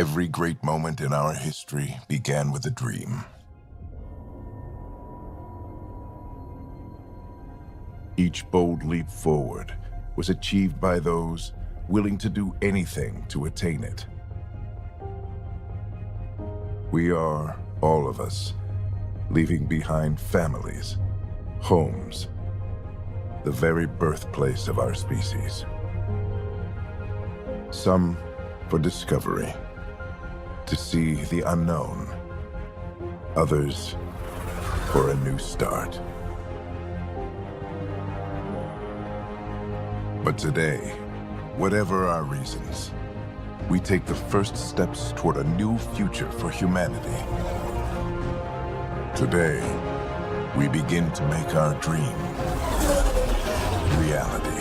Every great moment in our history began with a dream. Each bold leap forward was achieved by those willing to do anything to attain it. We are, all of us, leaving behind families, homes, the very birthplace of our species. Some for discovery, to see the unknown. Others for a new start. But today, whatever our reasons, we take the first steps toward a new future for humanity. Today, we begin to make our dream reality.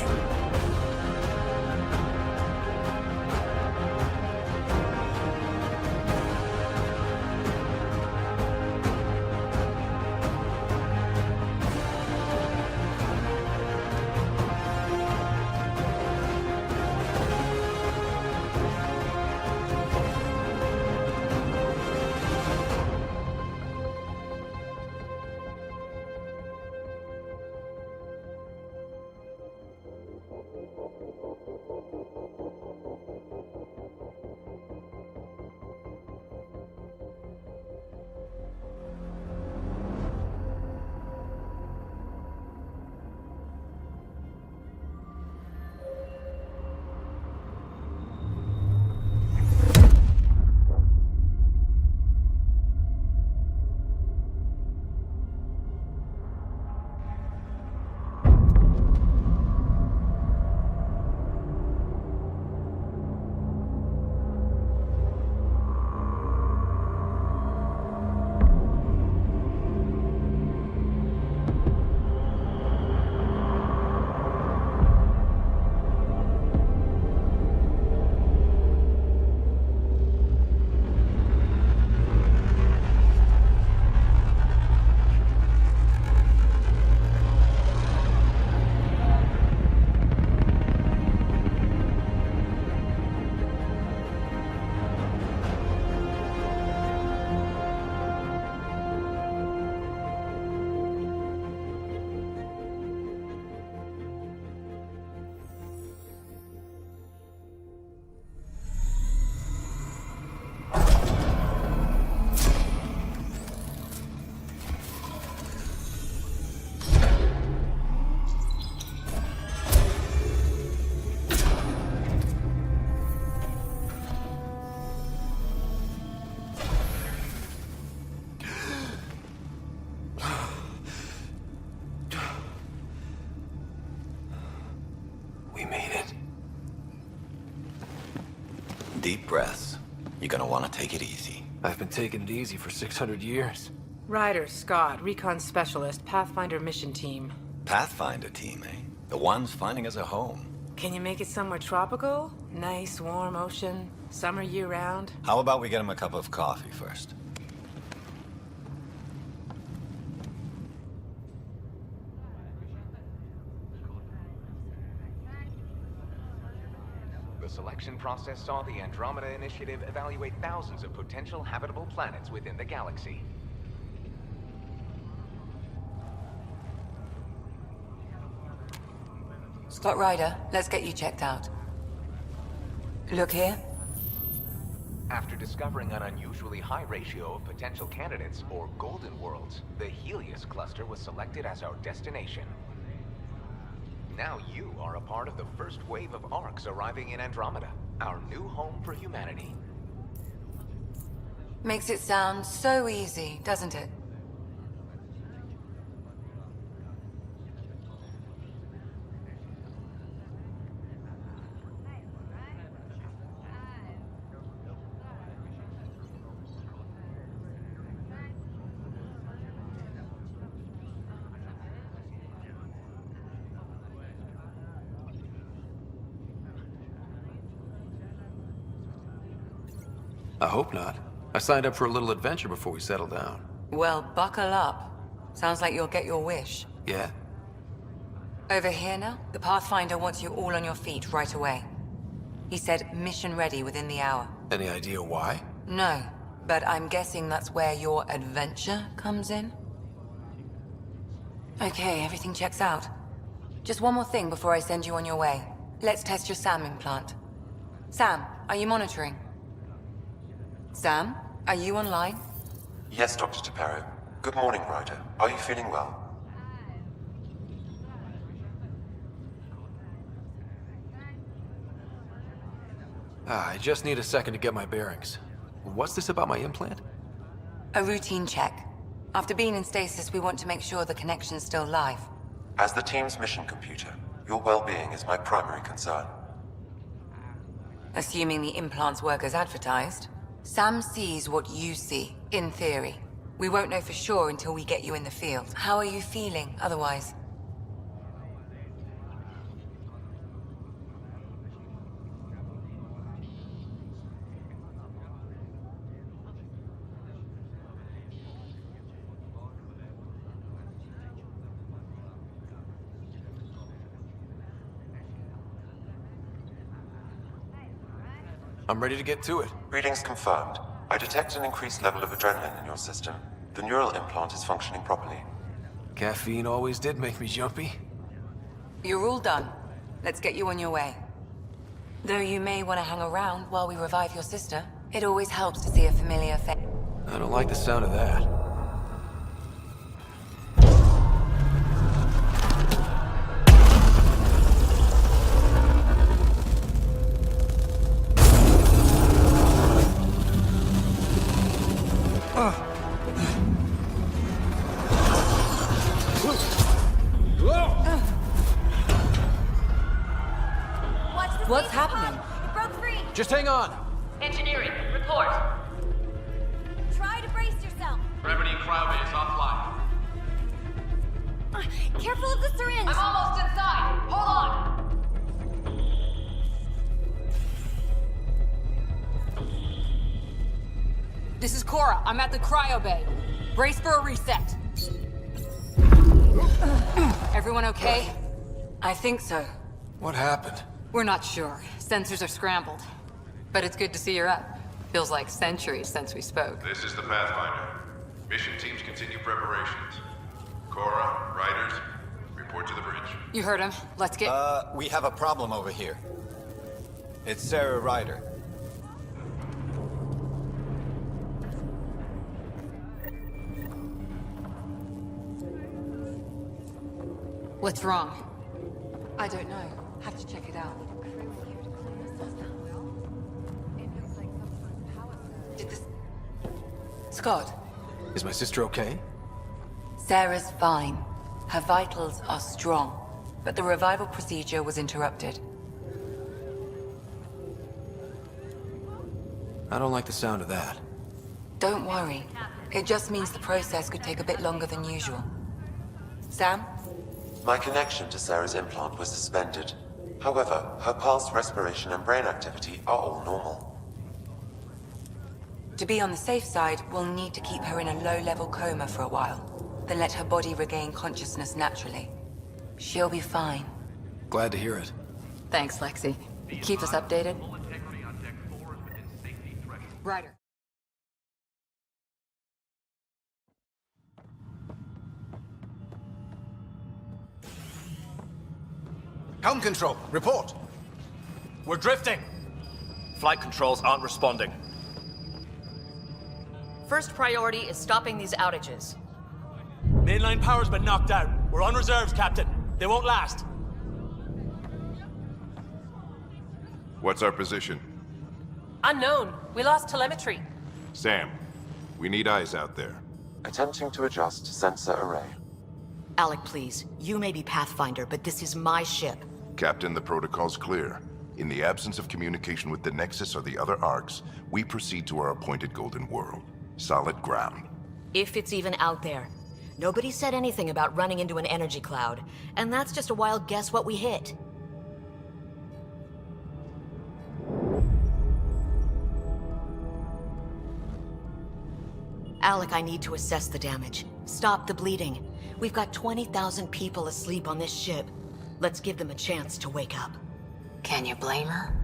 Deep breaths. You're gonna want to take it easy. I've been taking it easy for 600 years. Ryder, Scott, Recon Specialist, Pathfinder Mission Team. Pathfinder team, eh? The ones finding us a home. Can you make it somewhere tropical? Nice, warm ocean, summer year-round? How about we get him a cup of coffee first? The selection process saw the Andromeda Initiative evaluate thousands of potential habitable planets within the galaxy. Scott Ryder, let's get you checked out. Look here. After discovering an unusually high ratio of potential candidates, or golden worlds, the Helios cluster was selected as our destination. Now you are a part of the first wave of arcs arriving in Andromeda, our new home for humanity. Makes it sound so easy, doesn't it? I hope not. I signed up for a little adventure before we settle down. Well, buckle up. Sounds like you'll get your wish. Yeah? Over here now, the Pathfinder wants you all on your feet right away. He said mission ready within the hour. Any idea why? No, but I'm guessing that's where your adventure comes in. Okay, everything checks out. Just one more thing before I send you on your way. Let's test your SAM implant. Sam, are you monitoring? Sam, are you online? Yes, Dr. Taparo. Good morning, Ryder. Are you feeling well? I just need a second to get my bearings. What's this about my implant? A routine check. After being in stasis, we want to make sure the connection's still live. As the team's mission computer, your well-being is my primary concern. Assuming the implants work as advertised, Sam sees what you see, in theory. We won't know for sure until we get you in the field. How are you feeling otherwise? I'm ready to get to it. Readings confirmed. I detect an increased level of adrenaline in your system. The neural implant is functioning properly. Caffeine always did make me jumpy. You're all done. Let's get you on your way. Though you may want to hang around while we revive your sister. It always helps to see a familiar face. I don't like the sound of that. What's happening? It broke free. Just hang on. Engineering, report. Try to brace yourself. Gravity cryo is offline. Careful of the syringe. I'm almost inside. Hold on. This is Cora. I'm at the cryo bay. Brace for a reset. Everyone okay? I think so. What happened? We're not sure. Sensors are scrambled. But it's good to see you're up. Feels like centuries since we spoke. This is the Pathfinder. Mission teams continue preparations. Cora, Riders, report to the bridge. You heard him. Let's get... We have a problem over here. It's Sarah Ryder. What's wrong? I don't know. Have to check it out. Did this... Scott, Is my sister okay? Sarah's fine. Her vitals are strong, but the revival procedure was interrupted. I don't like the sound of that. Don't worry. It just means the process could take a bit longer than usual. Sam? My connection to Sarah's implant was suspended. However, her pulse, respiration, and brain activity are all normal. To be on the safe side, we'll need to keep her in a low-level coma for a while, then let her body regain consciousness naturally. She'll be fine. Glad to hear it. Thanks, Lexi. Keep us updated. Ryder. Helm control, report. We're drifting. Flight controls aren't responding. First priority is stopping these outages. Mainline power's been knocked out. We're on reserves, Captain. They won't last. What's our position? Unknown. We lost telemetry. Sam, we need eyes out there. Attempting to adjust sensor array. Alec, please. You may be Pathfinder, but this is my ship. Captain, the protocol's clear. In the absence of communication with the Nexus or the other arcs, we proceed to our appointed Golden World. Solid ground. If it's even out there. Nobody said anything about running into an energy cloud, and that's just a wild guess what we hit. Alec, I need to assess the damage. Stop the bleeding. We've got 20,000 people asleep on this ship. Let's give them a chance to wake up. Can you blame her?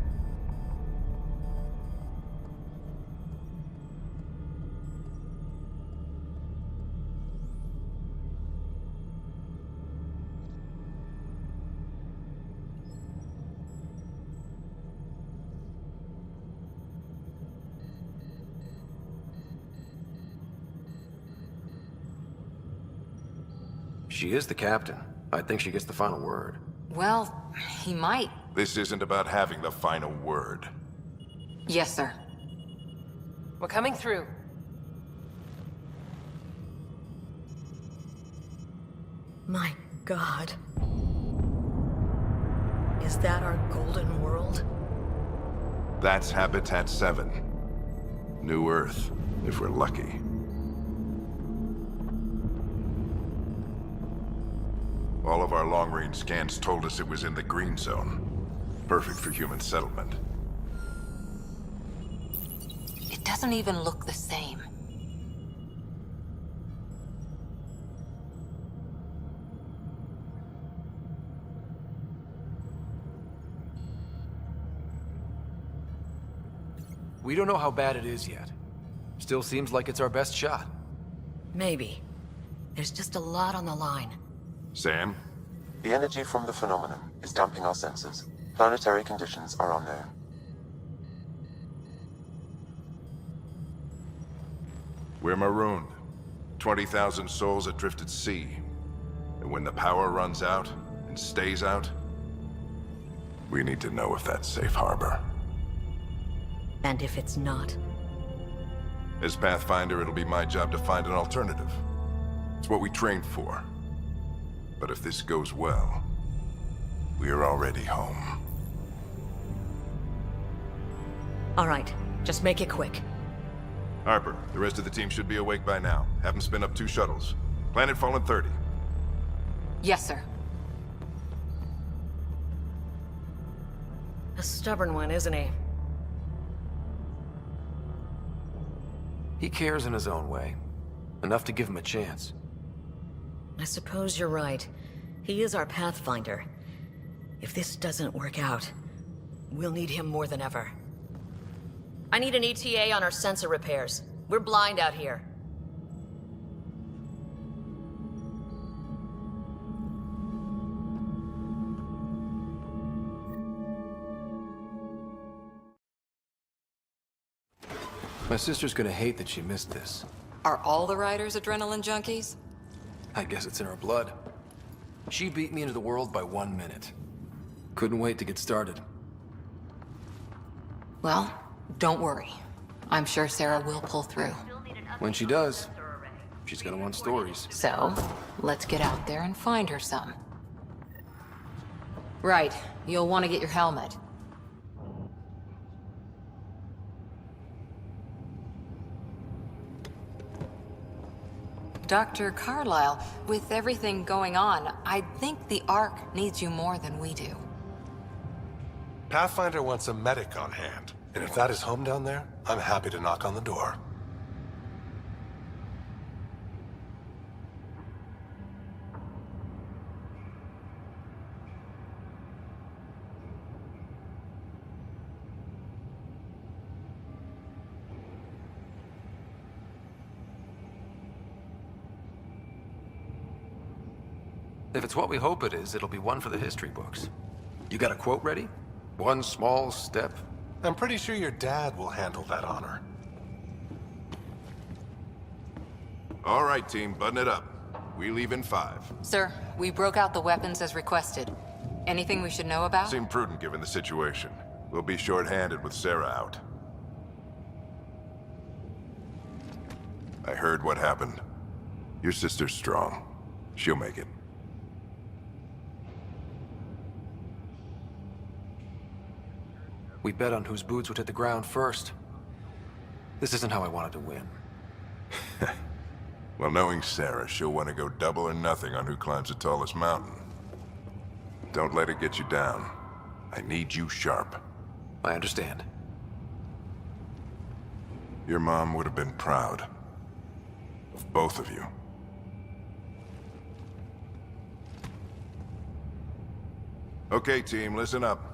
She is the captain. I think she gets the final word. Well, he might. This isn't about having the final word. Yes, sir. We're coming through. My God. Is that our golden world? That's Habitat 7. New Earth, if we're lucky. All of our long-range scans told us it was in the green zone. Perfect for human settlement. It doesn't even look the same. We don't know how bad it is yet. Still seems like it's our best shot. Maybe. There's just a lot on the line. Sam? The energy from the phenomenon is damping our senses. Planetary conditions are unknown. We're marooned. 20,000 souls adrift at sea. And when the power runs out, and stays out, we need to know if that's safe harbor. And if it's not? As Pathfinder, it'll be my job to find an alternative. It's what we trained for. But if this goes well, we are already home. All right, just make it quick. Harper, the rest of the team should be awake by now. Have them spin up 2 shuttles. Planet Fallen 30. Yes, sir. A stubborn one, isn't he? He cares in his own way. Enough to give him a chance. I suppose you're right. He is our Pathfinder. If this doesn't work out, we'll need him more than ever. I need an ETA on our sensor repairs. We're blind out here. My sister's gonna hate that she missed this. Are all the riders adrenaline junkies? I guess it's in her blood. She beat me into the world by 1 minute. Couldn't wait to get started. Well, don't worry. I'm sure Sarah will pull through. When she does, she's gonna want stories. So, let's get out there and find her some. Right, you'll want to get your helmet. Dr. Carlyle, with everything going on, I think the Ark needs you more than we do. Pathfinder wants a medic on hand, and if that is home down there, I'm happy to knock on the door. If it's what we hope it is, it'll be one for the history books. You got a quote ready? One small step. I'm pretty sure your dad will handle that honor. All right, team, button it up. We leave in 5. Sir, we broke out the weapons as requested. Anything we should know about? Seemed prudent given the situation. We'll be short-handed with Sarah out. I heard what happened. Your sister's strong. She'll make it. We bet on whose boots would hit the ground first. This isn't how I wanted to win. Well, knowing Sarah, she'll want to go double or nothing on who climbs the tallest mountain. Don't let it get you down. I need you sharp. I understand. Your mom would have been proud of both of you. Okay, team, listen up.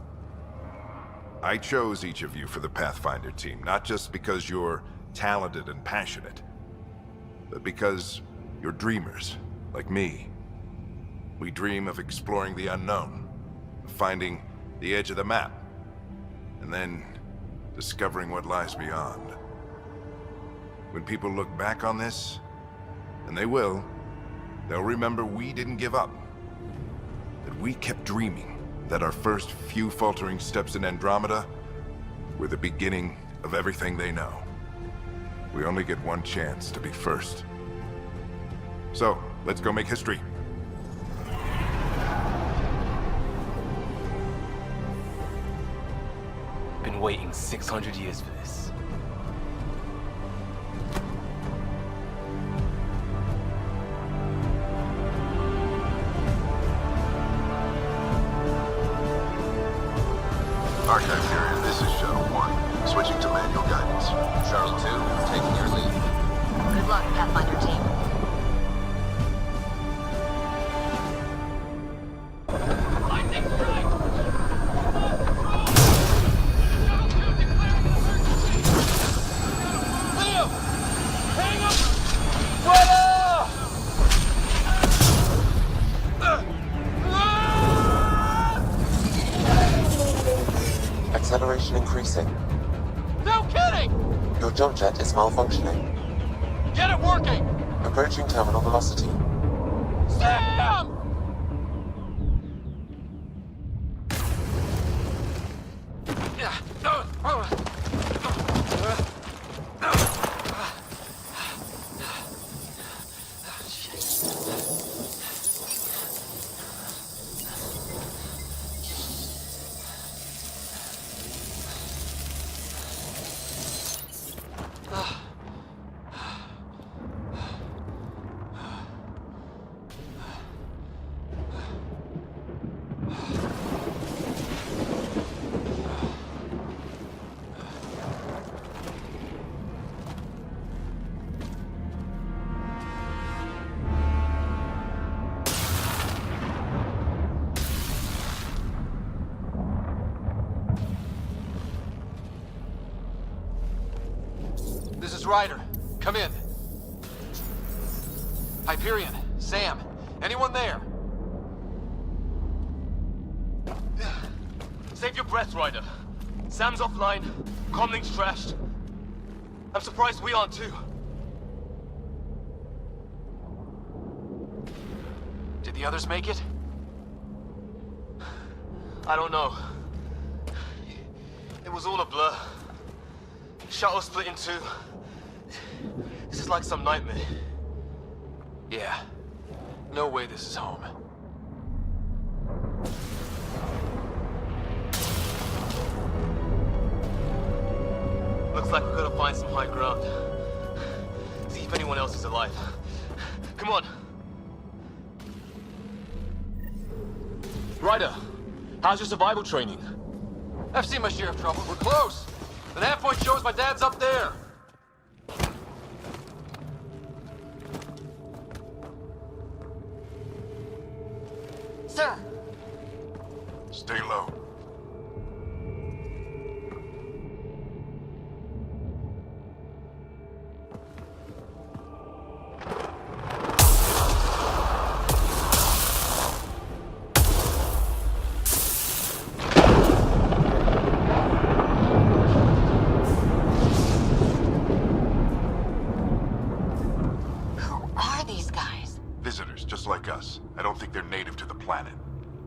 I chose each of you for the Pathfinder team, not just because you're talented and passionate, but because you're dreamers, like me. We dream of exploring the unknown, of finding the edge of the map, and then discovering what lies beyond. When people look back on this, and they will, they'll remember we didn't give up. That we kept dreaming, that our first few faltering steps in Andromeda were the beginning of everything they know. We only get one chance to be first. So, let's go make history. Been waiting 600 years for this. Archive period, this is Shuttle 1. Switching to manual guidance. Shuttle 2, taking your lead. Good luck, Pathfinder team. Acceleration increasing. No kidding! Your jump jet is malfunctioning. Get it working! Approaching terminal velocity. Sam! This is Ryder. Come in. Hyperion, Sam, anyone there? Save your breath, Ryder. Sam's offline. Comlink's trashed. I'm surprised we aren't too. Did the others make it? I don't know. It was all a blur. Shuttle split in two. This is like some nightmare. Yeah. No way this is home. Looks like we're gonna find some high ground. See if anyone else is alive. Come on. Ryder, how's your survival training? I've seen my share of trouble. We're close. The nav point shows my dad's up there. Sir. Stay low. Like us. I don't think they're native to the planet.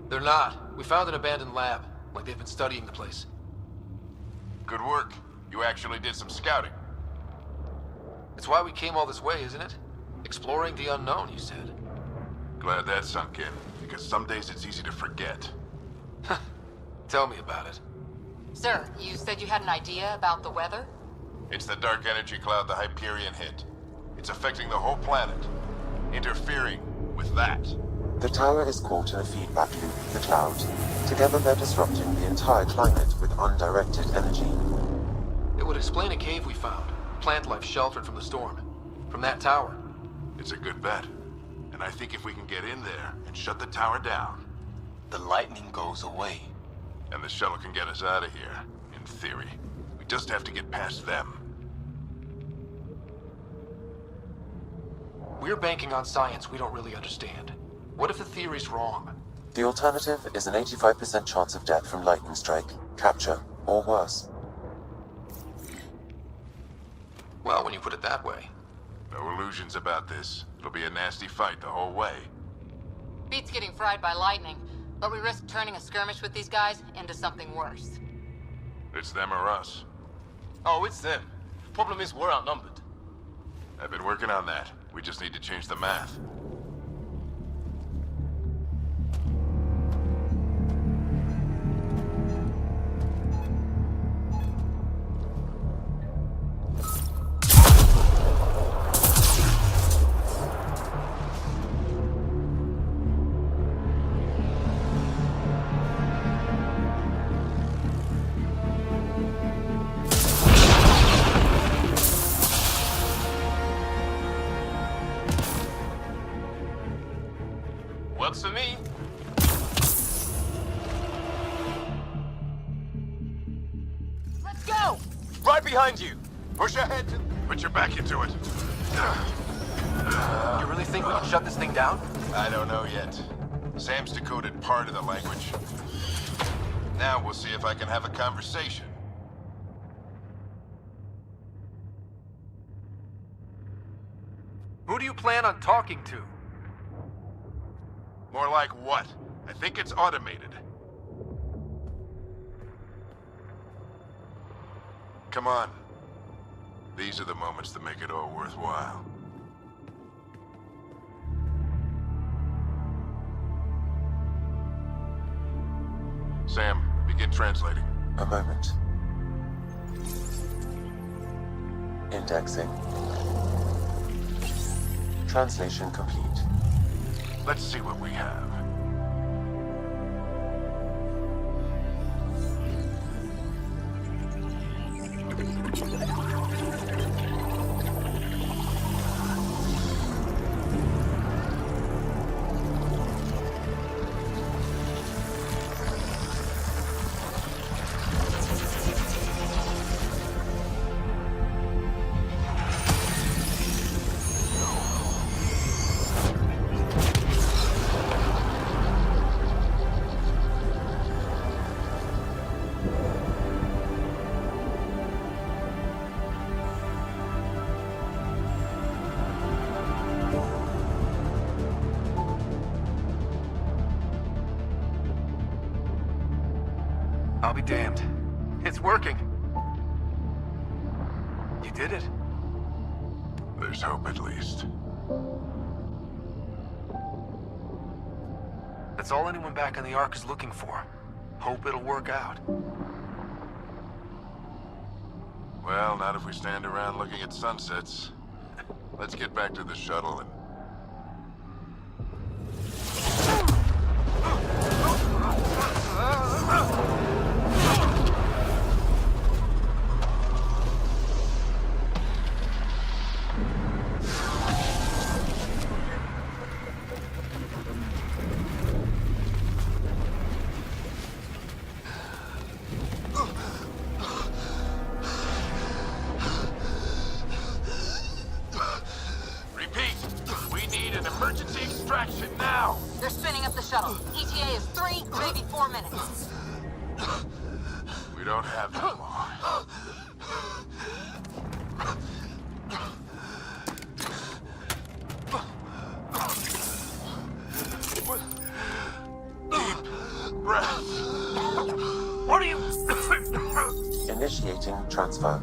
They're not. We found an abandoned lab. Like they've been studying the place. Good work. You actually did some scouting. It's why we came all this way, isn't it? Exploring the unknown, you said. Glad that sunk in, because some days it's easy to forget. Tell me about it. Sir, you said you had an idea about the weather? It's the dark energy cloud the Hyperion hit. It's affecting the whole planet. Interfering with that. The tower is caught in a feedback loop with the cloud. Together they're disrupting the entire climate with undirected energy. It would explain a cave we found. Plant life sheltered from the storm. From that tower. It's a good bet. And I think if we can get in there and shut the tower down, the lightning goes away. And the shuttle can get us out of here, in theory. We just have to get past them. We're banking on science we don't really understand. What if the theory's wrong? The alternative is an 85% chance of death from lightning strike, capture, or worse. Well, when you put it that way. No illusions about this. It'll be a nasty fight the whole way. Beats getting fried by lightning, but we risk turning a skirmish with these guys into something worse. It's them or us. Oh, it's them. Problem is, we're outnumbered. I've been working on that. We just need to change the math. Works for me. Let's go! Right behind you. Push ahead. Put your back into it. You really think we can shut this thing down? I don't know yet. Sam's decoded part of the language. Now we'll see if I can have a conversation. Who do you plan on talking to? More like what? I think it's automated. Come on. These are the moments that make it all worthwhile. Sam, begin translating. A moment. Indexing. Translation complete. Let's see what we have. I'll be damned. It's working. You did it. There's hope at least. That's all anyone back on the Ark is looking for. Hope it'll work out. Well, not if we stand around looking at sunsets. Let's get back to the shuttle and... Emergency extraction now! They're spinning up the shuttle. ETA is 3, maybe 4 minutes. We don't have that long. Deep breath. What are you... Initiating transfer.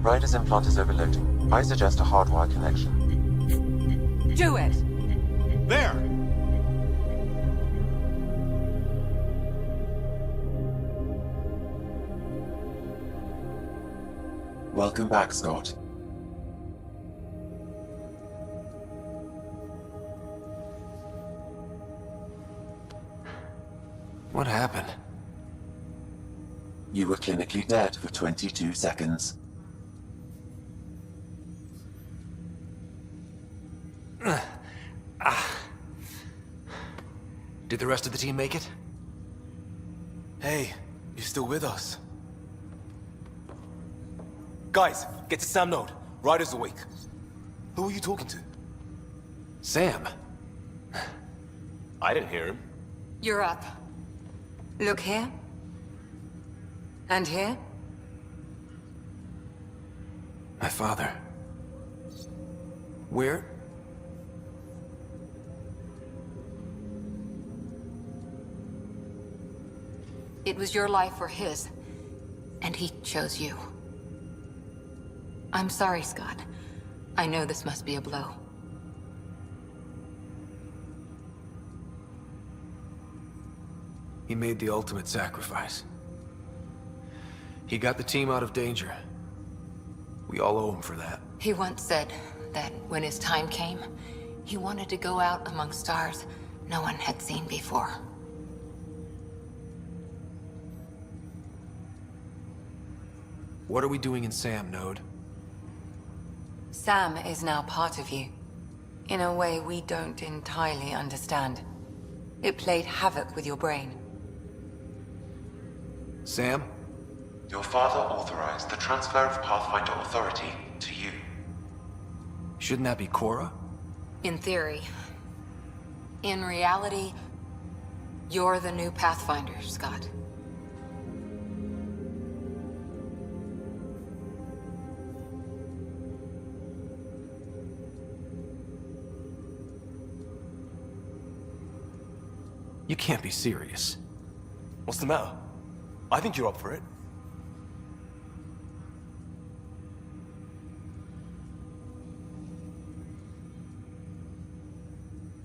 Ryder's implant is overloading. I suggest a hardwire connection. Do it! There! Welcome back, Scott. What happened? You were clinically dead for 22 seconds. Did the rest of the team make it? Hey, you're still with us. Guys, get to Sam Node. Ryder's awake. Who are you talking to? Sam. I didn't hear him. You're up. Look here. And here. My father. Where? It was your life or his, and he chose you. I'm sorry, Scott. I know this must be a blow. He made the ultimate sacrifice. He got the team out of danger. We all owe him for that. He once said that when his time came, he wanted to go out among stars no one had seen before. What are we doing in Sam, Node? Sam is now part of you. In a way we don't entirely understand. It played havoc with your brain. Sam? Your father authorized the transfer of Pathfinder authority to you. Shouldn't that be Cora? In theory. In reality, you're the new Pathfinder, Scott. You can't be serious. What's the matter? I think you're up for it.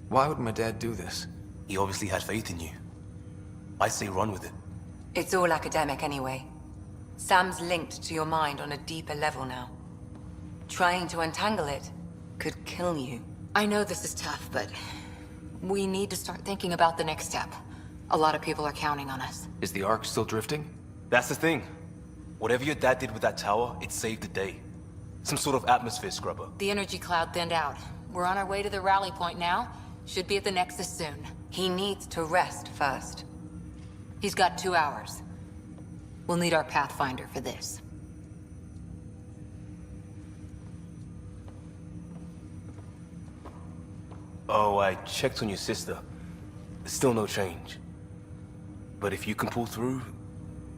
Why would my dad do this? He obviously had faith in you. I say run with it. It's all academic anyway. Sam's linked to your mind on a deeper level now. Trying to untangle it could kill you. I know this is tough, but we need to start thinking about the next step. A lot of people are counting on us. Is the Ark still drifting? That's the thing. Whatever your dad did with that tower, it saved the day. Some sort of atmosphere scrubber. The energy cloud thinned out. We're on our way to the rally point now. Should be at the Nexus soon. He needs to rest first. He's got 2 hours. We'll need our Pathfinder for this. Oh, I checked on your sister. Still no change. But if you can pull through,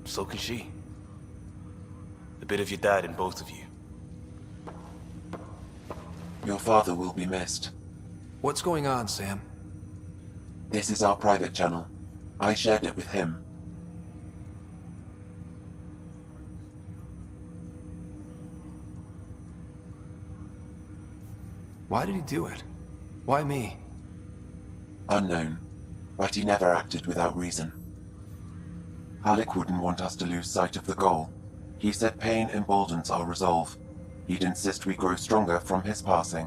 so can she. A bit of your dad in both of you. Your father will be missed. What's going on, Sam? This is our private channel. I shared it with him. Why did he do it? Why me? Unknown, but he never acted without reason. Halleck wouldn't want us to lose sight of the goal. He said pain emboldens our resolve. He'd insist we grow stronger from his passing.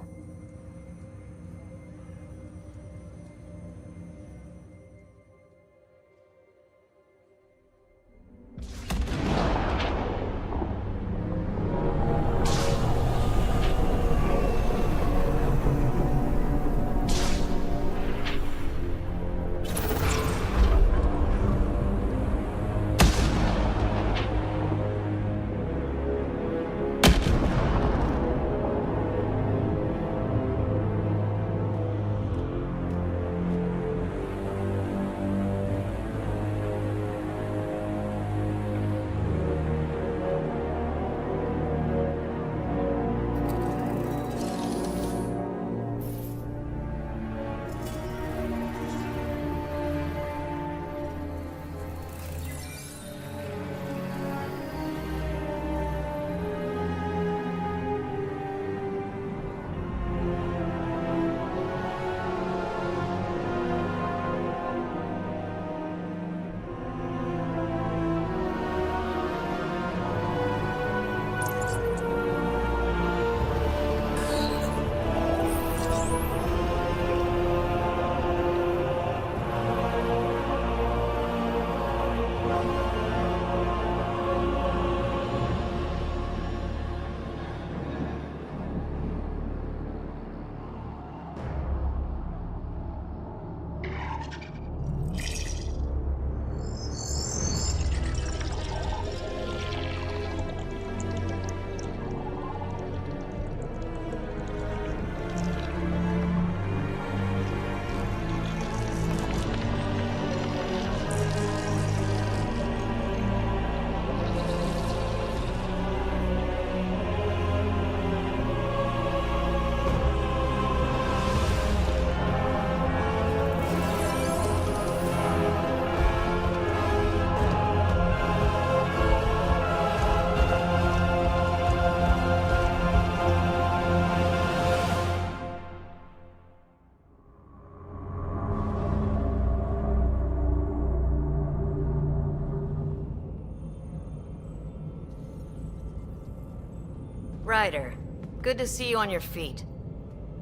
Ryder, good to see you on your feet.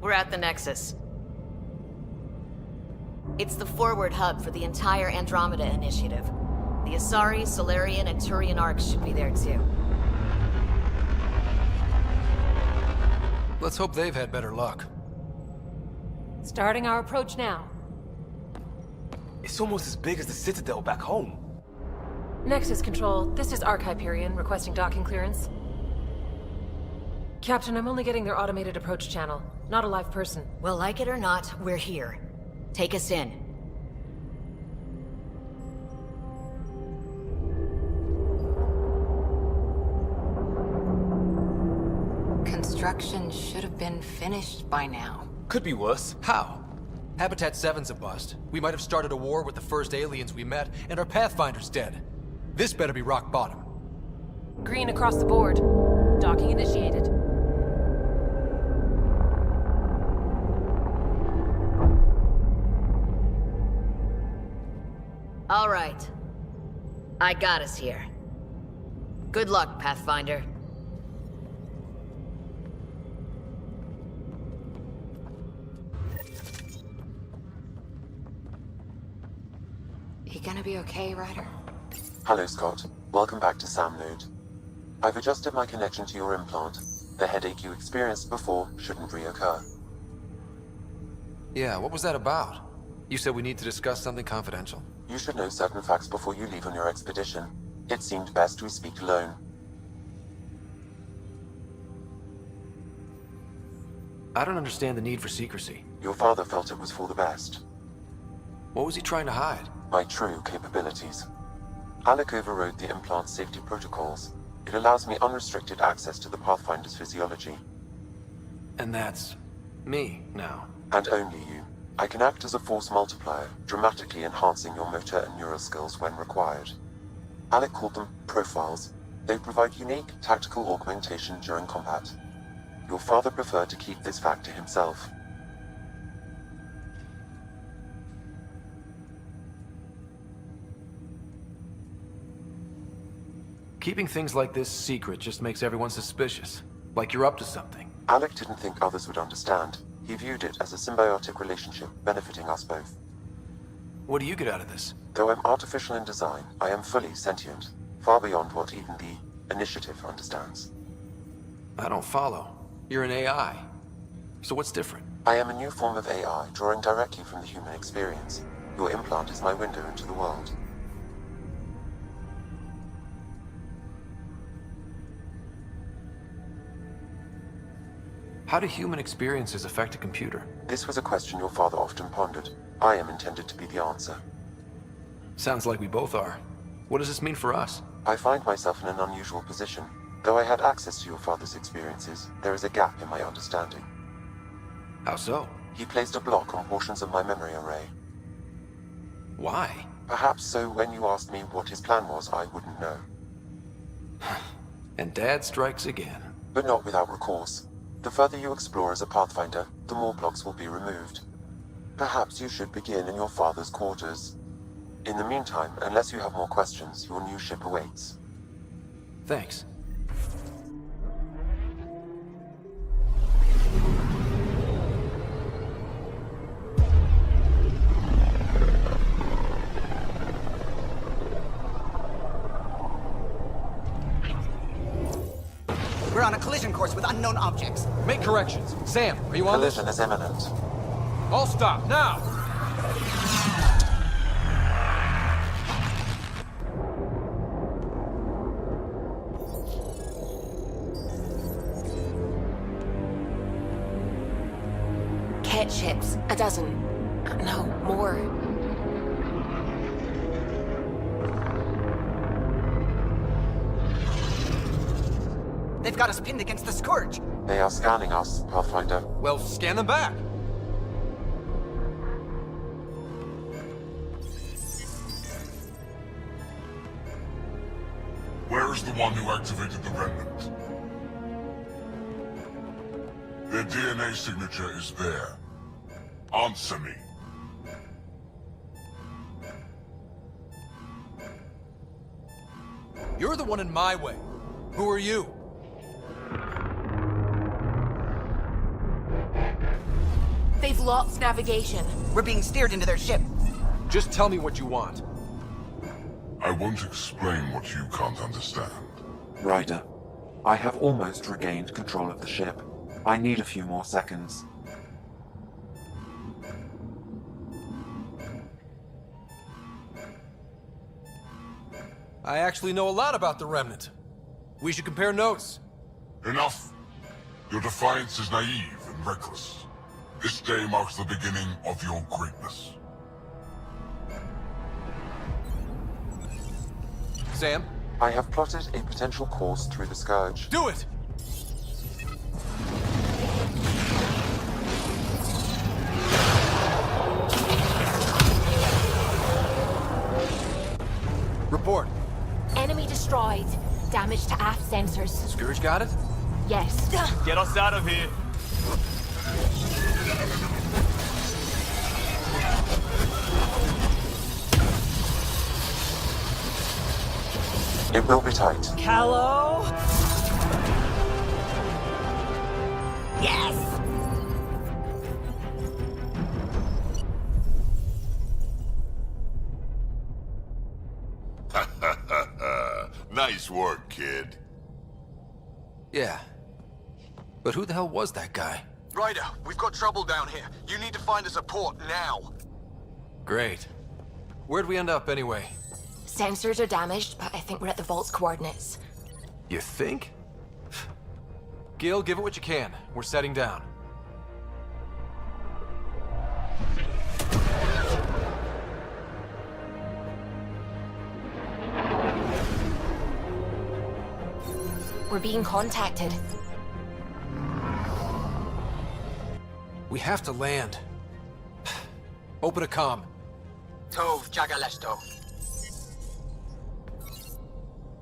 We're at the Nexus. It's the forward hub for the entire Andromeda initiative. The Asari, Solarian, and Turian arcs should be there too. Let's hope they've had better luck. Starting our approach now. It's almost as big as the Citadel back home. Nexus Control, this is Arc Hyperion, requesting docking clearance. Captain, I'm only getting their automated approach channel, not a live person. Well, like it or not, we're here. Take us in. Construction should have been finished by now. Could be worse. How? Habitat 7's a bust. We might have started a war with the first aliens we met, and our Pathfinder's dead. This better be rock bottom. Green across the board. Docking initiated. All right. I got us here. Good luck, Pathfinder. You gonna be okay, Ryder? Hello, Scott. Welcome back to Sam Node. I've adjusted my connection to your implant. The headache you experienced before shouldn't reoccur. Yeah, what was that about? You said we need to discuss something confidential. You should know certain facts before you leave on your expedition. It seemed best we speak alone. I don't understand the need for secrecy. Your father felt it was for the best. What was he trying to hide? My true capabilities. Alec overrode the implant safety protocols. It allows me unrestricted access to the Pathfinder's physiology. And that's me now. And only you. I can act as a force multiplier, dramatically enhancing your motor and neural skills when required. Alec called them profiles. They provide unique tactical augmentation during combat. Your father preferred to keep this fact to himself. Keeping things like this secret just makes everyone suspicious. Like you're up to something. Alec didn't think others would understand. He viewed it as a symbiotic relationship benefiting us both. What do you get out of this? Though I'm artificial in design, I am fully sentient, far beyond what even the Initiative understands. I don't follow. You're an AI. So what's different? I am a new form of AI, drawing directly from the human experience. Your implant is my window into the world. How do human experiences affect a computer? This was a question your father often pondered. I am intended to be the answer. Sounds like we both are. What does this mean for us? I find myself in an unusual position. Though I had access to your father's experiences, there is a gap in my understanding. How so? He placed a block on portions of my memory array. Why? Perhaps so when you asked me what his plan was, I wouldn't know. And Dad strikes again. But not without recourse. The further you explore as a Pathfinder, the more blocks will be removed. Perhaps you should begin in your father's quarters. In the meantime, unless you have more questions, your new ship awaits. Thanks. We're on a collision course with unknown objects. Make corrections. Sam, are you on this? Collision is imminent. All stop, now! Cat ships. A dozen. No, more. They've got us pinned against the Scourge. They are scanning us, Pathfinder. Well, scan them back. Where is the one who activated the remnant? Their DNA signature is there. Answer me. You're the one in my way. Who are you? They've lost navigation. We're being steered into their ship. Just tell me what you want. I won't explain what you can't understand. Ryder, I have almost regained control of the ship. I need a few more seconds. I actually know a lot about the Remnant. We should compare notes. Enough! Your defiance is naive and reckless. This day marks the beginning of your greatness. Sam? I have plotted a potential course through the Scourge. Do it! Report. Enemy destroyed. Damage to aft sensors. Scourge got it? Yes. Get us out of here. It will be tight. Hello? Yes! Nice work, kid. Yeah. But who the hell was that guy? Ryder, we've got trouble down here. You need to find us a port now. Great. Where'd we end up anyway? Sensors are damaged, but I think we're at the vault's coordinates. You think? Gil, give it what you can. We're setting down. We're being contacted. We have to land. Open a comm. Tov Jagalesto.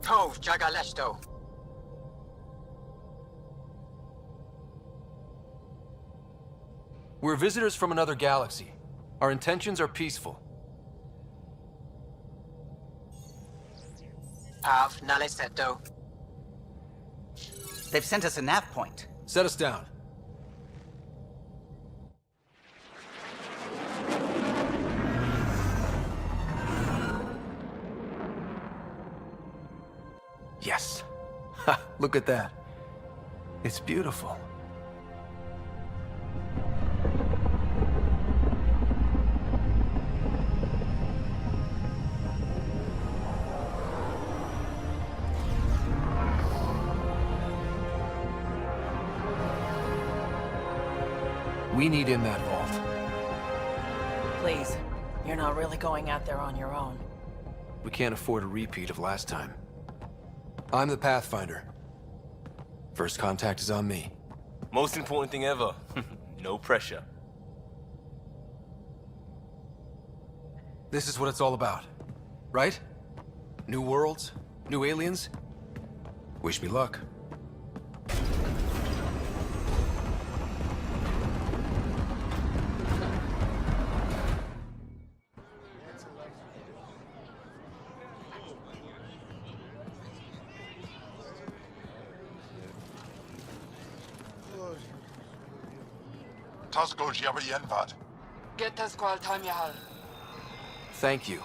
Tov Jagalesto. We're visitors from another galaxy. Our intentions are peaceful. Av Naleseto. They've sent us a nav point. Set us down. Yes. Ha, look at that. It's beautiful. We need in that vault. Please, you're not really going out there on your own. We can't afford a repeat of last time. I'm the Pathfinder. First contact is on me. Most important thing ever. No pressure. This is what it's all about, right? New worlds, new aliens. Wish me luck. Thank you.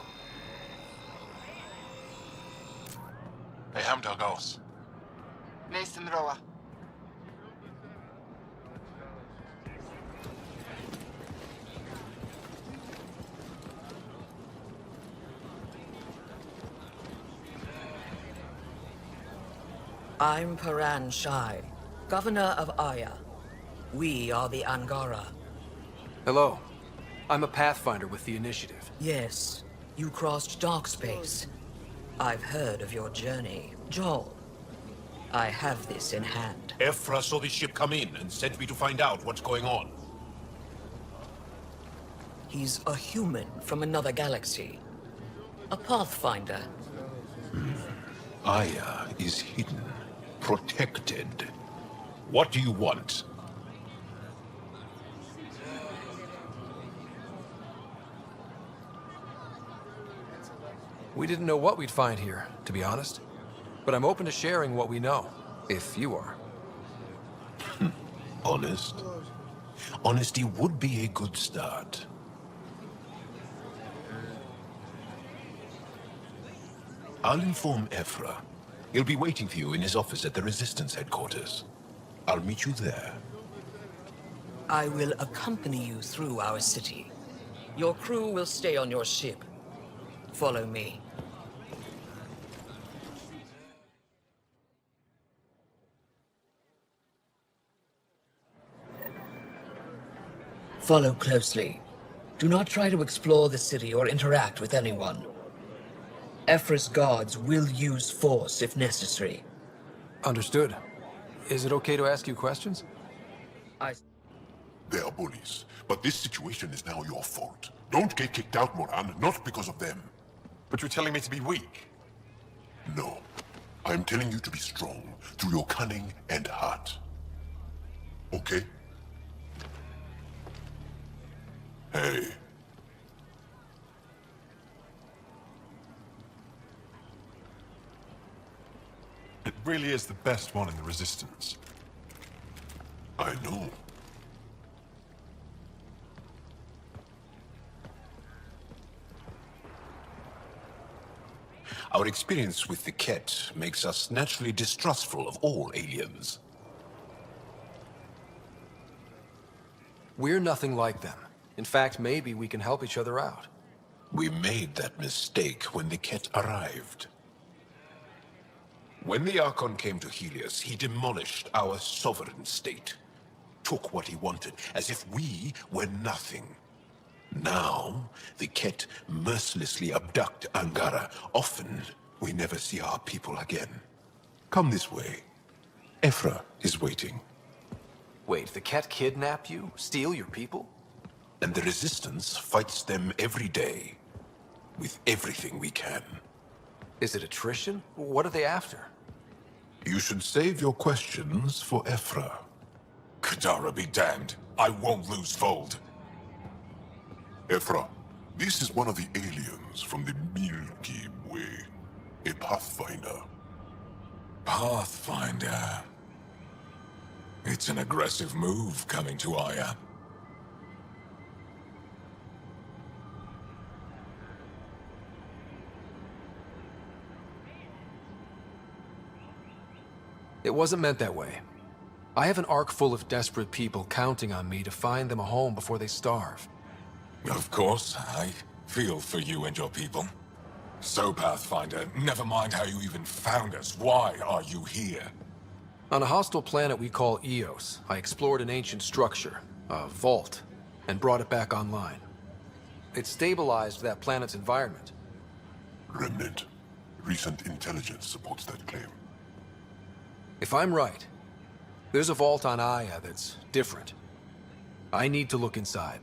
I'm Paran Shai, Governor of Aya. We are the Angara. Hello. I'm a Pathfinder with the Initiative. Yes, you crossed dark space. I've heard of your journey. Joel, I have this in hand. Ephra saw the ship come in and sent me to find out what's going on. He's a human from another galaxy. A Pathfinder. Aya is hidden, protected. What do you want? We didn't know what we'd find here, to be honest. But I'm open to sharing what we know, if you are. Honest? Honesty would be a good start. I'll inform Ephra. He'll be waiting for you in his office at the Resistance headquarters. I'll meet you there. I will accompany you through our city. Your crew will stay on your ship. Follow me. Follow closely. Do not try to explore the city or interact with anyone. Ephra's guards will use force if necessary. Understood. Is it okay to ask you questions? They are bullies, but this situation is now your fault. Don't get kicked out, Moran, not because of them. But you're telling me to be weak? No. I am telling you to be strong, through your cunning and heart. Okay? Hey. It really is the best one in the Resistance. I know. Our experience with the Ket makes us naturally distrustful of all aliens. We're nothing like them. In fact, maybe we can help each other out. We made that mistake when the Ket arrived. When the Archon came to Helios, he demolished our sovereign state. Took what he wanted, as if we were nothing. Now, the Ket mercilessly abduct Angara. Often, we never see our people again. Come this way. Ephra is waiting. Wait, the Ket kidnap you? Steal your people? And the Resistance fights them every day. With everything we can. Is it attrition? What are they after? You should save your questions for Ephra. Kadara be damned. I won't lose Fold. Ephra, this is one of the aliens from the Milky Way. A Pathfinder. Pathfinder. It's an aggressive move coming to Aya. It wasn't meant that way. I have an ark full of desperate people counting on me to find them a home before they starve. Of course, I feel for you and your people. So, Pathfinder, never mind how you even found us. Why are you here? On a hostile planet we call Eos, I explored an ancient structure, a vault, and brought it back online. It stabilized that planet's environment. Remnant. Recent intelligence supports that claim. If I'm right, there's a vault on Aya that's different. I need to look inside.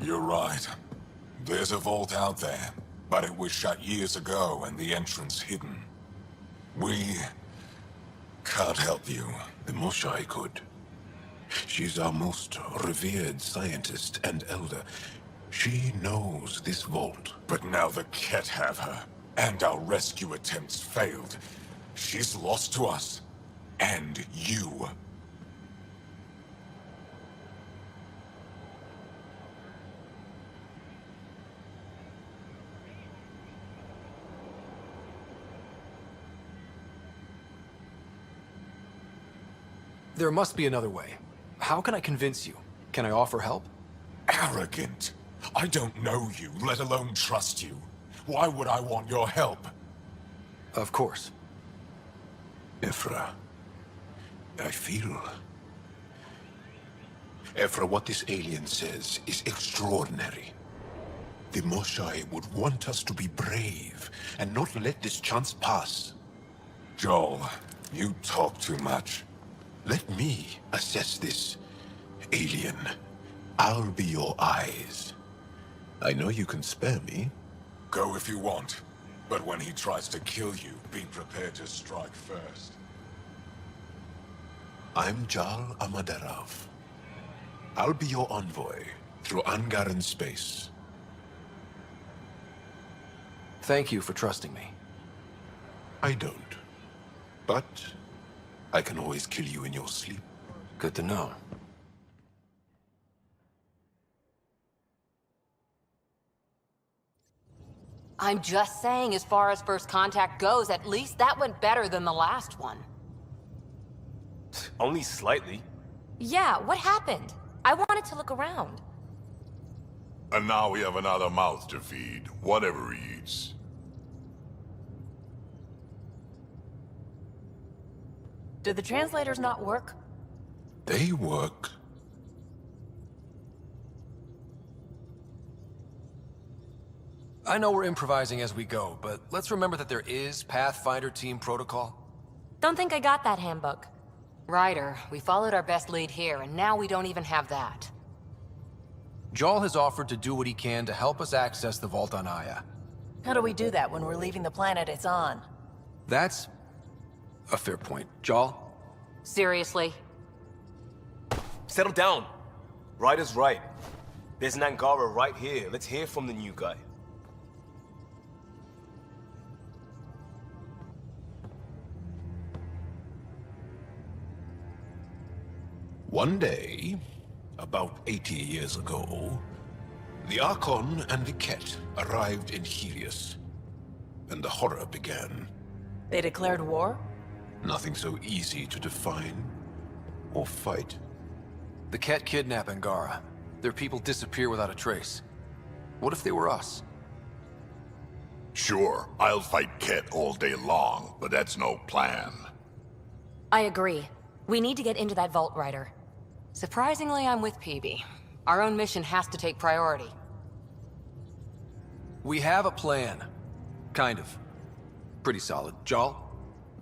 You're right. There's a vault out there, but it was shut years ago and the entrance hidden. We can't help you. The Moshai could. She's our most revered scientist and elder. She knows this vault. But now the Ket have her, and our rescue attempts failed. She's lost to us, and you. There must be another way. How can I convince you? Can I offer help? Arrogant. I don't know you, let alone trust you. Why would I want your help? Of course. Ephra, I feel... Ephra, what this alien says is extraordinary. The Moshai would want us to be brave and not let this chance pass. Joel, you talk too much. Let me assess this, alien. I'll be your eyes. I know you can spare me. Go if you want, but when he tries to kill you, be prepared to strike first. I'm Jal Amaderav. I'll be your envoy through Angaran space. Thank you for trusting me. I don't. But I can always kill you in your sleep. Good to know. I'm just saying, as far as first contact goes, at least that went better than the last one. Only slightly. Yeah, what happened? I wanted to look around. And now we have another mouth to feed, whatever he eats. Did the translators not work? They work. I know we're improvising as we go, but let's remember that there is Pathfinder team protocol. Don't think I got that handbook. Ryder, we followed our best lead here, and now we don't even have that. Jarl has offered to do what he can to help us access the vault on Aya. How do we do that when we're leaving the planet it's on? That's a fair point. Jarl? Seriously? Settle down. Ryder's right. There's an Angara right here. Let's hear from the new guy. One day, about 80 years ago, the Archon and the Ket arrived in Helios, and the horror began. They declared war? Nothing so easy to define or fight. The Ket kidnap Angara. Their people disappear without a trace. What if they were us? Sure, I'll fight Ket all day long, but that's no plan. I agree. We need to get into that vault, Ryder. Surprisingly, I'm with PB. Our own mission has to take priority. We have a plan. Kind of. Pretty solid. Jarl?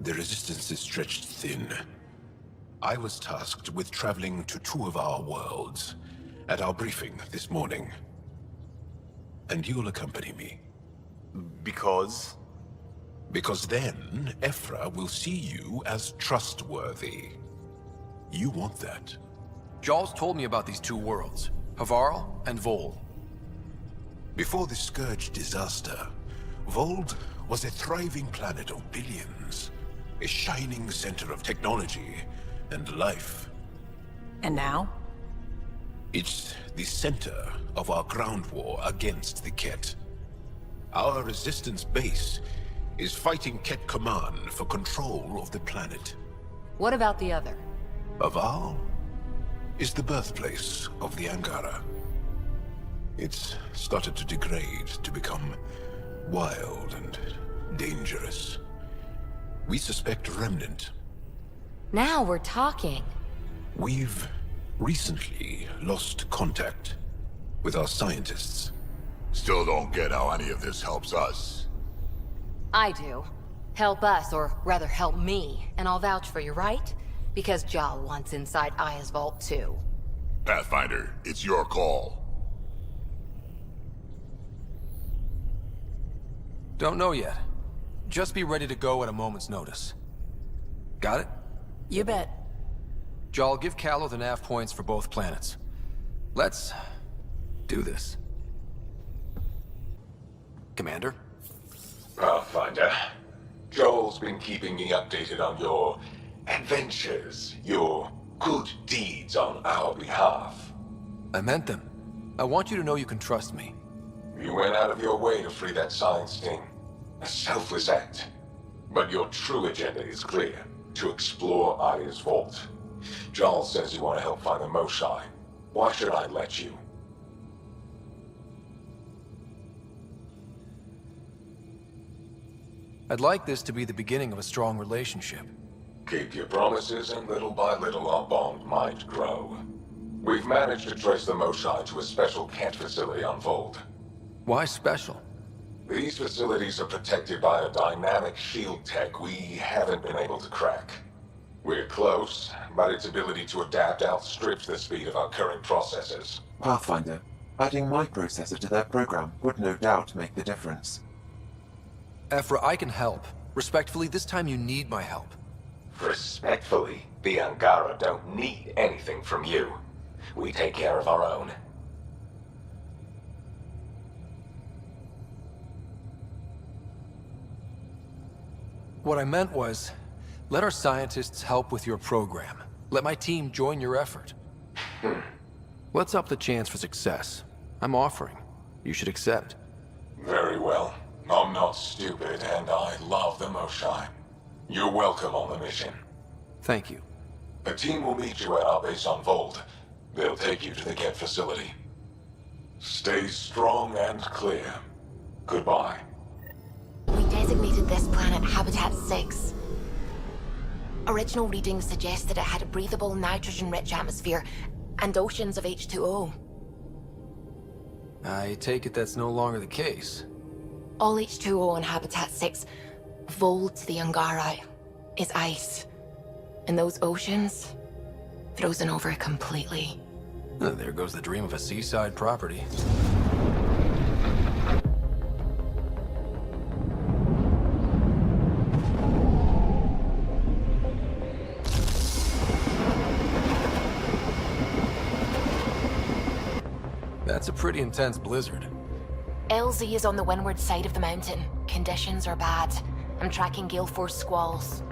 The resistance is stretched thin. I was tasked with traveling to two of our worlds at our briefing this morning. And you'll accompany me. Because? Because then, Ephra will see you as trustworthy. You want that. Jarl's told me about these two worlds, Havarl and Vold. Before the Scourge disaster, Vold was a thriving planet of billions. A shining center of technology and life. And now? It's the center of our ground war against the Ket. Our resistance base is fighting Ket Command for control of the planet. What about the other? Havarl is the birthplace of the Angara. It's started to degrade, to become wild and dangerous. We suspect Remnant. Now we're talking. We've recently lost contact with our scientists. Still don't get how any of this helps us. I do. Help us, or rather help me, and I'll vouch for you, right? Because Jarl wants inside Aya's vault too. Pathfinder, it's your call. Don't know yet. Just be ready to go at a moment's notice. Got it? You bet. Jarl, give Callow the nav points for both planets. Let's do this. Commander? Pathfinder, Joel's been keeping me updated on your adventures, your good deeds on our behalf. I meant them. I want you to know you can trust me. You went out of your way to free that science team. A selfless act. But your true agenda is clear. To explore Aya's vault. Joel says you want to help find the Moshae. Why should I let you? I'd like this to be the beginning of a strong relationship. Keep your promises, and little by little our bond might grow. We've managed to trace the Moshae to a special Kent facility on Vold. Why special? These facilities are protected by a dynamic shield tech we haven't been able to crack. We're close, but its ability to adapt outstrips the speed of our current processors. Pathfinder, adding my processor to their program would no doubt make the difference. Ephra, I can help. Respectfully, this time you need my help. Respectfully, the Angara don't need anything from you. We take care of our own. What I meant was, Let our scientists help with your program. Let my team join your effort. Let's up the chance for success. I'm offering. You should accept. Very well. I'm not stupid, and I love the Moshai. You're welcome on the mission. Thank you. A team will meet you at our base on Volt. They'll take you to the Ket facility. Stay strong and clear. Goodbye. We designated this planet Habitat 6. Original readings suggest that it had a breathable, nitrogen-rich atmosphere and oceans of H2O. I take it that's no longer the case. All H2O on Habitat 6, Volt the Angara, is ice. And those oceans, frozen over completely. There goes the dream of a seaside property. That's a pretty intense blizzard. LZ is on the windward side of the mountain. Conditions are bad. I'm tracking gale force squalls.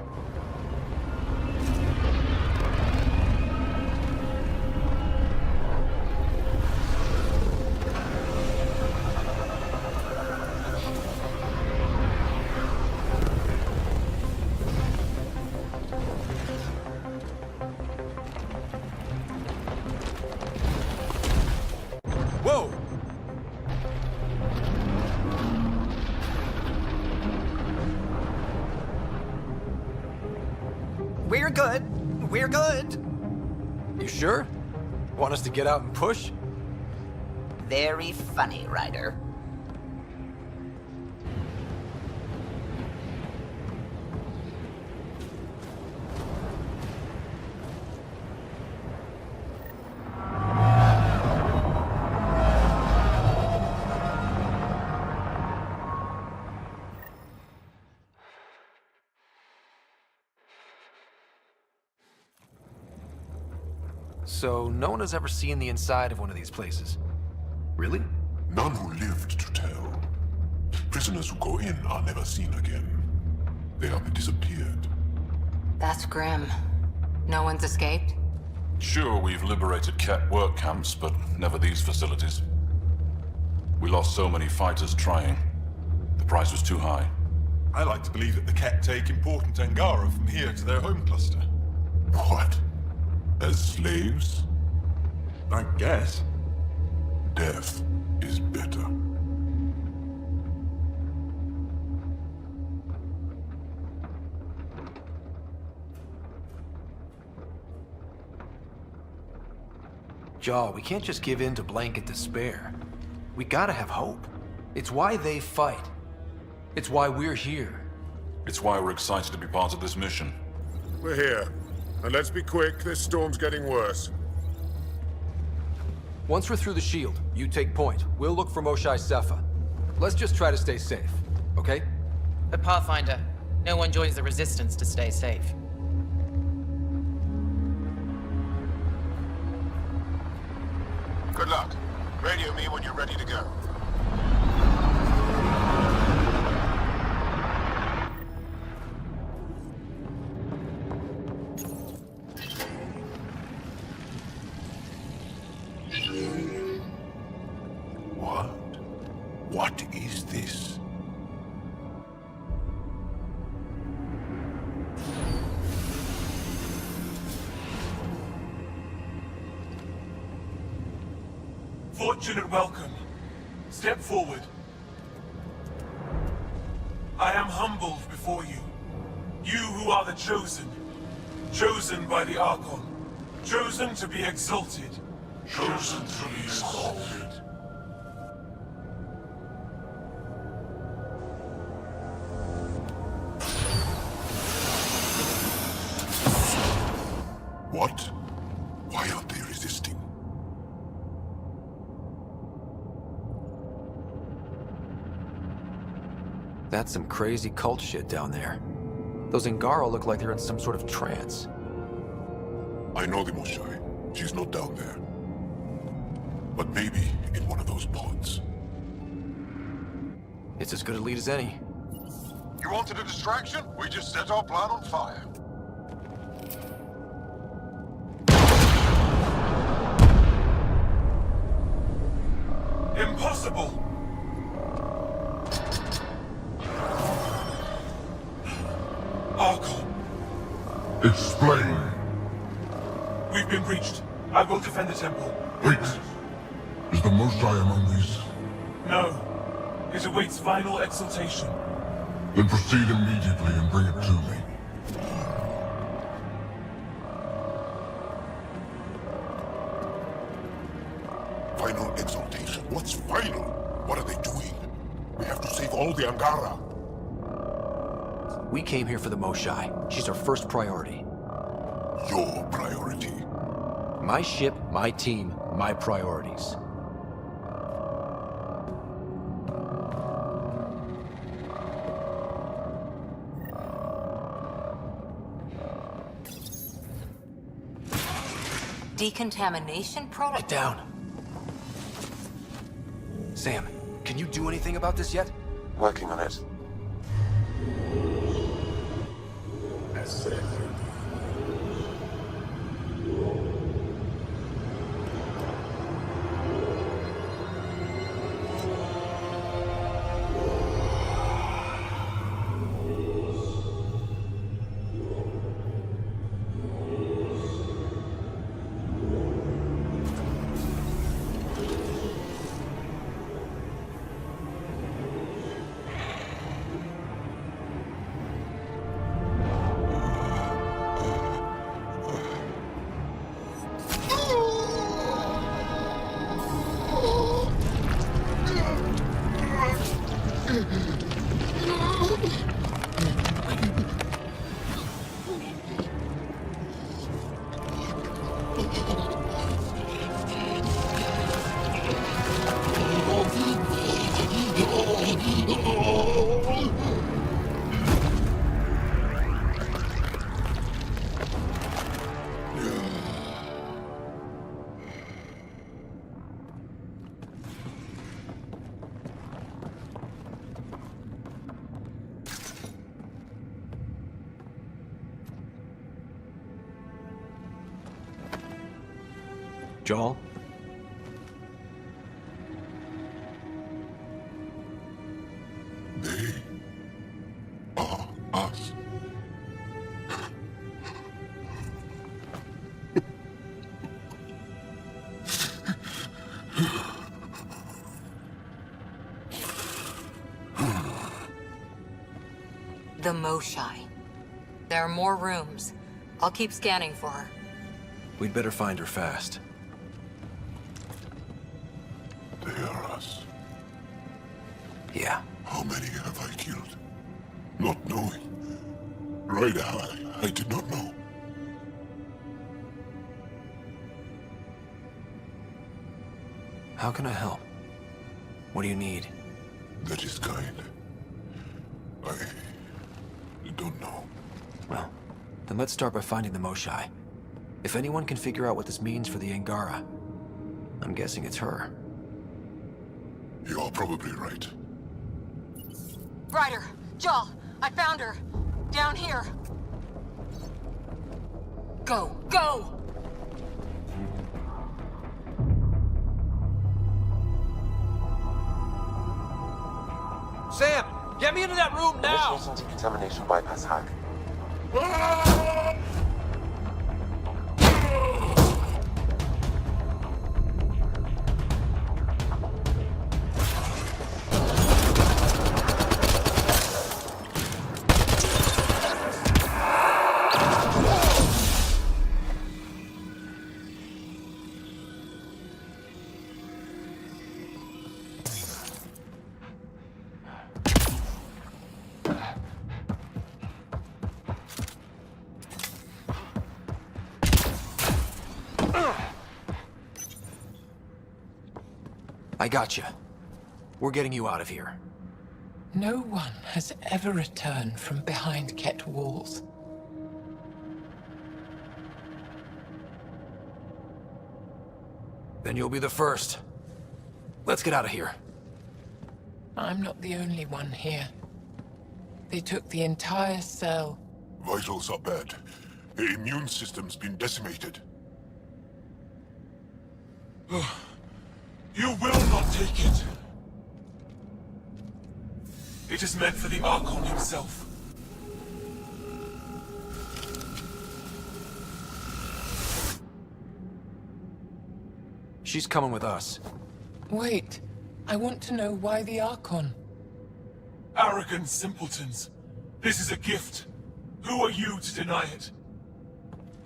Whoa! We're good. We're good. You sure? Want us to get out and push? Very funny, Ryder. So, no one has ever seen the inside of one of these places? Really? None who lived to tell. Prisoners who go in are never seen again. They have disappeared. That's grim. No one's escaped? Sure, we've liberated Ket work camps, but never these facilities. We lost so many fighters trying. The price was too high. I like to believe that the Ket take important Angara from here to their home cluster. What? As slaves? I guess. Death is better. Jaw, we can't just give in to blanket despair. We gotta have hope. It's why they fight. It's why we're here. It's why we're excited to be part of this mission. We're here. And let's be quick, this storm's getting worse. Once we're through the shield, you take point. We'll look for Moshai Cepha. Let's just try to stay safe, okay? But Pathfinder, no one joins the Resistance to stay safe. Good luck. Radio me when you're ready to go. What is this? Fortunate welcome. Step forward. I am humbled before you. You who are the chosen. Chosen by the Archon. Chosen to be exalted. Chosen to be exalted. What? Why aren't they resisting? That's some crazy cult shit down there. Those Angara look like they're in some sort of trance. I know the Moshai. She's not down there. But maybe in one of those pods. It's as good a lead as any. You wanted a distraction? We just set our plan on fire. impossible! Archon, Explain. we've been breached. I will defend the temple. Wait. Is the Most High among these? No. It awaits final exaltation. Then proceed immediately and bring it to me. Final exaltation? What's final? What are they doing? We have to save all the Angara. We came here for the Moshai. She's our first priority. Your priority? My ship, my team, my priorities. Decontamination product? Get down. Sam, can you do anything about this yet? Working on it. Joel? They are us. The Moshai. There are more rooms. I'll keep scanning for her. We'd better find her fast. They are us. Yeah. How many have I killed? Not knowing. Right, I did not know. How can I help? What do you need? That is kind. I don't know. Well, then let's start by finding the Moshai. If anyone can figure out what this means for the Angara, I'm guessing it's her. You're probably right. Ryder! Joel! I found her! Down here! Go! Go! Sam! Get me into that room now! Initiating decontamination bypass hack. I gotcha. We're getting you out of here. No one has ever returned from behind Ket walls. Then you'll be the first. Let's get out of here. I'm not the only one here. They took the entire cell. Vitals are bad. The immune system's been decimated. You will not take it. It is meant for the Archon himself. She's coming with us. Wait, I want to know why the Archon? Arrogant simpletons. This is a gift. Who are you to deny it?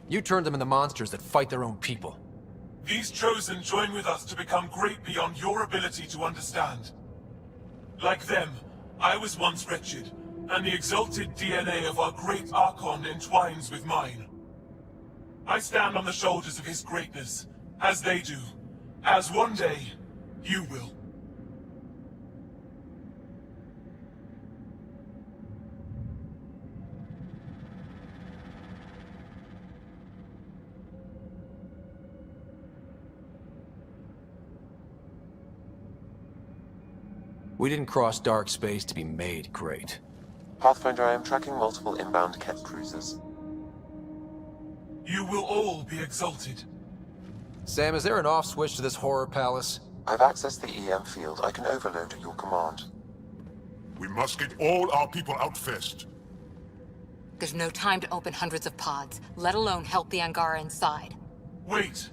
You turned them into monsters that fight their own people. These Chosen join with us to become great beyond your ability to understand. Like them, I was once wretched, and the exalted DNA of our great Archon entwines with mine. I stand on the shoulders of his greatness, as they do, as one day, you will. We didn't cross dark space to be made great. Pathfinder, I am tracking multiple inbound Ket cruisers. You will all be exalted. Sam, is there an off switch to this horror palace? I've accessed the EM field. I can overload at your command. We must get all our people out first. There's no time to open hundreds of pods, let alone help the Angara inside. Wait.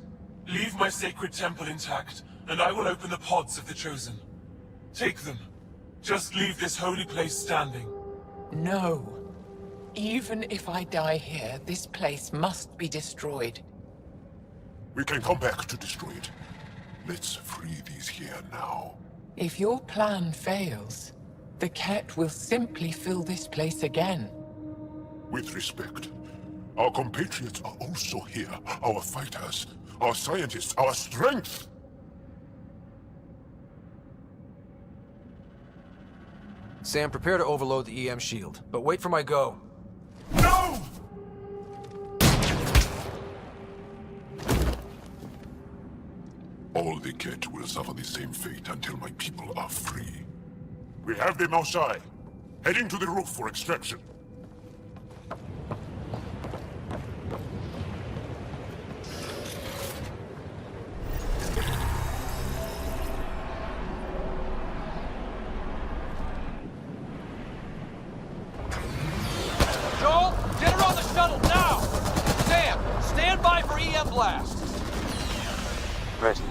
Leave my sacred temple intact, and I will open the pods of the Chosen. Take them. Just leave this holy place standing. No. Even if I die here, this place must be destroyed. We can come back to destroy it. Let's free these here now. If your plan fails, the Ket will simply fill this place again. With respect, our compatriots are also here. Our fighters, our scientists, our strength! Sam, prepare to overload the EM shield, but wait for my go. No! All the Ket will suffer the same fate until my people are free. We have them outside, heading to the roof for extraction. Joel, get her on the shuttle now! Sam, stand by for EM blast! Ready.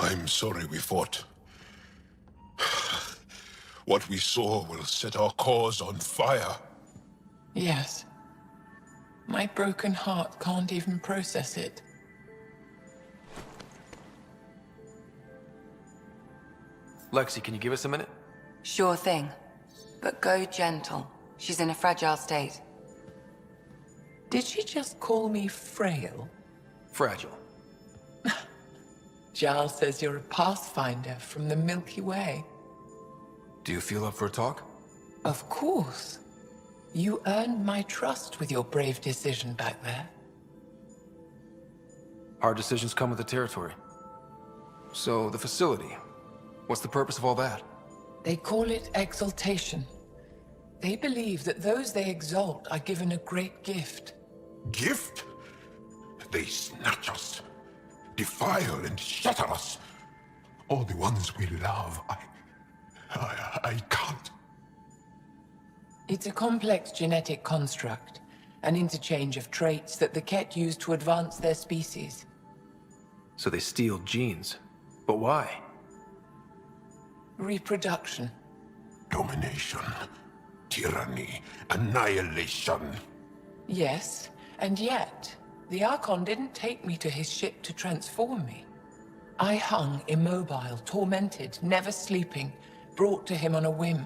I'm sorry we fought. What we saw will set our cause on fire. Yes. My broken heart can't even process it. Lexi, can you give us a minute? Sure thing. But go gentle. She's in a fragile state. Did she just call me frail? Fragile. Giles says you're a pathfinder from the Milky Way. Do you feel up for a talk? Of course. You earned my trust with your brave decision back there. Hard decisions come with the territory. So, the facility. What's the purpose of all that? They call it exaltation. They believe that those they exalt are given a great gift. Gift? They snatch us, defile and shatter us. All the ones we love, I can't. It's a complex genetic construct, an interchange of traits that the Ket use to advance their species. So they steal genes. But why? Reproduction. Domination, tyranny, annihilation. Yes, and yet, the Archon didn't take me to his ship to transform me. I hung immobile, tormented, never sleeping, brought to him on a whim.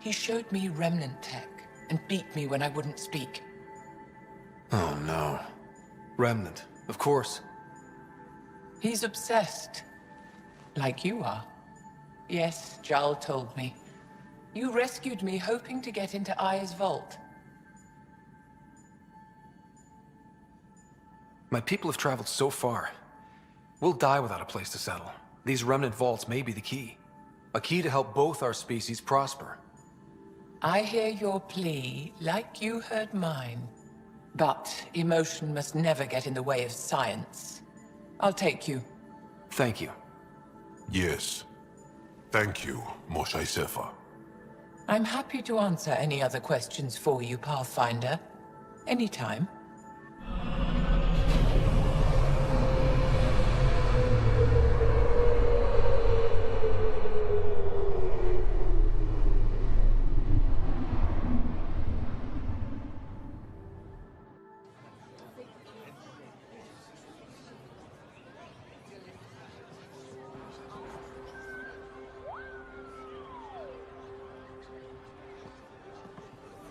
He showed me remnant tech and beat me when I wouldn't speak. Oh no. Remnant, of course. He's obsessed. Like you are. Yes, Jarl told me. You rescued me hoping to get into Aya's vault. My people have traveled so far. We'll die without a place to settle. These remnant vaults may be the key. A key to help both our species prosper. I hear your plea, like you heard mine. But emotion must never get in the way of science. I'll take you. Thank you. Yes. Thank you, Moshe Sefer. I'm happy to answer any other questions for you, Pathfinder. Anytime.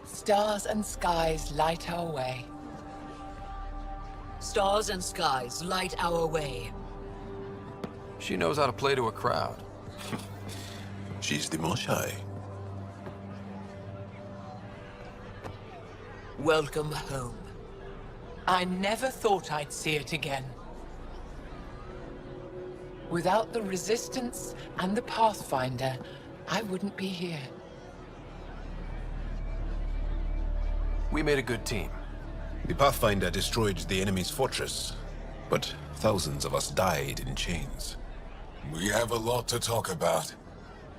Stars and skies light our way. Stars and skies light our way. She knows how to play to a crowd. She's the Moshe. Welcome home. I never thought I'd see it again. Without the Resistance and the Pathfinder, I wouldn't be here. We made a good team. The Pathfinder destroyed the enemy's fortress, but thousands of us died in chains. We have a lot to talk about.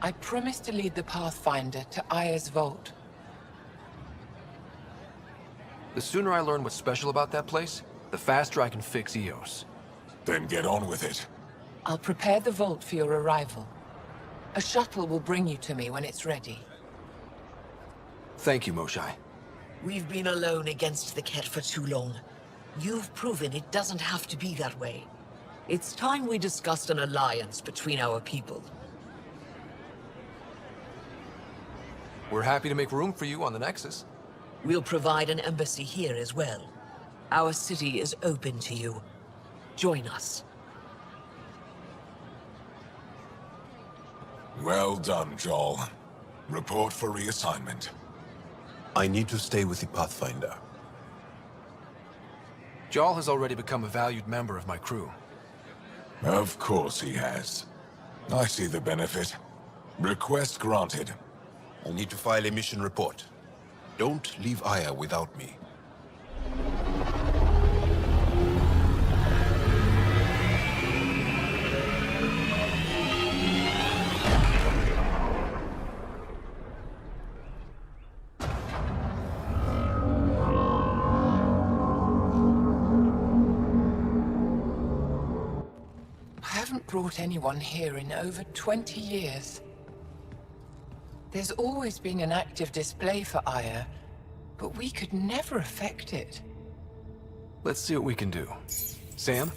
I promised to lead the Pathfinder to Aya's vault. The sooner I learn what's special about that place, the faster I can fix Eos. Then get on with it. I'll prepare the vault for your arrival. A shuttle will bring you to me when it's ready. Thank you, Moshe. We've been alone against the Ket for too long. You've proven it doesn't have to be that way. It's time we discussed an alliance between our people. We're happy to make room for you on the Nexus. We'll provide an embassy here as well. Our city is open to you. Join us. Well done, Joel. Report for reassignment. I need to stay with the Pathfinder. Jarl has already become a valued member of my crew. Of course he has. I see the benefit. Request granted. I need to file a mission report. Don't leave Aya without me. I haven't brought anyone here in over 20 years. There's always been an active display for Aya, but we could never affect it. Let's see what we can do. Sam?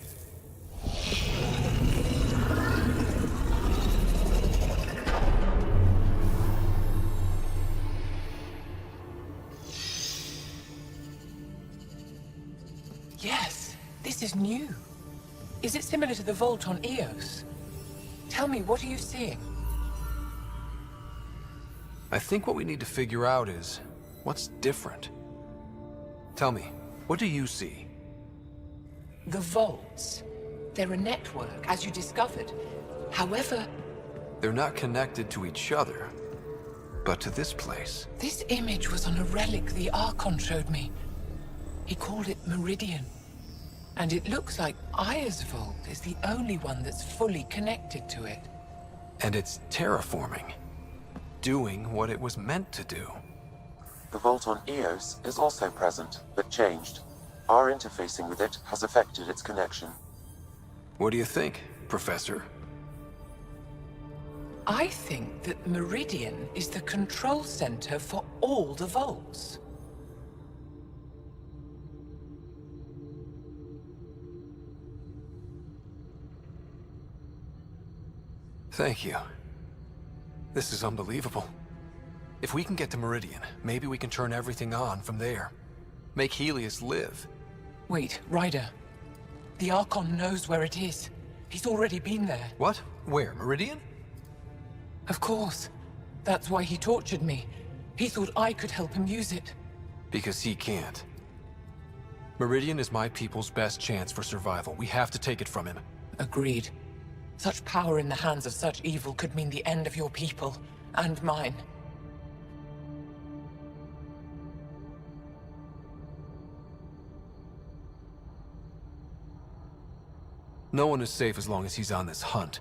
Yes, this is new. Is it similar to the vault on Eos? Tell me, what are you seeing? I think what we need to figure out is, what's different? Tell me, what do you see? The vaults. They're a network, as you discovered. However... They're not connected to each other, but to this place. This image was on a relic the Archon showed me. He called it Meridian. And it looks like Aya's vault is the only one that's fully connected to it. And it's terraforming. Doing what it was meant to do. The vault on Eos is also present, but changed. Our interfacing with it has affected its connection. What do you think, Professor? I think that Meridian is the control center for all the vaults. Thank you. This is unbelievable. If we can get to Meridian, maybe we can turn everything on from there. Make Helios live. Wait, Ryder. The Archon knows where it is. He's already been there. What? Where? Meridian? Of course. That's why he tortured me. He thought I could help him use it. Because he can't. Meridian is my people's best chance for survival. We have to take it from him. Agreed. Such power in the hands of such evil could mean the end of your people, and mine. No one is safe as long as he's on this hunt.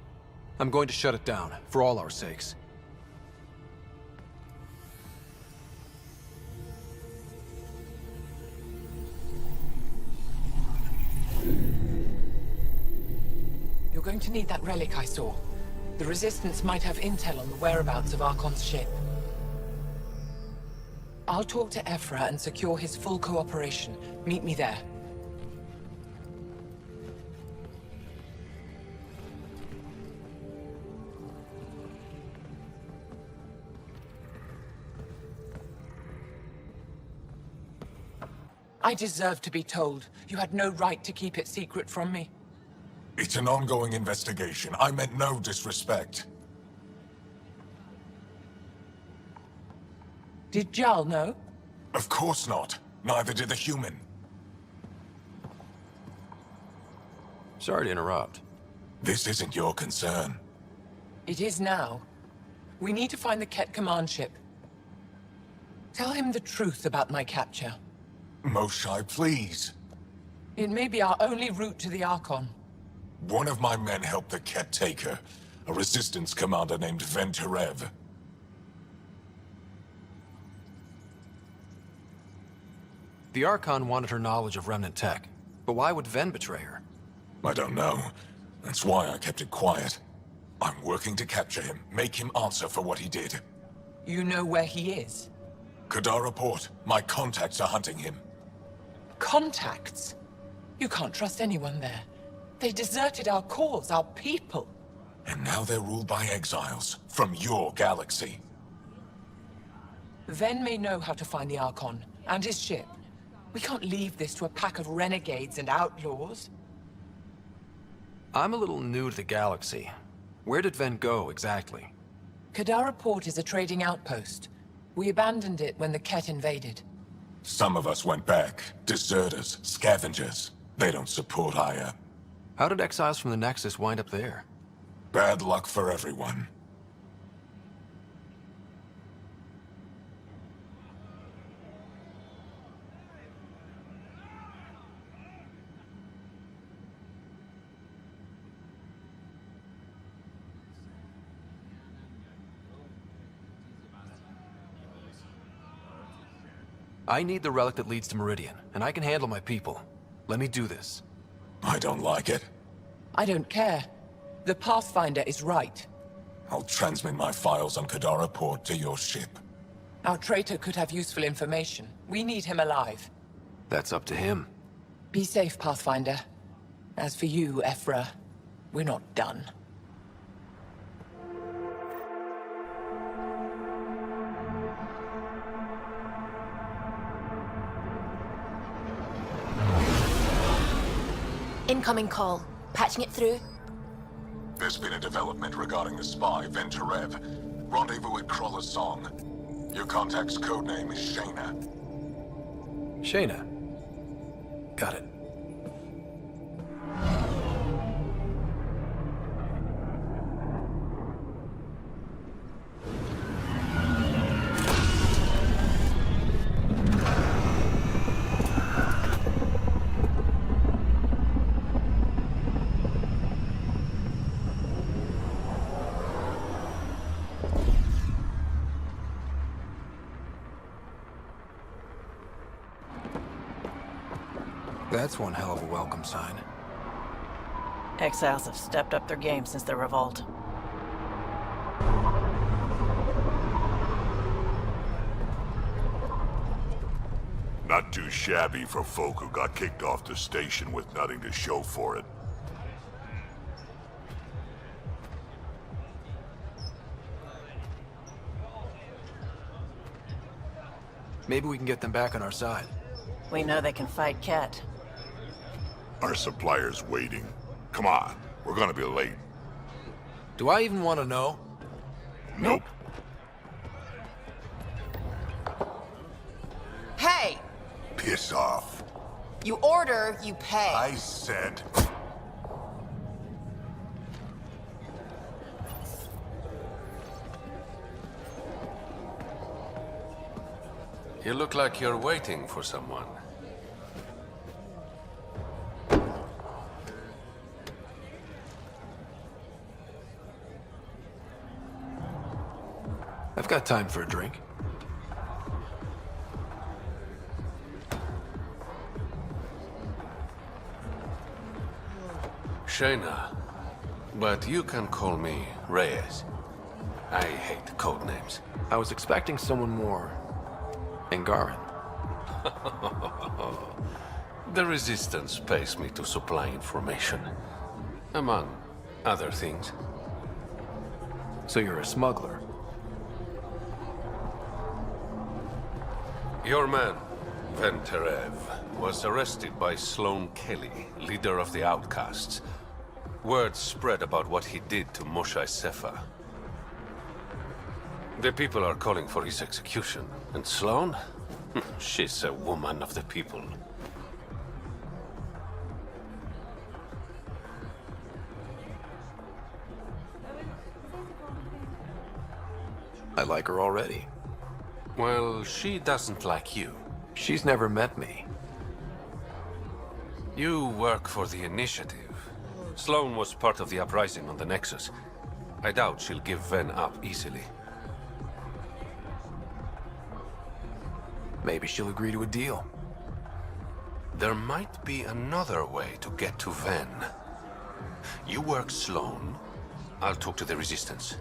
I'm going to shut it down, for all our sakes. You're going to need that relic I saw. The Resistance might have intel on the whereabouts of Archon's ship. I'll talk to Ephra and secure his full cooperation. Meet me there. I deserve to be told. You had no right to keep it secret from me. It's an ongoing investigation. I meant no disrespect. Did Jal know? Of course not. Neither did the human. Sorry to interrupt. This isn't your concern. It is now. We need to find the Ket command ship. Tell him the truth about my capture. Moshai, please. It may be our only route to the Archon. One of my men helped the Ket take her. A Resistance commander named Venturev. The Archon wanted her knowledge of Remnant tech. But why would Ven betray her? I don't know. That's why I kept it quiet. I'm working to capture him, make him answer for what he did. You know where he is? Kadara Port. My contacts are hunting him. Contacts? You can't trust anyone there. They deserted our cause, our people. And now they're ruled by exiles from your galaxy. Ven may know how to find the Archon and his ship. We can't leave this to a pack of renegades and outlaws. I'm a little new to the galaxy. Where did Ven go, exactly? Kadara Port is a trading outpost. We abandoned it when the Ket invaded. Some of us went back. Deserters, scavengers. They don't support Aya. How did exiles from the Nexus wind up there? Bad luck for everyone. I need the relic that leads to Meridian, and I can handle my people. Let me do this. I don't like it. I don't care. The Pathfinder is right. I'll transmit my files on Kadara Port to your ship. Our traitor could have useful information. We need him alive. That's up to him. Be safe, Pathfinder. As for you, Ephra, we're not done. Incoming call. Patching it through. There's been a development regarding the spy, Venturev. Rendezvous at Crawler's Song. Your contact's codename is Shayna. Shayna. Got it. That's one hell of a welcome sign. Exiles have stepped up their game since the revolt. Not too shabby for folk who got kicked off the station with nothing to show for it. Maybe we can get them back on our side. We know they can fight Ket. Our supplier's waiting. Come on, We're gonna be late. Do I even want to know? Nope. Hey! Piss off. You order, you pay. I said... You look like you're waiting for someone. I've got time for a drink. Shayna, but you can call me Reyes. I hate code names. I was expecting someone more Angaran. The Resistance pays me to supply information, among other things. So you're a smuggler? Your man, Venterev, was arrested by Sloan Kelly, leader of the Outcasts. Word spread about what he did to Moshae Sefa. The people are calling for his execution. And Sloan? She's a woman of the people. I like her already. Well, she doesn't like you. She's never met me. You work for the Initiative. Sloan was part of the uprising on the Nexus. I doubt she'll give Ven up easily. Maybe she'll agree to a deal. There might be another way to get to Ven. You work Sloan. I'll talk to the Resistance.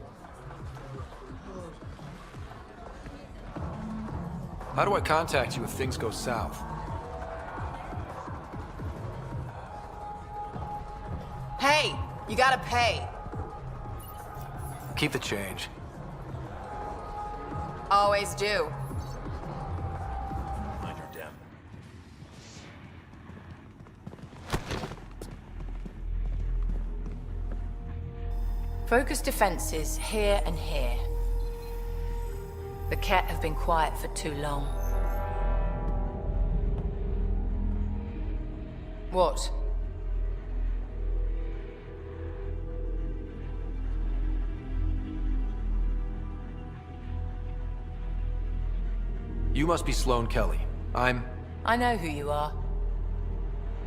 How do I contact you if things go south? Hey, you gotta pay. Keep the change. Always do. Mind your damn. Focus defenses here and here. The Ket have been quiet for too long. What? You must be Sloan Kelly. I know who you are.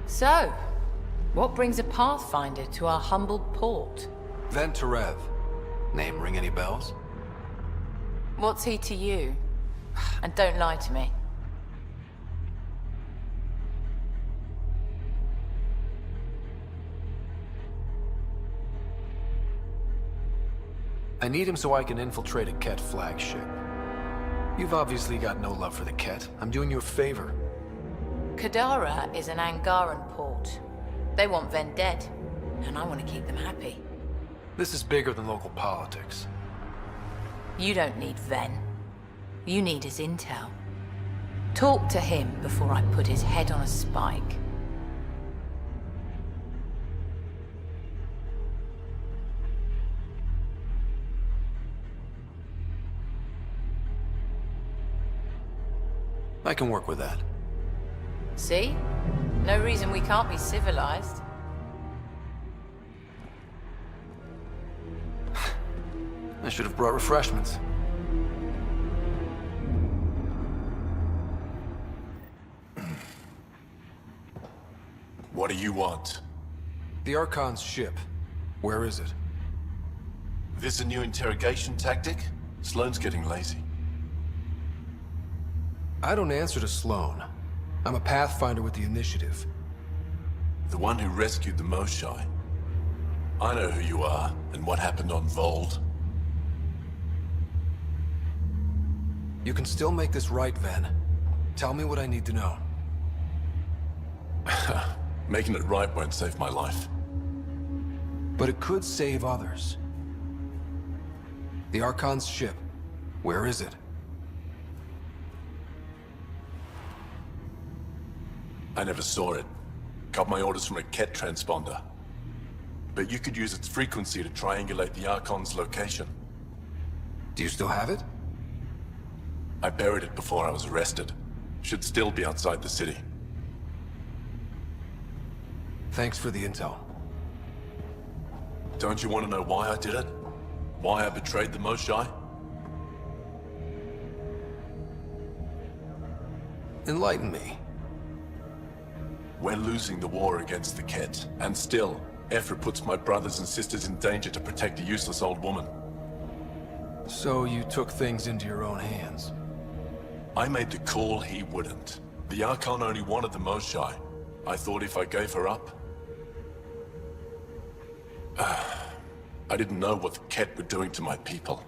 So, what brings a Pathfinder to our humble port? Venterev. Name ring any bells? What's he to you? And don't lie to me. I need him so I can infiltrate a Ket flagship. You've obviously got no love for the Ket. I'm doing you a favor. Kadara is an Angaran port. They want Ven dead, and I want to keep them happy. This is bigger than local politics. You don't need Ven. You need his intel. Talk to him before I put his head on a spike. I can work with that. See? No reason we can't be civilized. I should have brought refreshments. What do you want? The Archon's ship. Where is it? This a new interrogation tactic? Sloane's getting lazy. I don't answer to Sloan. I'm a Pathfinder with the Initiative. The one who rescued the Moshae. I know who you are, and what happened on Vold. You can still make this right, Ven. Tell me what I need to know. Making it right won't save my life. But it could save others. The Archon's ship. Where is it? I never saw it. Got my orders from a Ket transponder. but you could use its frequency to triangulate the Archon's location. Do you still have it? I buried it before I was arrested. Should still be outside the city. Thanks for the intel. Don't you want to know why I did it? Why I betrayed the Moshae? Enlighten me. We're losing the war against the Ket, and still, Ephra puts my brothers and sisters in danger to protect a useless old woman. So you took things into your own hands? I made the call he wouldn't. The Archon only wanted the Moshae. I thought if I gave her up... I didn't know what the Ket were doing to my people.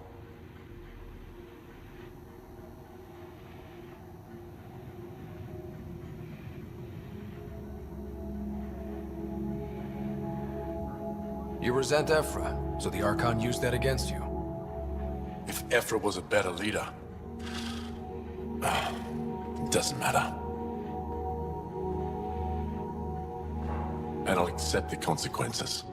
You resent Ephra, so the Archon used that against you. If Ephra was a better leader... it doesn't matter. And I'll accept the consequences.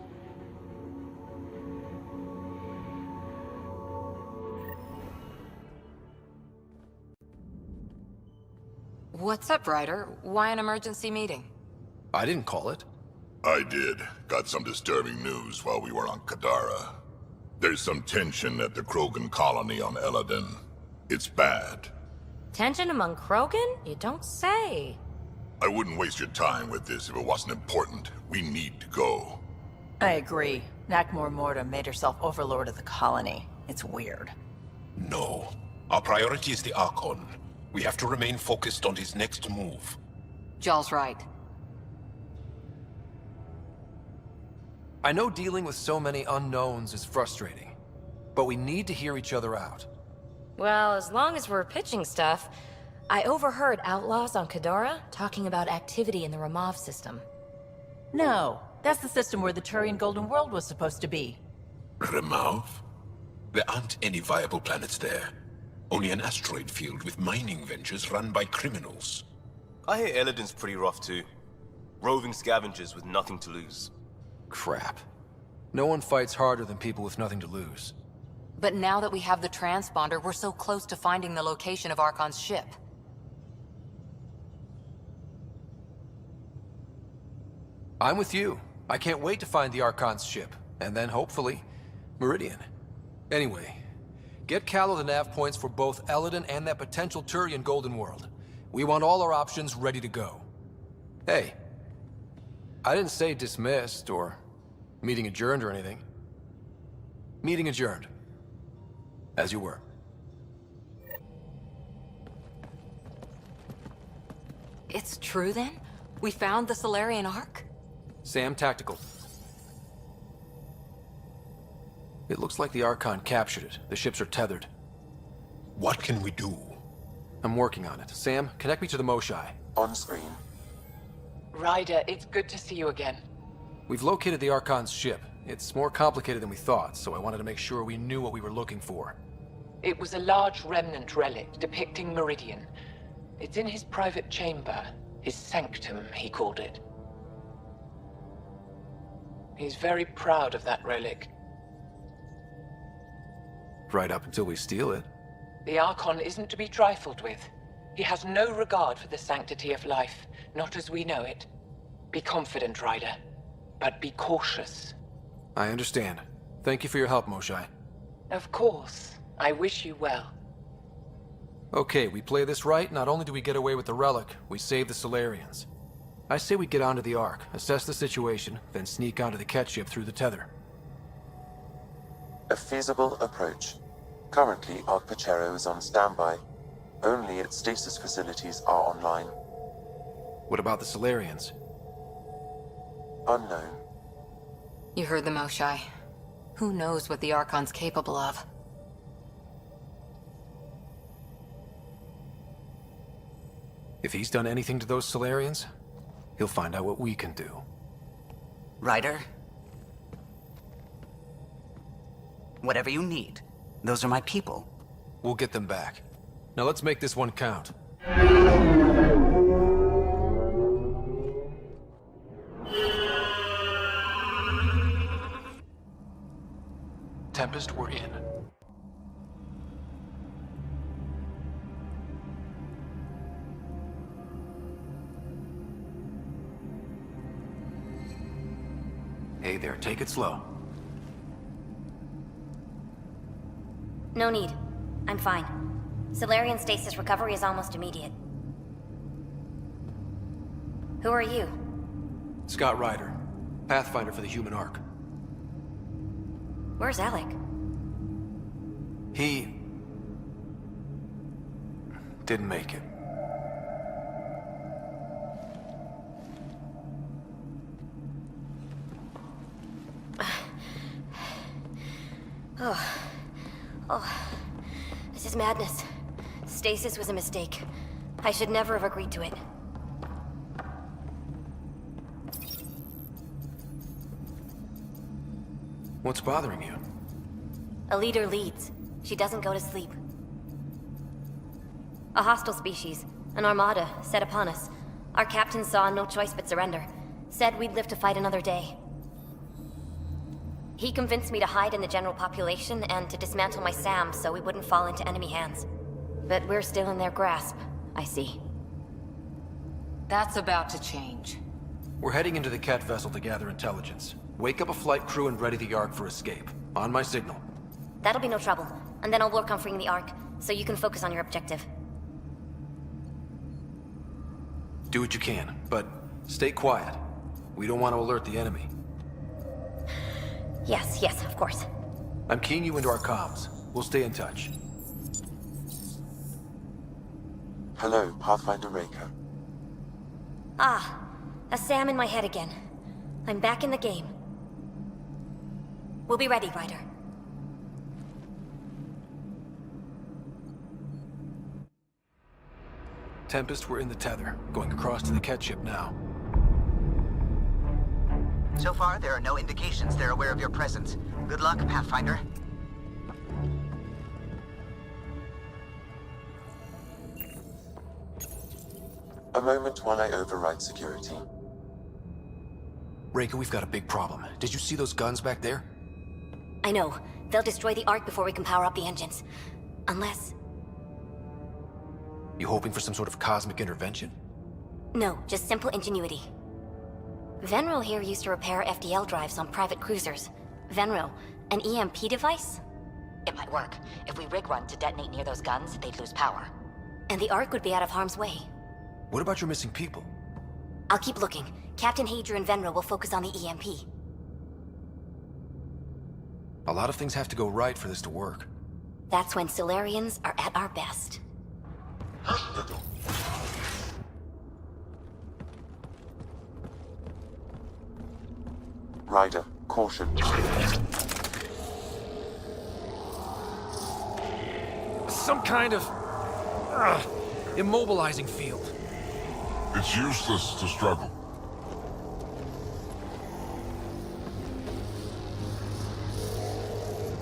What's up, Ryder? Why an emergency meeting? I didn't call it. I did. Got some disturbing news while we were on Kadara. There's some tension at the Krogan colony on Eladin. It's bad. Tension among Krogan? You don't say. I wouldn't waste your time with this if it wasn't important. We need to go. I agree. Nakmor Morta made herself overlord of the colony. It's weird. No. Our priority is the Archon. We have to remain focused on his next move. Jaal's right. I know dealing with so many unknowns is frustrating, but we need to hear each other out. Well, as long as we're pitching stuff, I overheard outlaws on Kadara talking about activity in the Ramov system. No, that's the system where the Turian Golden World was supposed to be. Ramov? There aren't any viable planets there. Only an asteroid field with mining ventures run by criminals. I hear Eladin's pretty rough too. Roving scavengers with nothing to lose. Crap. No one fights harder than people with nothing to lose. But now that we have the transponder, we're so close to finding the location of Archon's ship. I'm with you. I can't wait to find the Archon's ship, and then, hopefully, Meridian. Anyway, get Callow the nav points for both Eladin and that potential Turian Golden World. We want all our options ready to go. Hey, I didn't say dismissed or meeting adjourned or anything. Meeting adjourned. As you were. It's true then? We found the Solarian Ark? Sam Tactical. It looks like the Archon captured it. The ships are tethered. What can we do? I'm working on it. Sam, connect me to the Moshae. On screen. Ryder, it's good to see you again. We've located the Archon's ship. It's more complicated than we thought, so I wanted to make sure we knew what we were looking for. It was a large remnant relic depicting Meridian. It's in his private chamber. His sanctum, he called it. He's very proud of that relic. Right up until we steal it. The Archon isn't to be trifled with. He has no regard for the sanctity of life, not as we know it. Be confident, Ryder, but be cautious. I understand. Thank you for your help, Moshae. Of course. I wish you well. Okay, we play this right, not only do we get away with the relic, we save the Solarians. I say we get onto the Ark, assess the situation, then sneak onto the Ket ship through the tether. A feasible approach. Currently, Ark Pachero is on standby. Only its stasis facilities are online. What about the Solarians? Unknown. You heard the Moshae. Who knows what the Archon's capable of? If he's done anything to those Solarians, he'll find out what we can do. Ryder? Whatever you need. Those are my people. We'll get them back. Now let's make this one count. Tempest, we're in. Hey there, take it slow. No need. I'm fine. Solarian stasis recovery is almost immediate. Who are you? Scott Ryder, Pathfinder for the Human Ark. Where's Alec? He... didn't make it. This is madness. Stasis was a mistake. I should never have agreed to it. What's bothering you? A leader leads. She doesn't go to sleep. A hostile species, an armada, set upon us. Our captain saw no choice but surrender. Said we'd live to fight another day. He convinced me to hide in the general population and to dismantle my SAM so we wouldn't fall into enemy hands. But we're still in their grasp, I see. That's about to change. We're heading into the Ket vessel to gather intelligence. Wake up a flight crew and ready the Ark for escape. On my signal. That'll be no trouble. And then I'll work on freeing the Ark, so you can focus on your objective. Do what you can, but stay quiet. We don't want to alert the enemy. Yes, of course. I'm keying you into our comms. We'll stay in touch. Hello, Pathfinder Reiko. Ah, a SAM in my head again. I'm back in the game. We'll be ready, Ryder. Tempest, we're in the tether. Going across to the Ket ship now. So far, there are no indications they're aware of your presence. Good luck, Pathfinder. A moment while I override security. Reiko, we've got a big problem. Did you see those guns back there? I know. They'll destroy the Ark before we can power up the engines. Unless... You hoping for some sort of cosmic intervention? No, just simple ingenuity. Venril here used to repair FDL drives on private cruisers. Venril, an EMP device? It might work. If we rig one to detonate near those guns, they'd lose power. And the Ark would be out of harm's way. What about your missing people? I'll keep looking. Captain Hadra and Venril will focus on the EMP. A lot of things have to go right for this to work. That's when Solarians are at our best. Ryder, caution. Some kind of... immobilizing field. It's useless to struggle.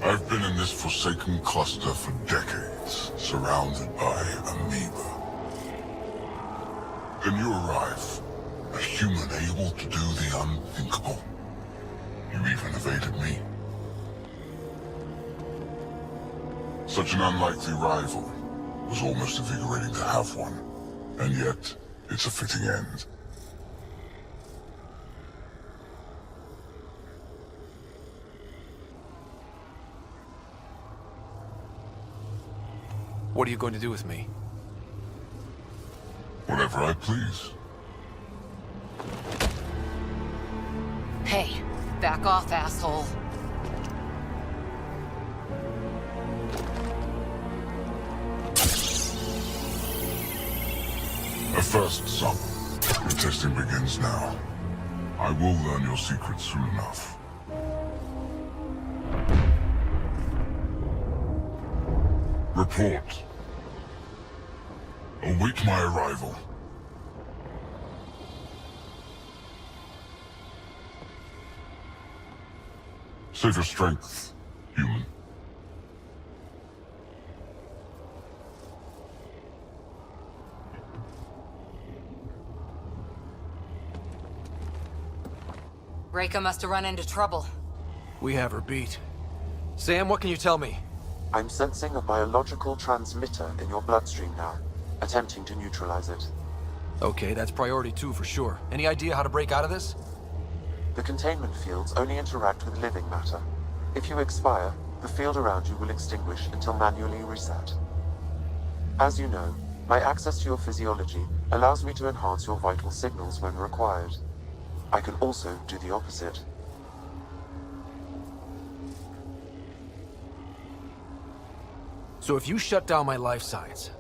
I've been in this forsaken cluster for decades, surrounded by amoeba. Then you arrive, a human able to do the unthinkable. You even evaded me. Such an unlikely rival. It was almost invigorating to have one, and yet it's a fitting end. What are you going to do with me? Whatever I please. Hey, back off, asshole. A first, son. Your testing begins now. I will learn your secrets soon enough. Report. Await my arrival. Save your strength, human. Reiko must have run into trouble. We have her beat. Sam, what can you tell me? I'm sensing a biological transmitter in your bloodstream now, attempting to neutralize it. Okay, that's priority 2 for sure. Any idea how to break out of this? The containment fields only interact with living matter. If you expire, the field around you will extinguish until manually reset. As you know, my access to your physiology allows me to enhance your vital signals when required. I can also do the opposite. So if you shut down my life signs,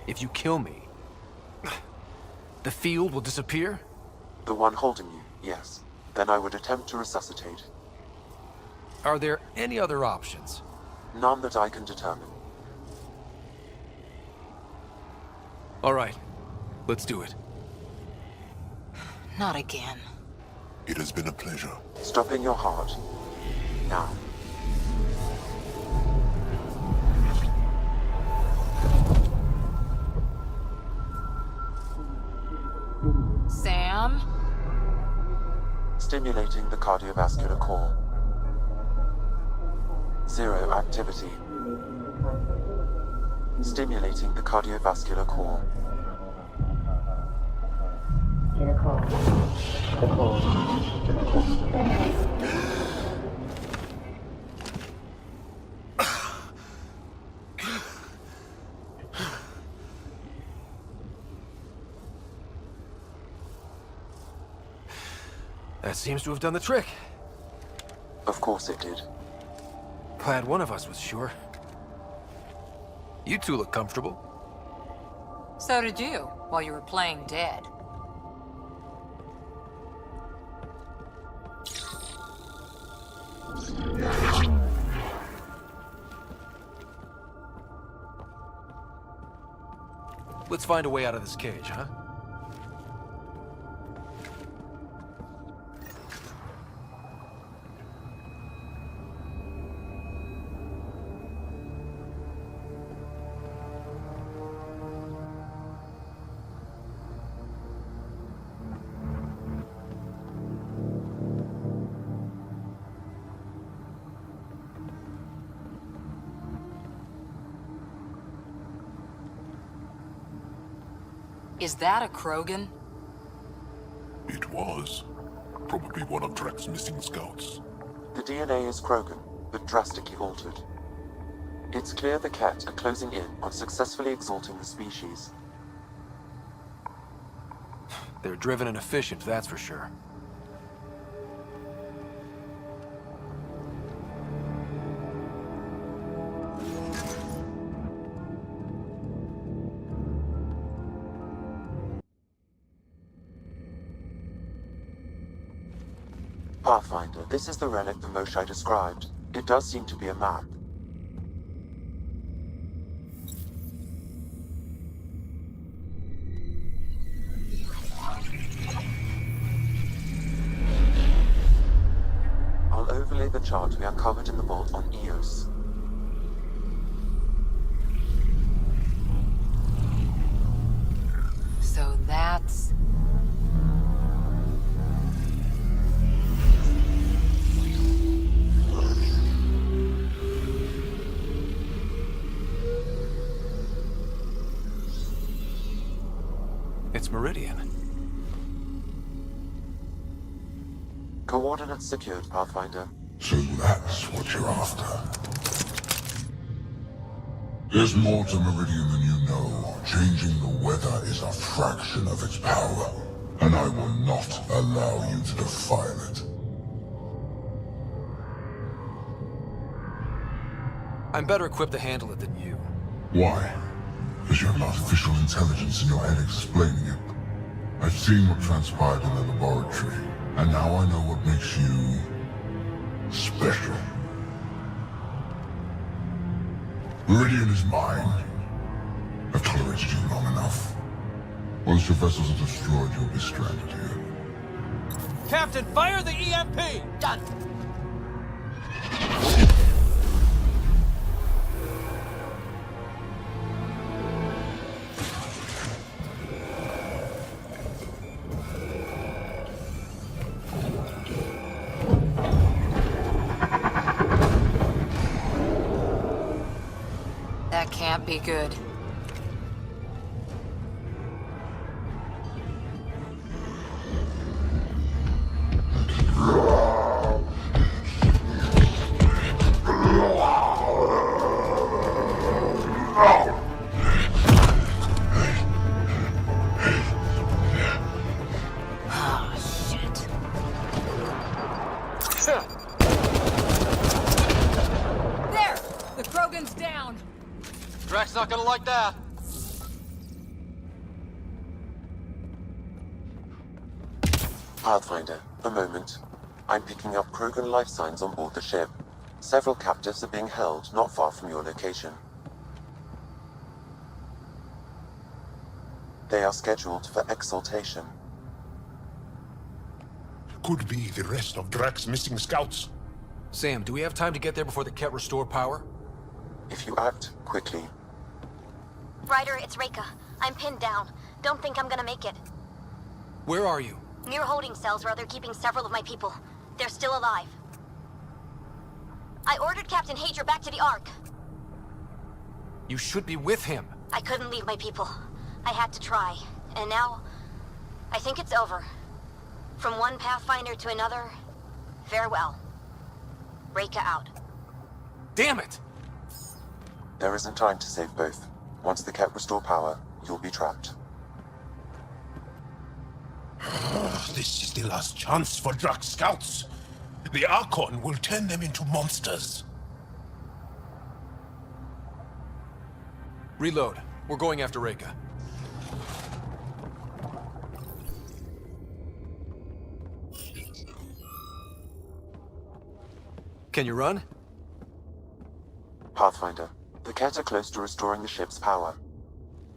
if you kill me, the field will disappear? The one holding you, yes. Then I would attempt to resuscitate. Are there any other options? None that I can determine. All right, let's do it. Not again. It has been a pleasure. Stopping your heart. Now. Sam? Stimulating the cardiovascular core. 0 activity. Stimulating the cardiovascular core. That seems to have done the trick. Of course it did. Glad one of us was sure. You two look comfortable. So did you, while you were playing dead. Let's find a way out of this cage, huh? Is that a Krogan? It was. Probably one of Drek's missing scouts. The DNA is Krogan, but drastically altered. It's clear the Ket are closing in on successfully exalting the species. They're driven and efficient, that's for sure. Pathfinder, this is the relic the Moshai described. It does seem to be a map. I'll overlay the chart we uncovered in the vault on Eos. So that's... It's Meridian. Coordinates secured, Pathfinder. So that's what you're after. There's more to Meridian than you know. Changing the weather is a fraction of its power, and I will not allow you to defile it. I'm better equipped to handle it than you. Why? Because you have artificial intelligence in your head explaining it. I've seen what transpired in the laboratory, and now I know what makes you... special. Meridian is mine. I've tolerated you long enough. Once your vessels are destroyed, you'll be stranded here. Captain, fire the EMP! Done. That can't be good. Drax's not gonna like that. Pathfinder, a moment. I'm picking up Krogan life signs on board the ship. Several captives are being held not far from your location. They are scheduled for exaltation. Could be the rest of Drax's missing scouts. Sam, do we have time to get there before the Ket restore power? If you act quickly. Ryder, it's Reika. I'm pinned down. Don't think I'm gonna make it. Where are you? Near holding cells where they're keeping several of my people. They're still alive. I ordered Captain Hager back to the Ark. You should be with him. I couldn't leave my people. I had to try. And now, I think it's over. From one Pathfinder to another, farewell. Reika out. Damn it! There isn't time to save both. Once the Ket restore power, you'll be trapped. This is the last chance for Drax scouts. The Archon will turn them into monsters. Reload. We're going after Reika. Can you run? Pathfinder, the Ket are close to restoring the ship's power.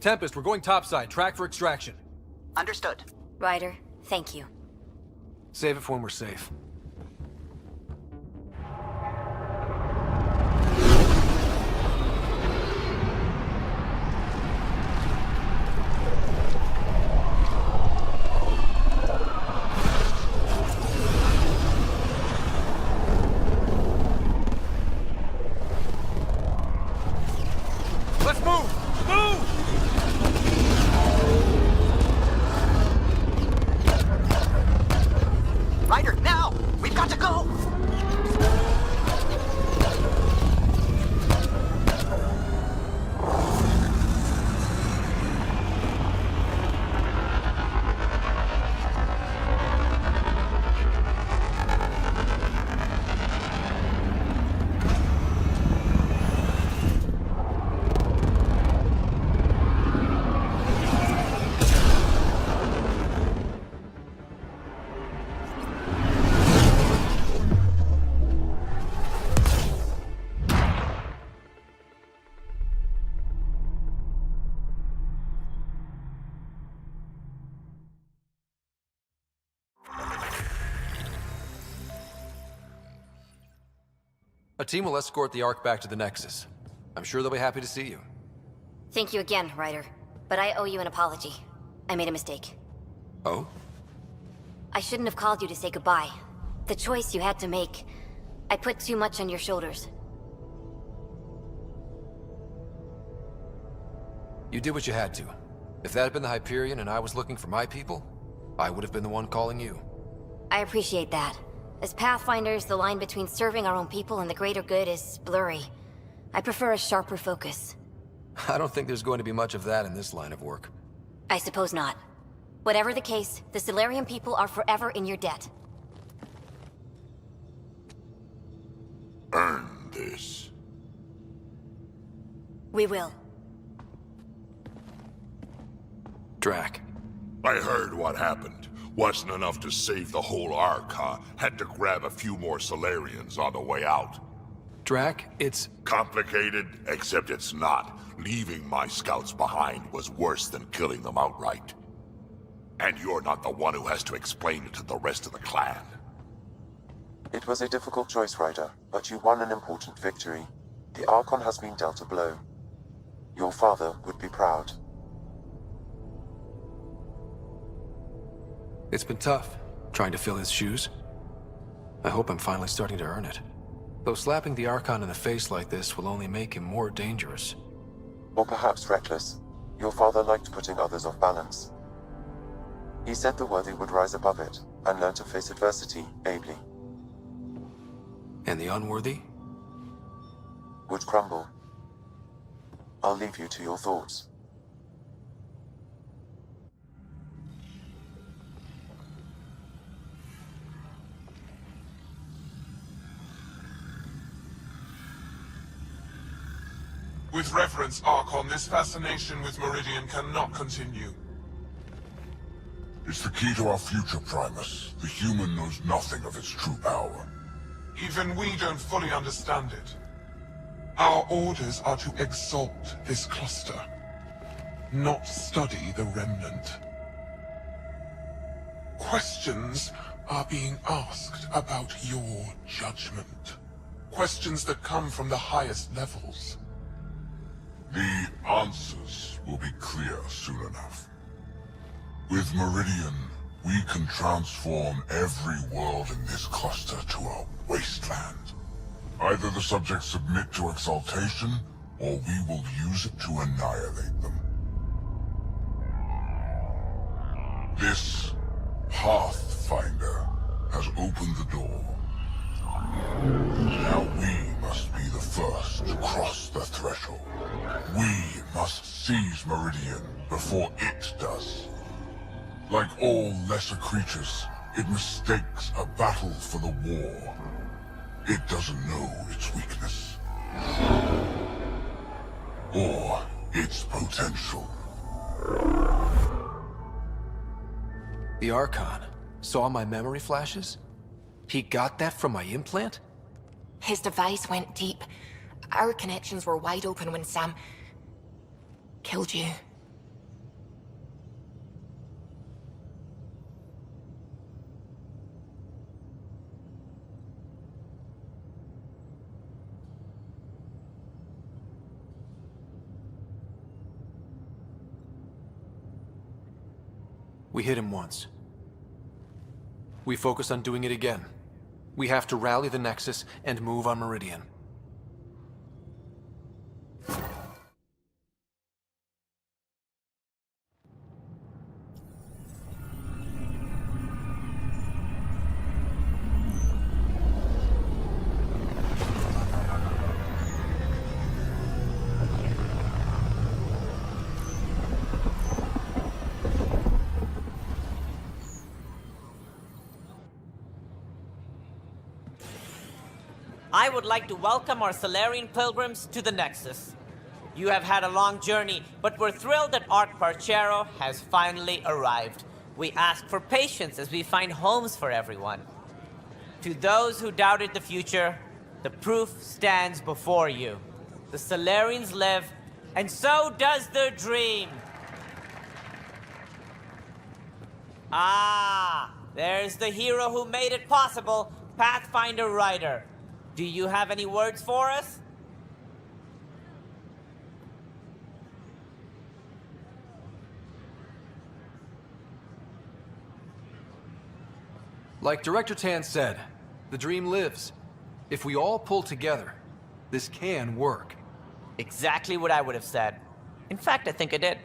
Tempest, we're going topside. Track for extraction. Understood. Ryder, thank you. Save it for when we're safe. Let's move! Move! Ryder, now! We've got to go! A team will escort the Ark back to the Nexus. I'm sure they'll be happy to see you. Thank you again, Ryder. But I owe you an apology. I made a mistake. Oh? I shouldn't have called you to say goodbye. The choice you had to make. I put too much on your shoulders. You did what you had to. If that had been the Hyperion and I was looking for my people, I would have been the one calling you. I appreciate that. As Pathfinders, the line between serving our own people and the greater good is blurry. I prefer a sharper focus. I don't think there's going to be much of that in this line of work. I suppose not. Whatever the case, the Solarian people are forever in your debt. Earn this. We will. Drac. I heard what happened. Wasn't enough to save the whole Ark, huh? Had to grab a few more Solarians on the way out. Drac, it's... complicated, except it's not. Leaving my scouts behind was worse than killing them outright. And you're not the one who has to explain it to the rest of the clan. It was a difficult choice, Ryder, but you won an important victory. The Archon has been dealt a blow. Your father would be proud. It's been tough, trying to fill his shoes. I hope I'm finally starting to earn it. Though slapping the Archon in the face like this will only make him more dangerous. Or perhaps reckless. Your father liked putting others off balance. He said the worthy would rise above it and learn to face adversity ably. And the unworthy? Would crumble. I'll leave you to your thoughts. With reverence, Archon, this fascination with Meridian cannot continue. It's the key to our future, Primus. The human knows nothing of its true power. Even we don't fully understand it. Our orders are to exalt this cluster, not study the remnant. Questions are being asked about your judgment. Questions that come from the highest levels. The answers will be clear soon enough. With Meridian, we can transform every world in this cluster to a wasteland. Either the subjects submit to exaltation, or we will use it to annihilate them. This Pathfinder has opened the door. Now we must be the first to cross the threshold. We must seize Meridian before it does. Like all lesser creatures, it mistakes a battle for the war. It doesn't know its weakness. Or its potential. The Archon saw my memory flashes? He got that from my implant? His device went deep. Our connections were wide open when Sam killed you. We hit him once. We focus on doing it again. We have to rally the Nexus and move on Meridian. I would like to welcome our Solarian pilgrims to the Nexus. You have had a long journey, but we're thrilled that Ark Parchero has finally arrived. We ask for patience as we find homes for everyone. To those who doubted the future, the proof stands before you. The Solarians live, and so does their dream. Ah, there's the hero who made it possible, Pathfinder Ryder. Do you have any words for us? Like Director Tan said, the dream lives. If we all pull together, this can work. Exactly what I would have said. In fact, I think I did.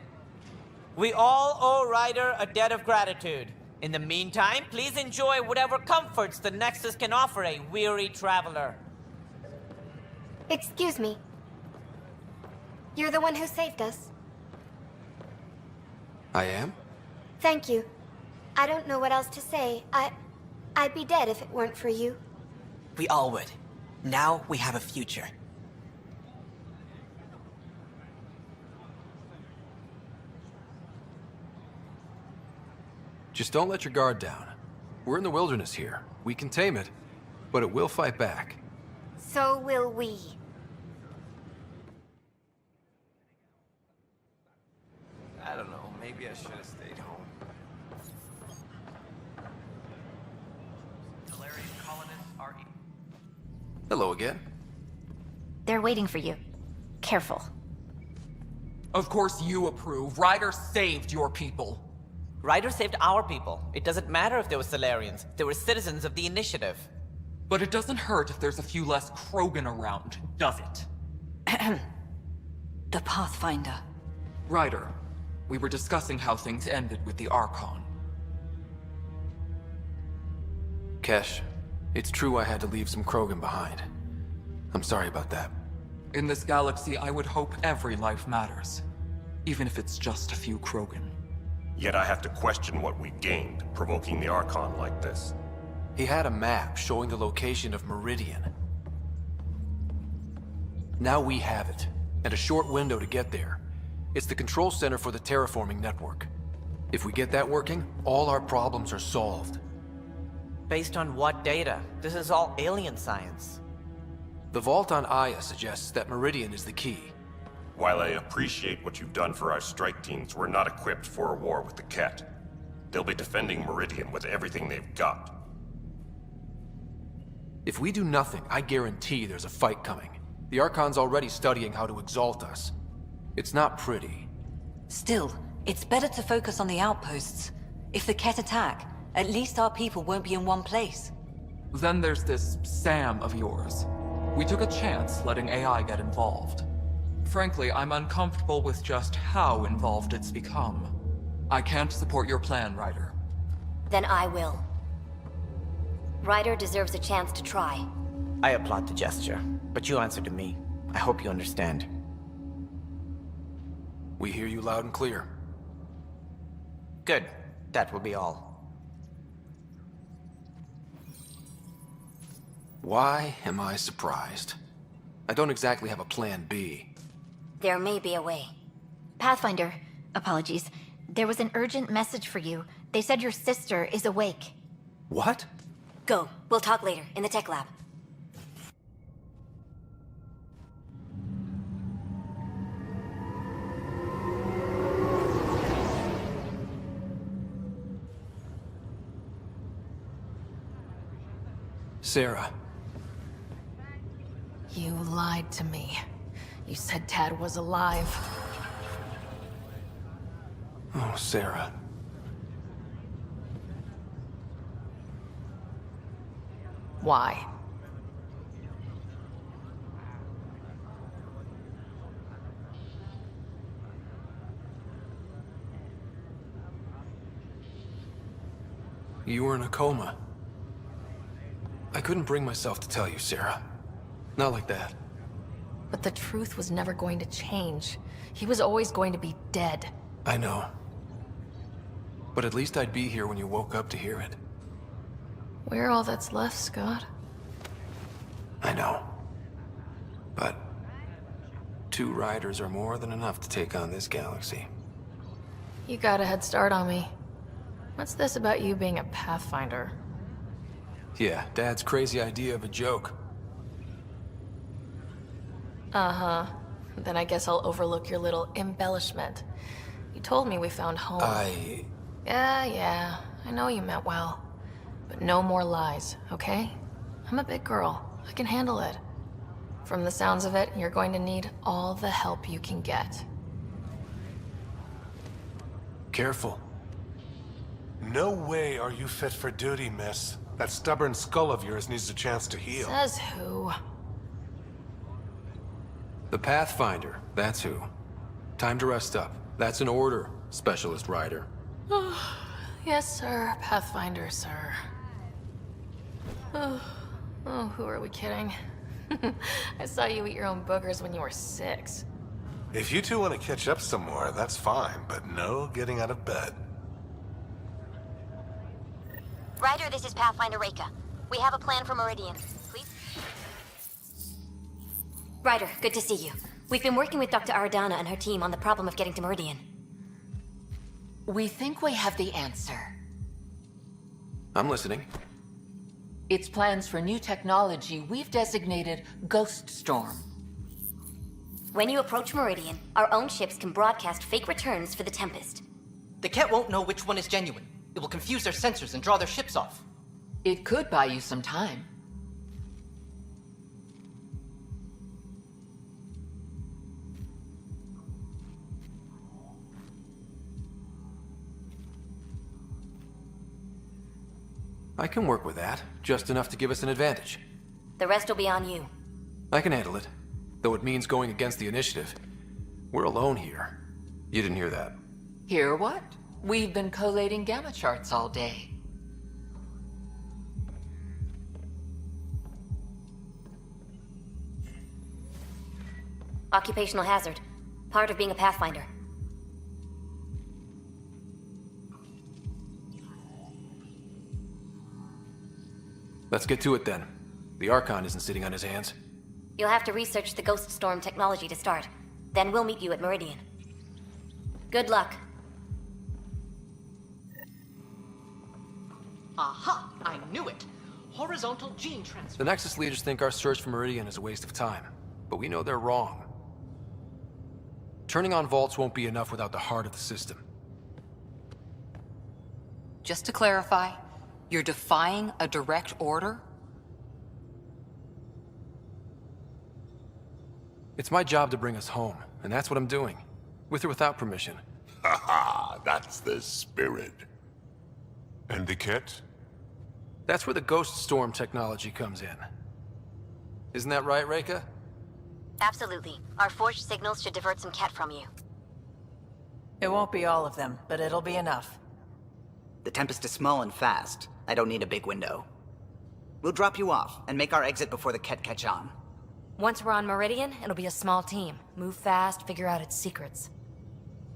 We all owe Ryder a debt of gratitude. In the meantime, please enjoy whatever comforts the Nexus can offer a weary traveler. Excuse me. You're the one who saved us. I am? Thank you. I don't know what else to say. I'd be dead if it weren't for you. We all would. Now we have a future. Just don't let your guard down. We're in the wilderness here. We can tame it, but it will fight back. So will we. I don't know, maybe I should have stayed home. Solarian colonists are... Hello again. They're waiting for you. Careful. Of course you approve. Ryder saved your people. Ryder saved our people. It doesn't matter if they were Solarians. They were citizens of the Initiative. But it doesn't hurt if there's a few less Krogan around, does it? The Pathfinder. Ryder, we were discussing how things ended with the Archon. Kesh, it's true I had to leave some Krogan behind. I'm sorry about that. In this galaxy, I would hope every life matters. Even if it's just a few Krogan. Yet I have to question what we gained, provoking the Archon like this. He had a map showing the location of Meridian. Now we have it, and a short window to get there. It's the control center for the terraforming network. If we get that working, all our problems are solved. Based on what data? This is all alien science. The vault on Aya suggests that Meridian is the key. While I appreciate what you've done for our strike teams, we're not equipped for a war with the Ket. They'll be defending Meridian with everything they've got. If we do nothing, I guarantee there's a fight coming. The Archon's already studying how to exalt us. It's not pretty. Still, it's better to focus on the outposts. If the Ket attack, at least our people won't be in one place. Then there's this Sam of yours. We took a chance letting AI get involved. Frankly, I'm uncomfortable with just how involved it's become. I can't support your plan, Ryder. Then I will. Ryder deserves a chance to try. I applaud the gesture, but you answer to me. I hope you understand. We hear you loud and clear. Good. That will be all. Why am I surprised? I don't exactly have a plan B. There may be a way. Pathfinder, apologies. There was an urgent message for you. They said your sister is awake. What? Go. We'll talk later, in the tech lab. Sarah. You lied to me. You said Tad was alive. Oh, Sarah. Why? You were in a coma. I couldn't bring myself to tell you, Sarah. Not like that. But the truth was never going to change. He was always going to be dead. I know. But at least I'd be here when you woke up to hear it. We're all that's left, Scott. I know. But 2 riders are more than enough to take on this galaxy. You got a head start on me. What's this about you being a Pathfinder? Yeah, Dad's crazy idea of a joke. Uh-huh. Then I guess I'll overlook your little embellishment. You told me we found home. Yeah, I know you meant well. But no more lies, okay? I'm a big girl. I can handle it. From the sounds of it, you're going to need all the help you can get. Careful. No way are you fit for duty, miss. That stubborn skull of yours needs a chance to heal. Says who? The Pathfinder, that's who. Time to rest up. That's an order, Specialist Rider. Yes, sir. Pathfinder, sir. Oh, who are we kidding? I saw you eat your own boogers when you were 6. If you two want to catch up some more, that's fine, but no getting out of bed. Ryder, this is Pathfinder Reika. We have a plan for Meridian. Please? Ryder, good to see you. We've been working with Dr. Aradana and her team on the problem of getting to Meridian. We think we have the answer. I'm listening. It's plans for new technology we've designated Ghost Storm. When you approach Meridian, our own ships can broadcast fake returns for the Tempest. The Ket won't know which one is genuine. It will confuse their sensors and draw their ships off. It could buy you some time. I can work with that. Just enough to give us an advantage. The rest will be on you. I can handle it. Though it means going against the initiative. We're alone here. You didn't hear that. Hear what? We've been collating gamma charts all day. Occupational hazard. Part of being a Pathfinder. Let's get to it then. The Archon isn't sitting on his hands. You'll have to research the Ghost Storm technology to start. Then we'll meet you at Meridian. Good luck. Aha! I knew it! Horizontal gene transfer. The Nexus leaders think our search for Meridian is a waste of time, but we know they're wrong. Turning on vaults won't be enough without the heart of the system. Just to clarify, you're defying a direct order? It's my job to bring us home, and that's what I'm doing. With or without permission. Haha, that's the spirit. And the kit? That's where the Ghost Storm technology comes in. Isn't that right, Reika? Absolutely. Our forged signals should divert some Ket from you. It won't be all of them, but it'll be enough. The Tempest is small and fast. I don't need a big window. We'll drop you off and make our exit before the Ket catch on. Once we're on Meridian, it'll be a small team. Move fast, figure out its secrets.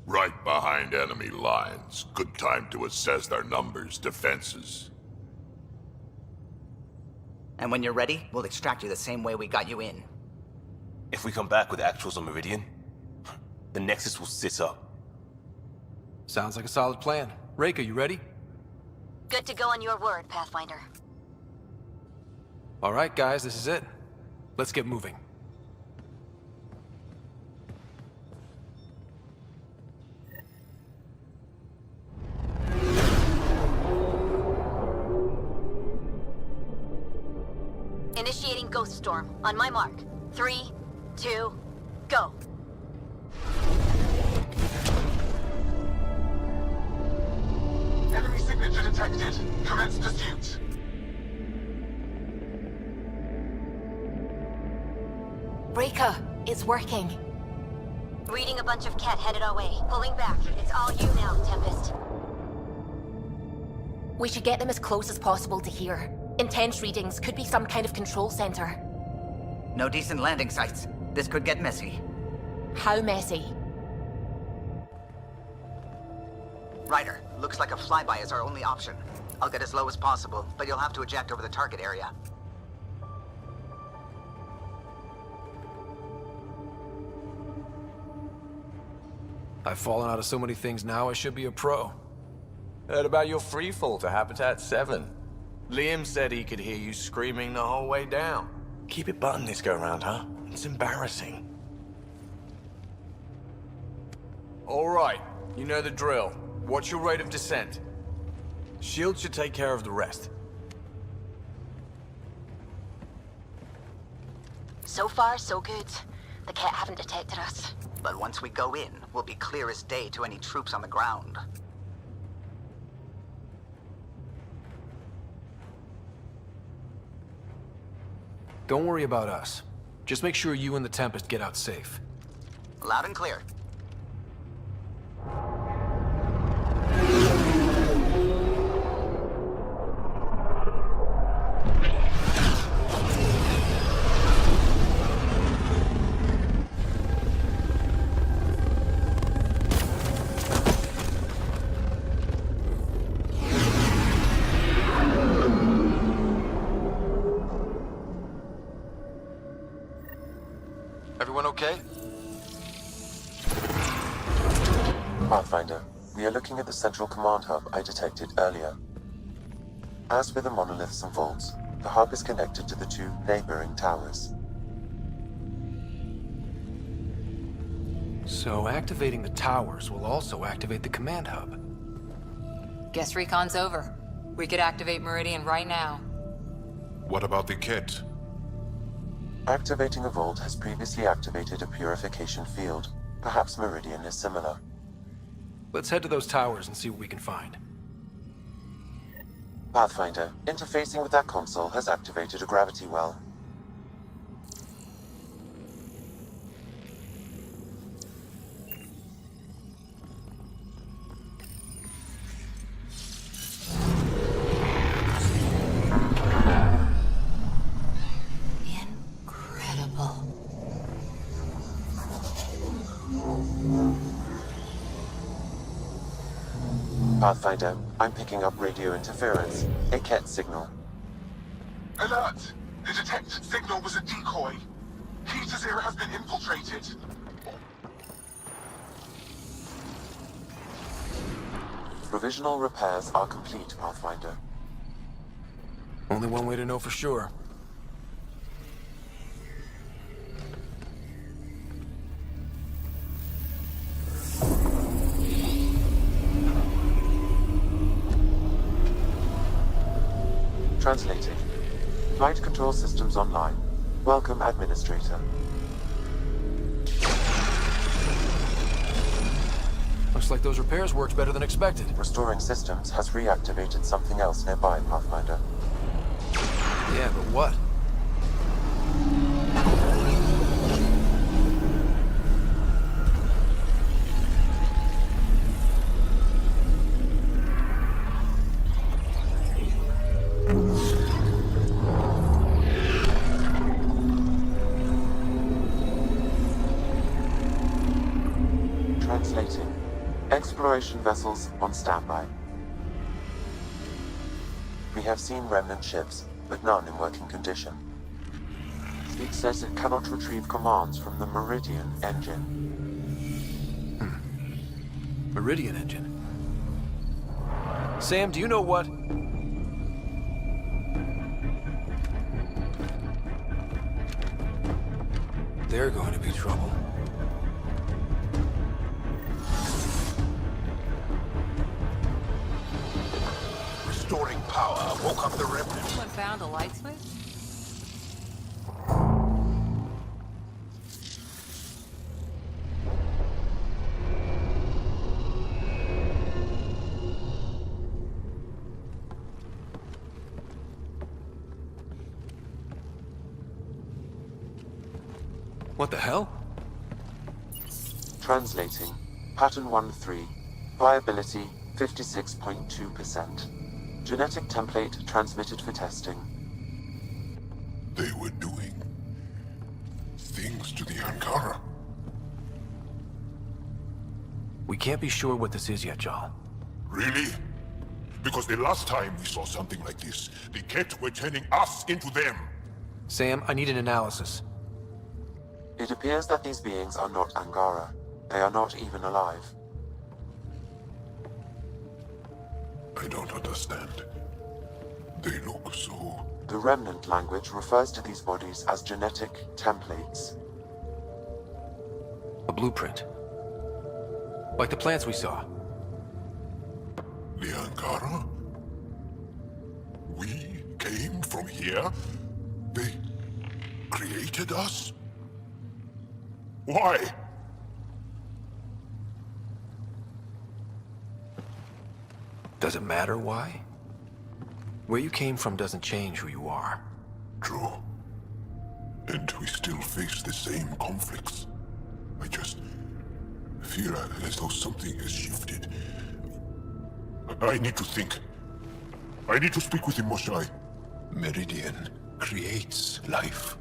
Right behind enemy lines. Good time to assess their numbers, defenses. And when you're ready, we'll extract you the same way we got you in. If we come back with actuals on Meridian, the Nexus will sit up. Sounds like a solid plan. Reika, you ready? Good to go on your word, Pathfinder. All right, guys, this is it. Let's get moving. Initiating Ghost Storm. On my mark. 3, 2, go. Enemy signature detected. Commence pursuit. Reika, it's working. Reading a bunch of Ket headed our way. Pulling back. It's all you now, Tempest. We should get them as close as possible to here. Intense readings could be some kind of control center. No decent landing sites. This could get messy. How messy? Ryder, looks like a flyby is our only option. I'll get as low as possible, but you'll have to eject over the target area. I've fallen out of so many things now, I should be a pro. Heard about your freefall to Habitat 7. Liam said he could hear you screaming the whole way down. Keep it buttoned this go-round, huh? It's embarrassing. All right, you know the drill. What's your rate of descent? Shield should take care of the rest. So far, so good. The Ket haven't detected us. But once we go in, we'll be clear as day to any troops on the ground. Don't worry about us. Just make sure you and the Tempest get out safe. Loud and clear. Everyone okay? Pathfinder, we are looking at the central command hub I detected earlier. As with the monoliths and vaults, the hub is connected to the two neighboring towers. So activating the towers will also activate the command hub. Guess recon's over. We could activate Meridian right now. What about the kit? Activating a vault has previously activated a purification field. Perhaps Meridian is similar. Let's head to those towers and see what we can find. Pathfinder, interfacing with that console has activated a gravity well. Pathfinder, I'm picking up radio interference. A Ket signal. Alert! The detected signal was a decoy. Key to Zero has been infiltrated. Provisional repairs are complete, Pathfinder. Only one way to know for sure. Translating. Flight control systems online. Welcome, Administrator. Looks like those repairs worked better than expected. Restoring systems has reactivated something else nearby, Pathfinder. Yeah, but what? Translating. Exploration vessels on standby. We have seen remnant ships, but none in working condition. It says it cannot retrieve commands from the Meridian engine. Meridian engine. Sam, do you know what? They're going to be trouble. Restoring power woke up the remnant. Someone found a light switch? What the hell? Translating. Pattern 1-3. Viability 56.2%. Genetic template transmitted for testing. They were doing things to the Ankara. We can't be sure what this is yet, Jarl. Really? Because the last time we saw something like this, the Ket were turning us into them. Sam, I need an analysis. It appears that these beings are not Angara. They are not even alive. I don't understand. They look so... The Remnant language refers to these bodies as genetic templates. A blueprint. Like the plants we saw. The Ankara? We came from here? They created us? Why? Does it matter why? Where you came from doesn't change who you are. True. And we still face the same conflicts. I just feel as though something has shifted. I need to think. I need to speak with him, Moshai. Meridian creates life.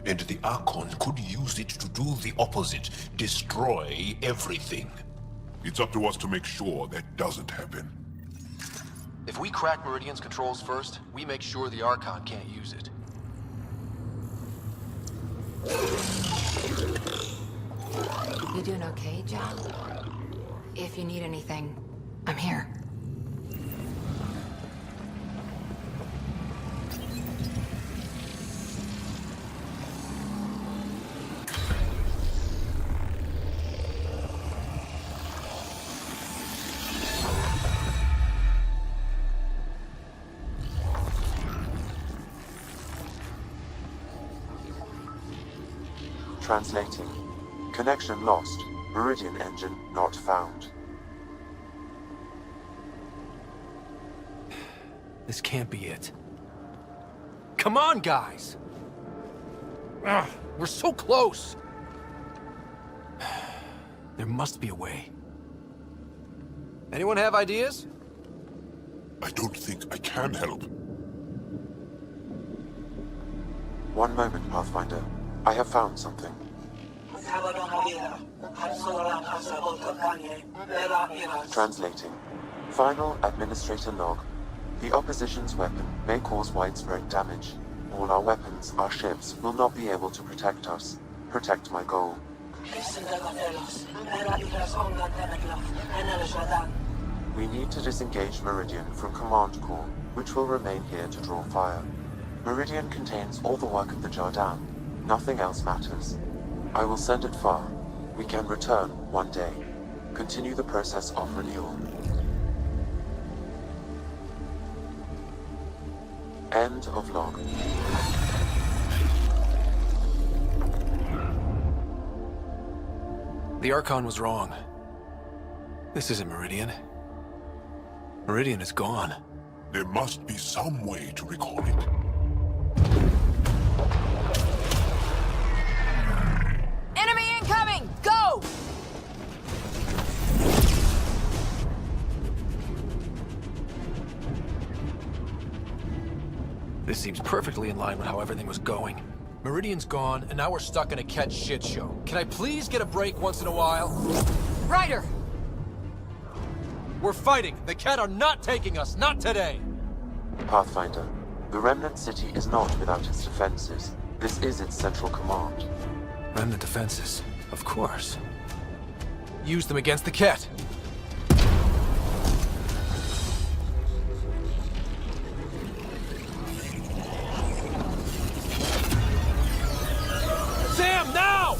And the Archon could use it to do the opposite. Destroy everything. It's up to us to make sure that doesn't happen. If we crack Meridian's controls first, we make sure the Archon can't use it. You doing okay, John? If you need anything, I'm here. Translating. Connection lost. Meridian engine not found. This can't be it. Come on, guys! Ugh, we're so close! There must be a way. Anyone have ideas? I don't think I can help. One moment, Pathfinder. I have found something. Translating. Final Administrator Log. The opposition's weapon may cause widespread damage. All our weapons, our ships, will not be able to protect us. Protect my goal. We need to disengage Meridian from Command Core, which will remain here to draw fire. Meridian contains all the work of the Jardin. Nothing else matters. I will send it far. We can return one day. Continue the process of renewal. End of log. The Archon was wrong. This isn't Meridian. Meridian is gone. There must be some way to recall it. Enemy incoming! Go! This seems perfectly in line with how everything was going. Meridian's gone, and now we're stuck in a Ket shit show. Can I please get a break once in a while? Ryder! We're fighting! The Ket are not taking us! Not today! Pathfinder, the Remnant City is not without its defenses. This is its central command. Remnant defenses, of course. Use them against the Ket! Sam, now!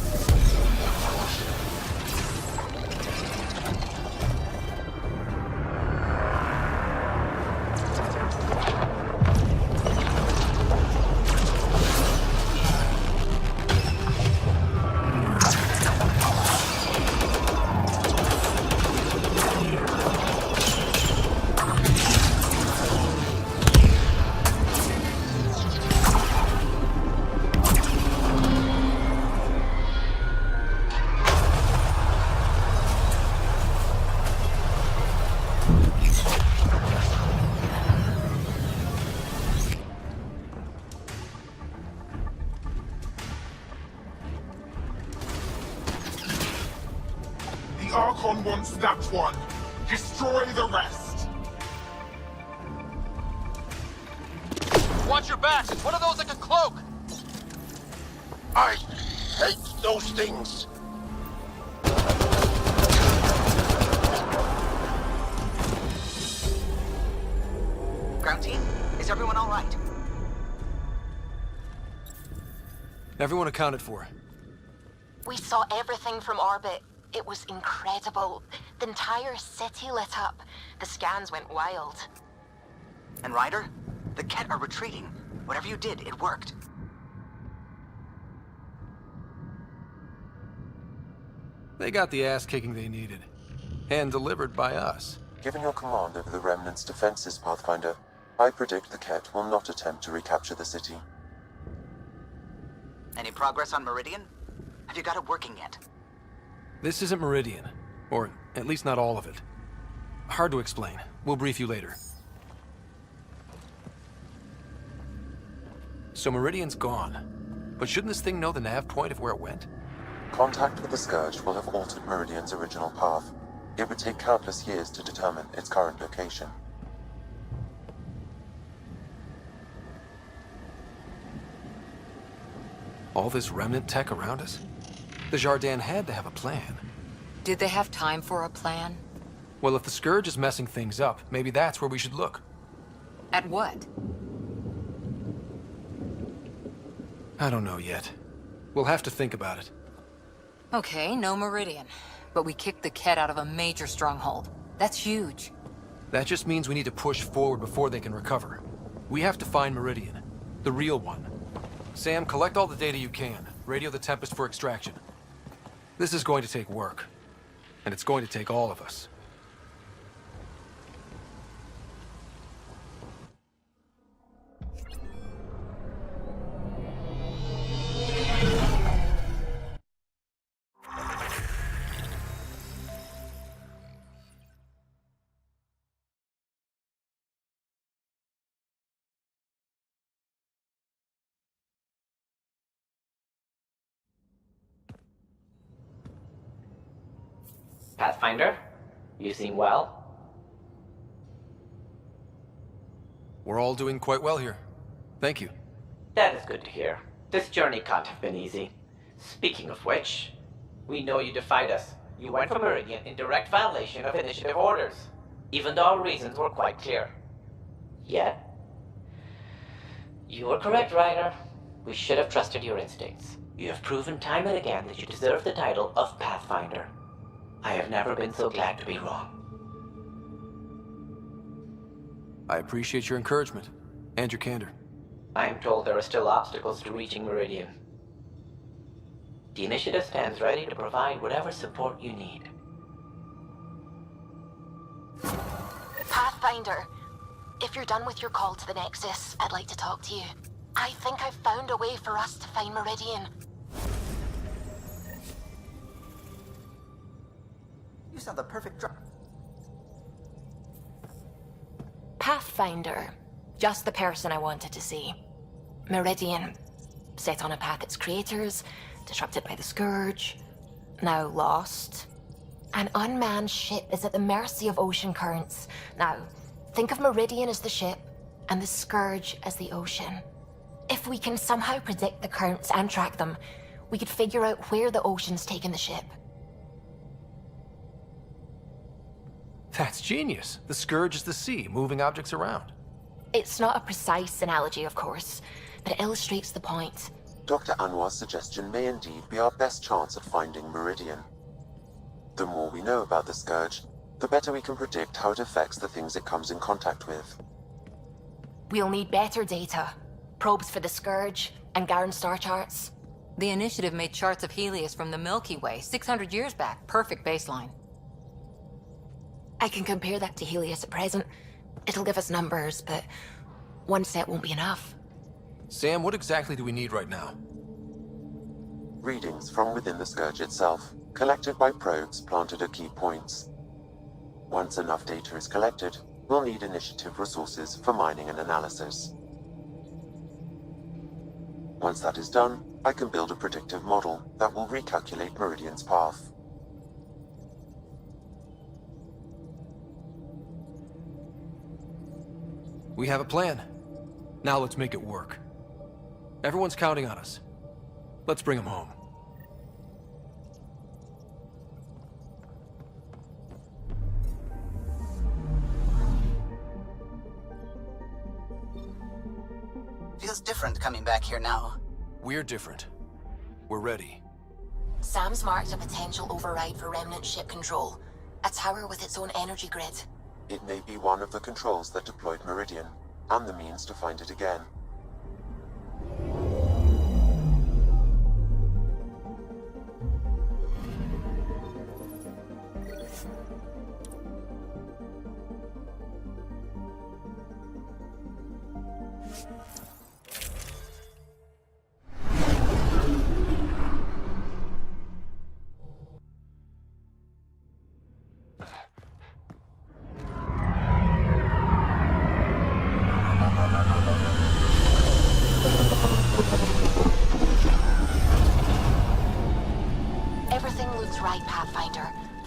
The Archon wants that one. Destroy the rest. Watch your backs! One of those like a cloak! I hate those things. Ground team, is everyone all right? Everyone accounted for. We saw everything from orbit. It was incredible. The entire city lit up. The scans went wild. And Ryder, the Ket are retreating. Whatever you did, it worked. They got the ass-kicking they needed. And delivered by us. Given your command over the Remnant's defenses, Pathfinder, I predict the Ket will not attempt to recapture the city. Any progress on Meridian? Have you got it working yet? This isn't Meridian. Or at least not all of it. Hard to explain. We'll brief you later. So Meridian's gone. But shouldn't this thing know the nav point of where it went? Contact with the Scourge will have altered Meridian's original path. It would take countless years to determine its current location. All this remnant tech around us? The Jardin had to have a plan. Did they have time for a plan? Well, if the Scourge is messing things up, maybe that's where we should look. At what? I don't know yet. We'll have to think about it. Okay, no Meridian. But we kicked the Ket out of a major stronghold. That's huge. That just means we need to push forward before they can recover. We have to find Meridian. The real one. Sam, collect all the data you can. Radio the Tempest for extraction. This is going to take work. And it's going to take all of us. Pathfinder, you seem well. We're all doing quite well here. Thank you. That is good to hear. This journey can't have been easy. Speaking of which, we know you defied us. You went for Meridian in direct violation of initiative orders, even though our reasons were quite clear. Yet, you were correct, Ryder. We should have trusted your instincts. You have proven time and again that you deserve the title of Pathfinder. I have never been so glad to be wrong. I appreciate your encouragement and your candor. I am told there are still obstacles to reaching Meridian. The initiative stands ready to provide whatever support you need. Pathfinder, if you're done with your call to the Nexus, I'd like to talk to you. I think I've found a way for us to find Meridian. You sound the perfect Pathfinder. Just the person I wanted to see. Meridian. Set on a path its creators, disrupted by the Scourge, now lost. An unmanned ship is at the mercy of ocean currents. Now, think of Meridian as the ship, and the Scourge as the ocean. If we can somehow predict the currents and track them, we could figure out where the ocean's taken the ship. That's genius. The Scourge is the sea, moving objects around. It's not a precise analogy, of course, but it illustrates the point. Dr. Anwar's suggestion may indeed be our best chance at finding Meridian. The more we know about the Scourge, the better we can predict how it affects the things it comes in contact with. We'll need better data. Probes for the Scourge, and Garen star charts. The Initiative made charts of Helios from the Milky Way 600 years back. Perfect baseline. I can compare that to Helios at present. It'll give us numbers, but one set won't be enough. Sam, what exactly do we need right now? Readings from within the Scourge itself, collected by probes planted at key points. Once enough data is collected, we'll need Initiative resources for mining and analysis. Once that is done, I can build a predictive model that will recalculate Meridian's path. We have a plan. Now let's make it work. Everyone's counting on us. Let's bring them home. Feels different coming back here now. We're different. We're ready. Sam's marked a potential override for remnant ship control. A tower with its own energy grid. It may be one of the controls that deployed Meridian, and the means to find it again.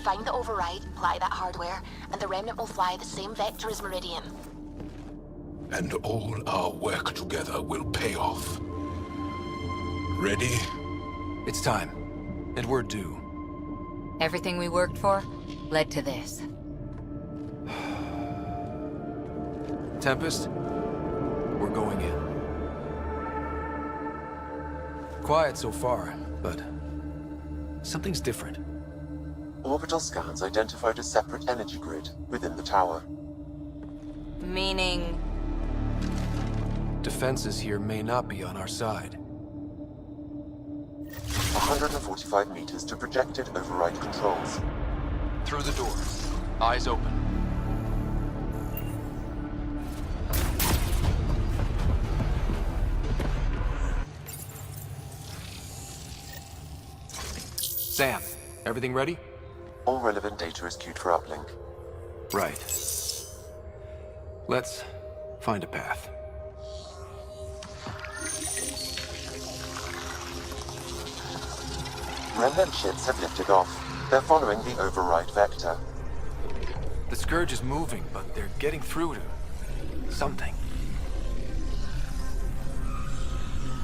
Find the override, apply that hardware, and the remnant will fly the same vector as Meridian. And all our work together will pay off. Ready? It's time. And we're due. Everything we worked for led to this. Tempest, we're going in. Quiet so far, but something's different. Orbital scans identified a separate energy grid within the tower. Meaning? Defenses here may not be on our side. 145 meters to projected override controls. Through the door. Eyes open. Sam, everything ready? All relevant data is queued for uplink. Right. Let's find a path. Remnant ships have lifted off. They're following the override vector. The Scourge is moving, but they're getting through to something.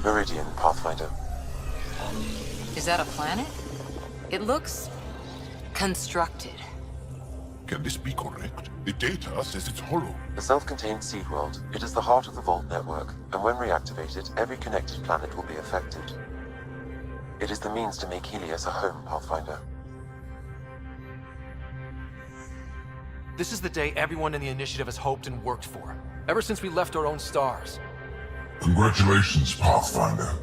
Meridian, Pathfinder. Is that a planet? It looks constructed. Can this be correct? The data says it's hollow. A self-contained seed world. It is the heart of the Vault network, and when reactivated, every connected planet will be affected. It is the means to make Helios a home, Pathfinder. This is the day everyone in the initiative has hoped and worked for. Ever since we left our own stars. Congratulations, Pathfinder.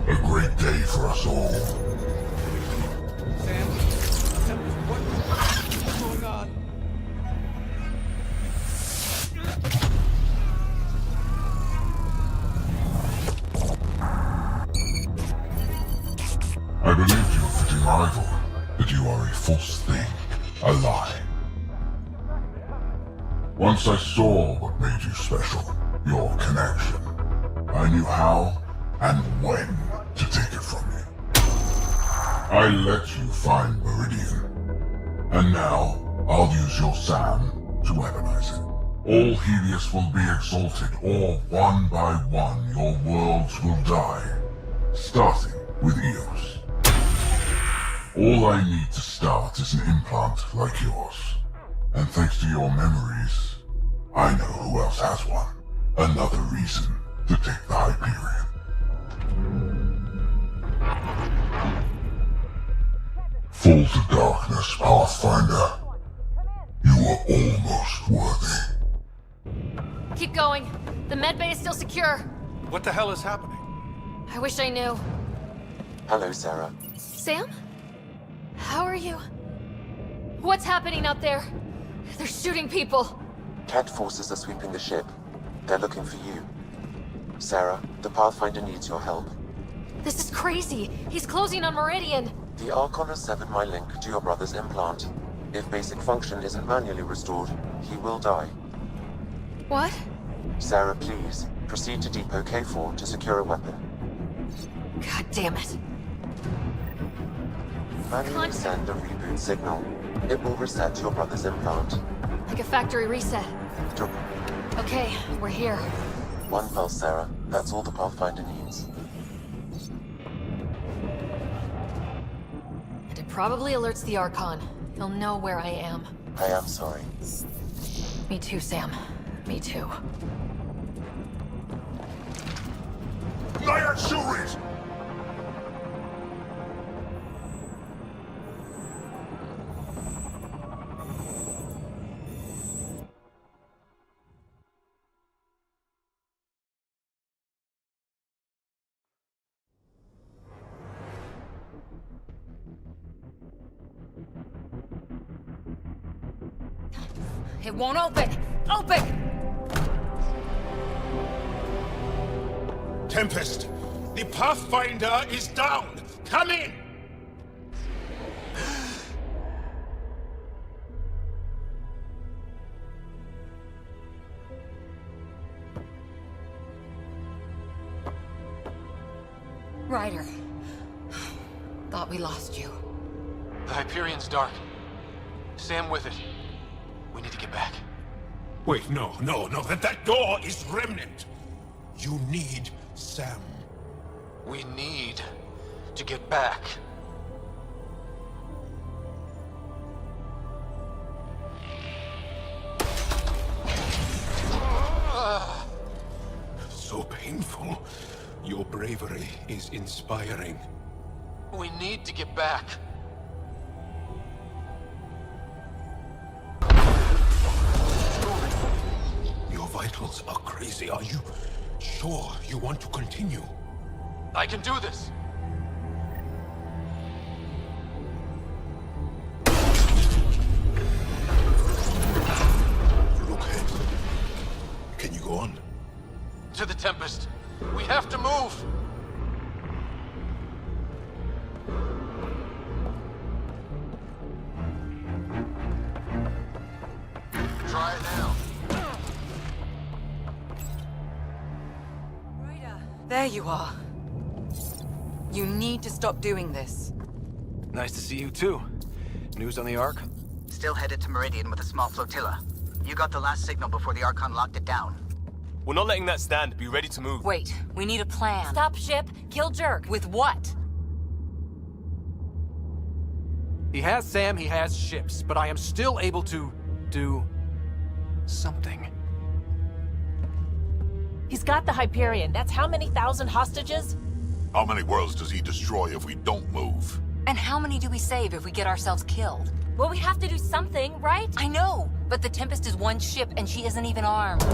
A great day for us all. Sam, what's going on? I believed you, fitting rival, that you are a false thing, a lie. Once I saw what made you special, your connection, I knew how and when to take it from you. I let you find Meridian, and now I'll use your Sam to weaponize it. All Helios will be exalted, or one by one your worlds will die, starting with Eos. All I need to start is an implant like yours. And thanks to your memories, I know who else has one. Another reason to take the Hyperion. Fall to darkness, Pathfinder. You are almost worthy. Keep going. The medbay is still secure. What the hell is happening? I wish I knew. Hello, Sarah. Sam? How are you? What's happening out there? They're shooting people. Kett forces are sweeping the ship. They're looking for you. Sarah, the Pathfinder needs your help. This is crazy. He's closing on Meridian. The Archon has severed my link to your brother's implant. If basic function isn't manually restored, he will die. What? Sarah, please, proceed to Depot K4 to secure a weapon. God damn it. Manually send a reboot signal. It will reset your brother's implant. Like a factory reset. Okay, we're here. One pulse, Sarah. That's all the Pathfinder needs. And it probably alerts the Archon. He'll know where I am. I am sorry. Me too, Sam. Me too. Liar Shuris! It won't open! Open! Tempest, the Pathfinder is down! Come in! Ryder. Thought we lost you. The Hyperion's dark. Sam with it. We need to get back. Wait, no. That door is remnant. You need Sam. We need to get back. So painful. Your bravery is inspiring. We need to get back. Your vitals are crazy. Are you sure you want to continue? I can do this. Look ahead. Can you go on? To the Tempest. We have to move. Try it now. There you are. You need to stop doing this. Nice to see you too. News on the Ark? Still headed to Meridian with a small flotilla. You got the last signal before the Archon locked it down. We're not letting that stand. Be ready to move. Wait, we need a plan. Stop ship, kill Jerk. With what? He has Sam, he has ships, but I am still able to do something. He's got the Hyperion. That's how many thousand hostages? How many worlds does he destroy if we don't move? And how many do we save if we get ourselves killed? Well, we have to do something, right? I know, but the Tempest is one ship and she isn't even armed.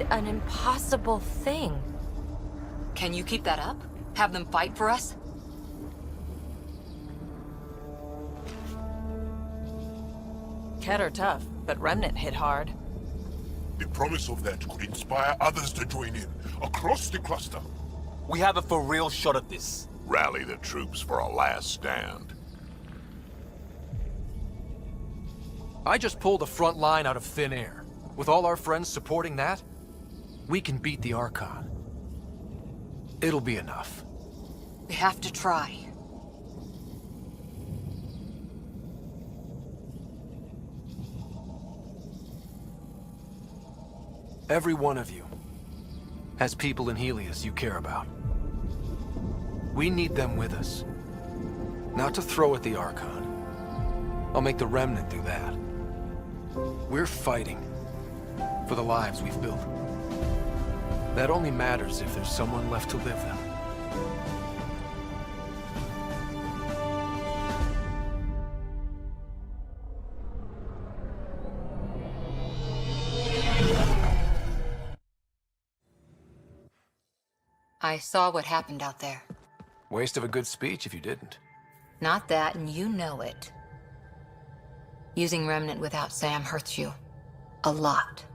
An impossible thing. Can you keep that up? Have them fight for us? Ket are tough, but Remnant hit hard. The promise of that could inspire others to join in, across the cluster. We have a for real shot at this. Rally the troops for a last stand. I just pulled a front line out of thin air. With all our friends supporting that, we can beat the Archon. It'll be enough. We have to try. Every one of you has people in Helios you care about. We need them with us. Not to throw at the Archon. I'll make the Remnant do that. We're fighting for the lives we've built. That only matters if there's someone left to live them. I saw what happened out there. Waste of a good speech if you didn't. Not that, and you know it. Using Remnant without Sam hurts you. A lot.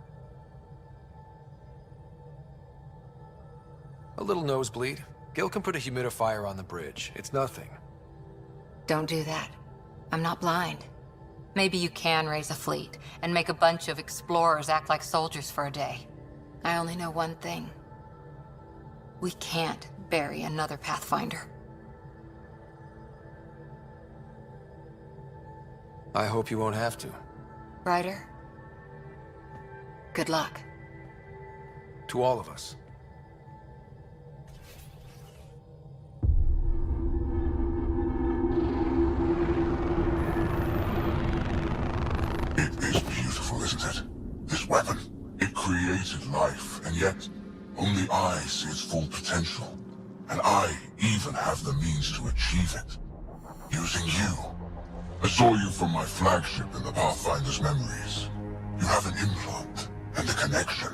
A little nosebleed. Gil can put a humidifier on the bridge. It's nothing. Don't do that. I'm not blind. Maybe you can raise a fleet and make a bunch of explorers act like soldiers for a day. I only know one thing. We can't bury another Pathfinder. I hope you won't have to. Ryder, good luck. To all of us. It is beautiful, isn't it? This weapon. It created life, and yet only I see its full potential. And I even have the means to achieve it. Using you. I saw you from my flagship in the Pathfinder's memories. You have an implant and a connection.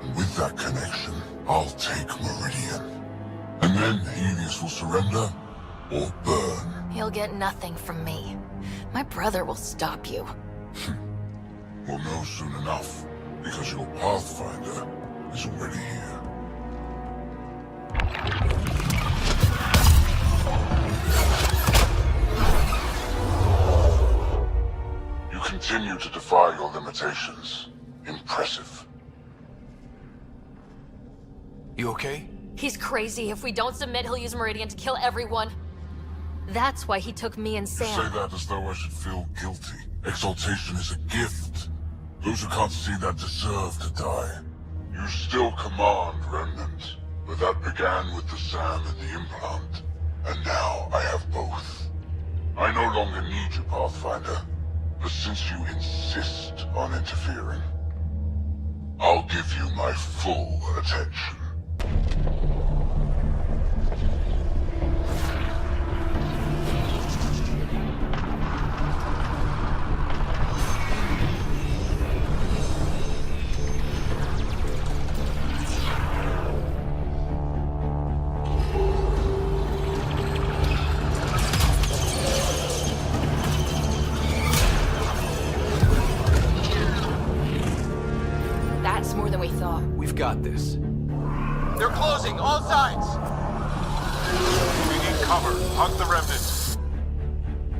And with that connection, I'll take Meridian. And then Helios will surrender or burn. He'll get nothing from me. My brother will stop you. We'll know soon enough, because your Pathfinder is already here. You continue to defy your limitations. Impressive. You okay? He's crazy. If we don't submit, he'll use Meridian to kill everyone. That's why he took me and You Sam. say that as though I should feel guilty. Exaltation is a gift. Those who can't see that deserve to die. You still command Remnant, but that began with the Sam and the implant. And now I have both. I no longer need you, Pathfinder. But since you insist on interfering, I'll give you my full attention. we thought. We've got this. They're closing, all sides! We need cover. Hunt the remnants.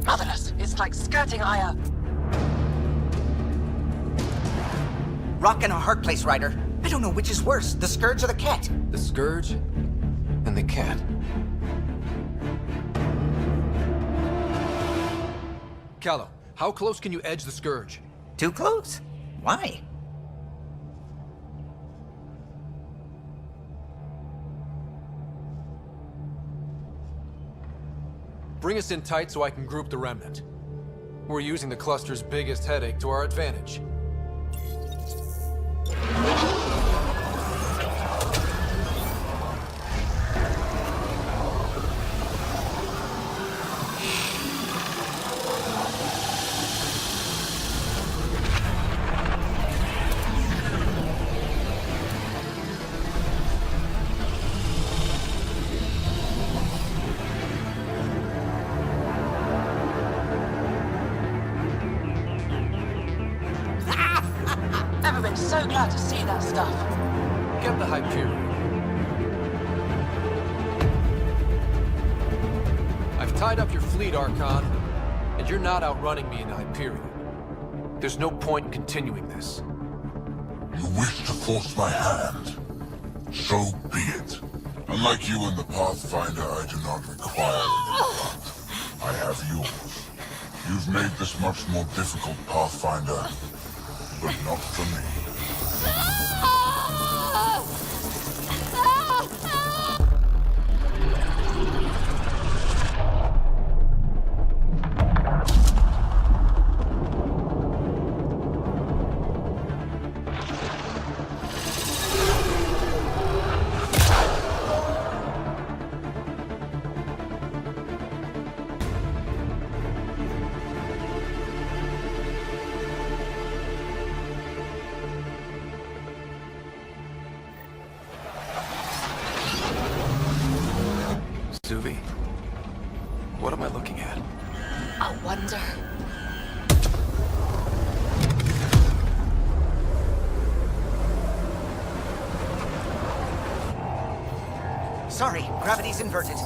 Marvelous. It's like skirting Aya. Rock in a hard place, Ryder. I don't know which is worse, the Scourge or the Cat. The Scourge and the Cat. Callow, how close can you edge the Scourge? Too close? Why? Bring us in tight so I can group the remnant. We're using the cluster's biggest headache to our advantage. Never been so glad to see that stuff. Get the Hyperion. I've tied up your fleet, Archon, and you're not outrunning me in the Hyperion. There's no point in continuing this. You wish to force my hand? So be it. Unlike you in the Pathfinder, I do not require your blood. I have yours. You've made this much more difficult, Pathfinder, but not for me. Suvi, what am I looking at? I wonder. Sorry, gravity's inverted.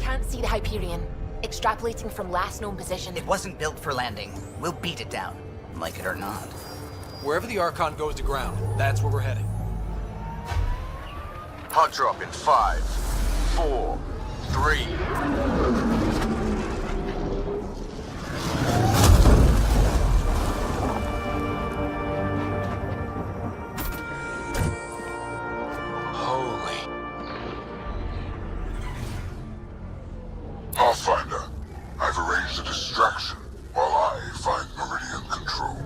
Can't see the Hyperion. Extrapolating from last known position. It wasn't built for landing. We'll beat it down, like it or not. Wherever the Archon goes to ground, that's where we're heading. Hot drop in 5, 4, 3. Pathfinder, I've arranged a distraction while I find Meridian control.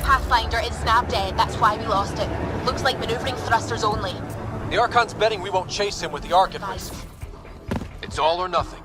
Pathfinder, it's snap dead. That's why we lost it. Looks like maneuvering thrusters only. The Archon's betting we won't chase him with the Arc at risk. It's all or nothing.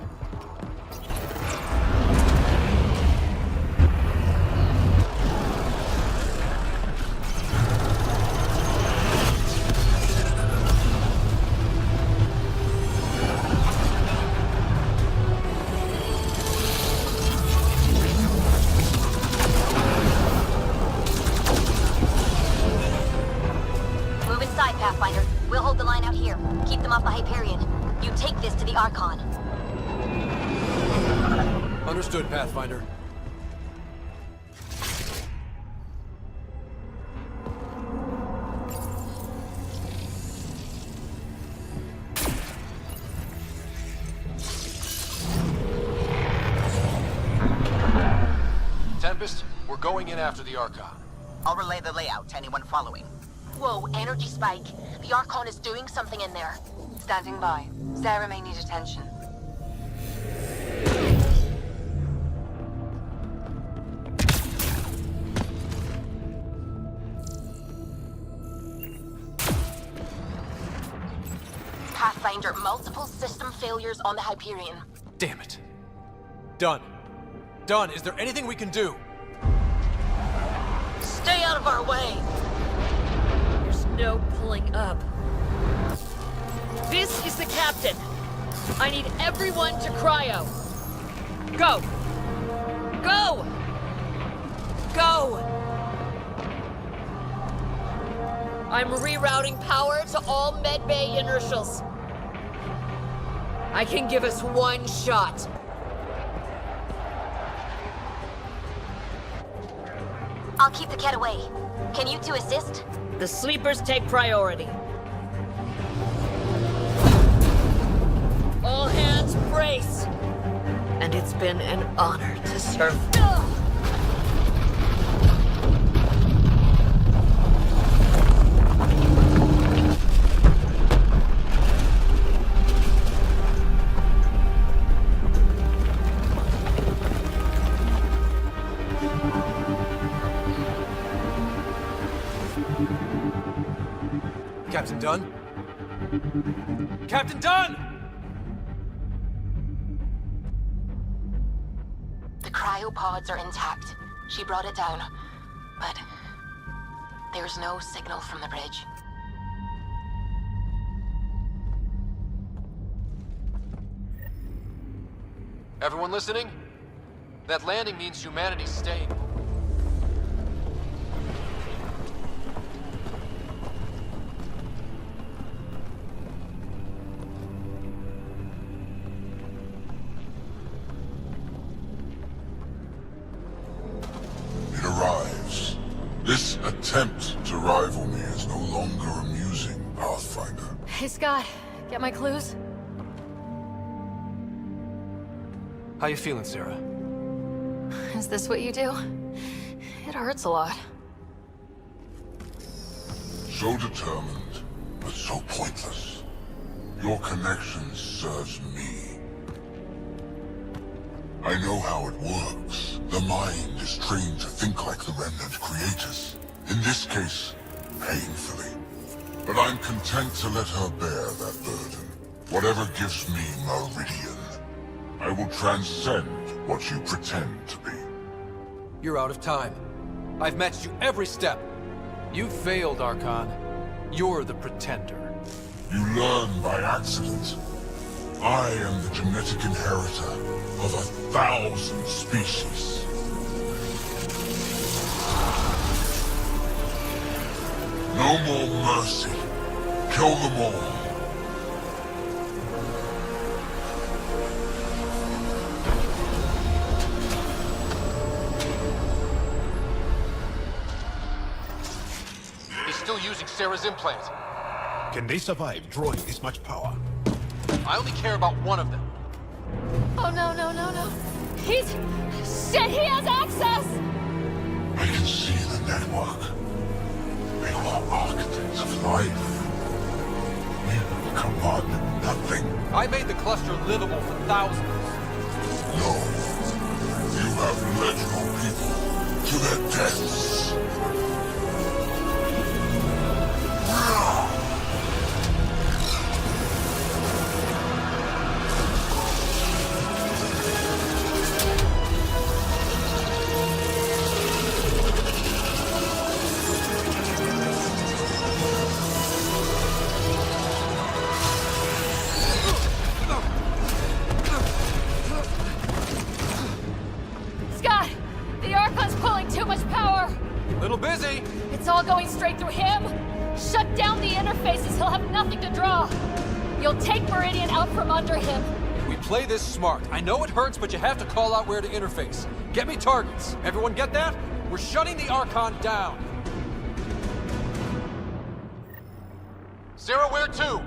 Move inside, Pathfinder. We'll hold the line out here. Keep them off the Hyperion. You take this to the Archon. Understood, Pathfinder. Tempest, we're going in after the Archon. I'll relay the layout to anyone following. Whoa, energy spike. The Archon is doing something in there. Standing by. Sarah may need attention. Pathfinder, multiple system failures on the Hyperion. Damn it. Done. Done. Is there anything we can do? Stay out of our way! There's no pulling up. This is the captain. I need everyone to cryo. Go! Go! Go! I'm rerouting power to all medbay inertials. I can give us one shot. I'll keep the cat away. Can you two assist? The sleepers take priority. All hands brace. And it's been an honor to serve. Captain Dunn? Captain Dunn! The cryopods are intact. She brought it down. But there's no signal from the bridge. Everyone listening? That landing means humanity's staying. It arrives. This attempt to rival me is no longer amusing, Pathfinder. Hey, Scott. Get my clues? How you feeling, Sarah? Is this what you do? It hurts a lot. So determined, but so pointless. Your connection serves me. I know how it works. The mind is trained to think like the Remnant creators. In this case, painfully. But I'm content to let her bear that burden. Whatever gives me Meridian, I will transcend what you pretend to be. You're out of time. I've matched you every step. You failed, Archon. You're the pretender. You learn by accident. I am the genetic inheritor of 1,000 species. No more mercy. Kill them all. He's still using Sarah's implant. Can they survive drawing this much power? I only care about one of them. Oh, no, no, no, no. He's... Shit, he has access! I can see the network. They were architects of life. We command nothing. I made the cluster livable for thousands. No. You have led your people to their deaths. Scott! The Archon's pulling too much power! Little busy. It's all going straight through him! Shut down the interfaces, he'll have nothing to draw! You'll take Meridian out from under him! We play this smart. I know it hurts, but you have to call out where to interface. Get me targets. Everyone get that? We're shutting the Archon down. Sarah, where to?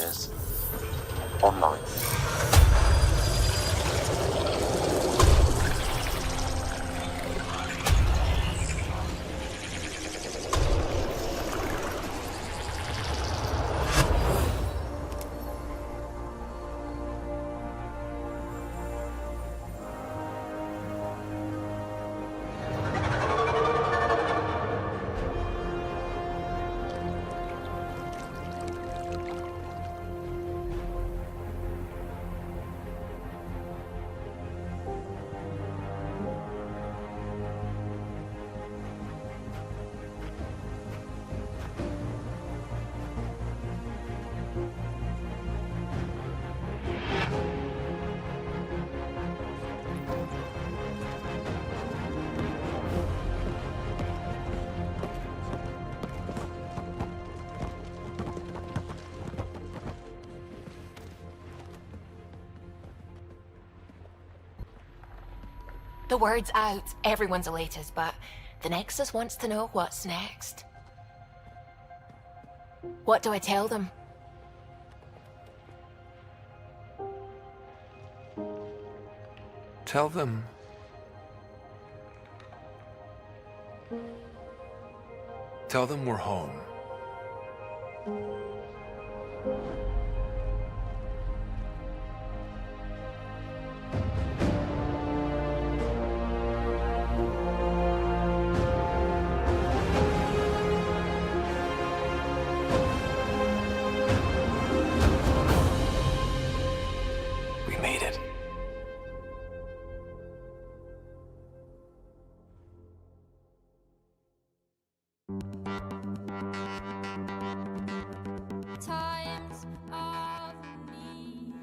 Pioneers. Online. The word's out, everyone's elated, but the Nexus wants to know what's next. What do I tell them? Tell them... Tell them we're home. We made it. Times of need.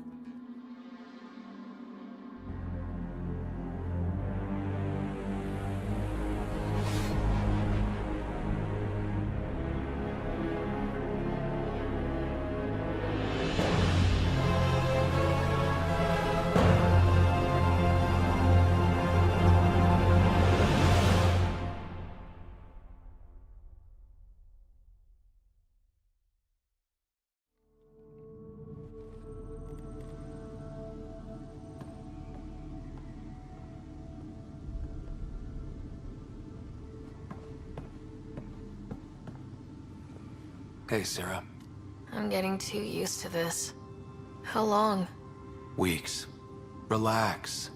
Hey, Sarah. I'm getting too used to this. How long? Weeks. Relax.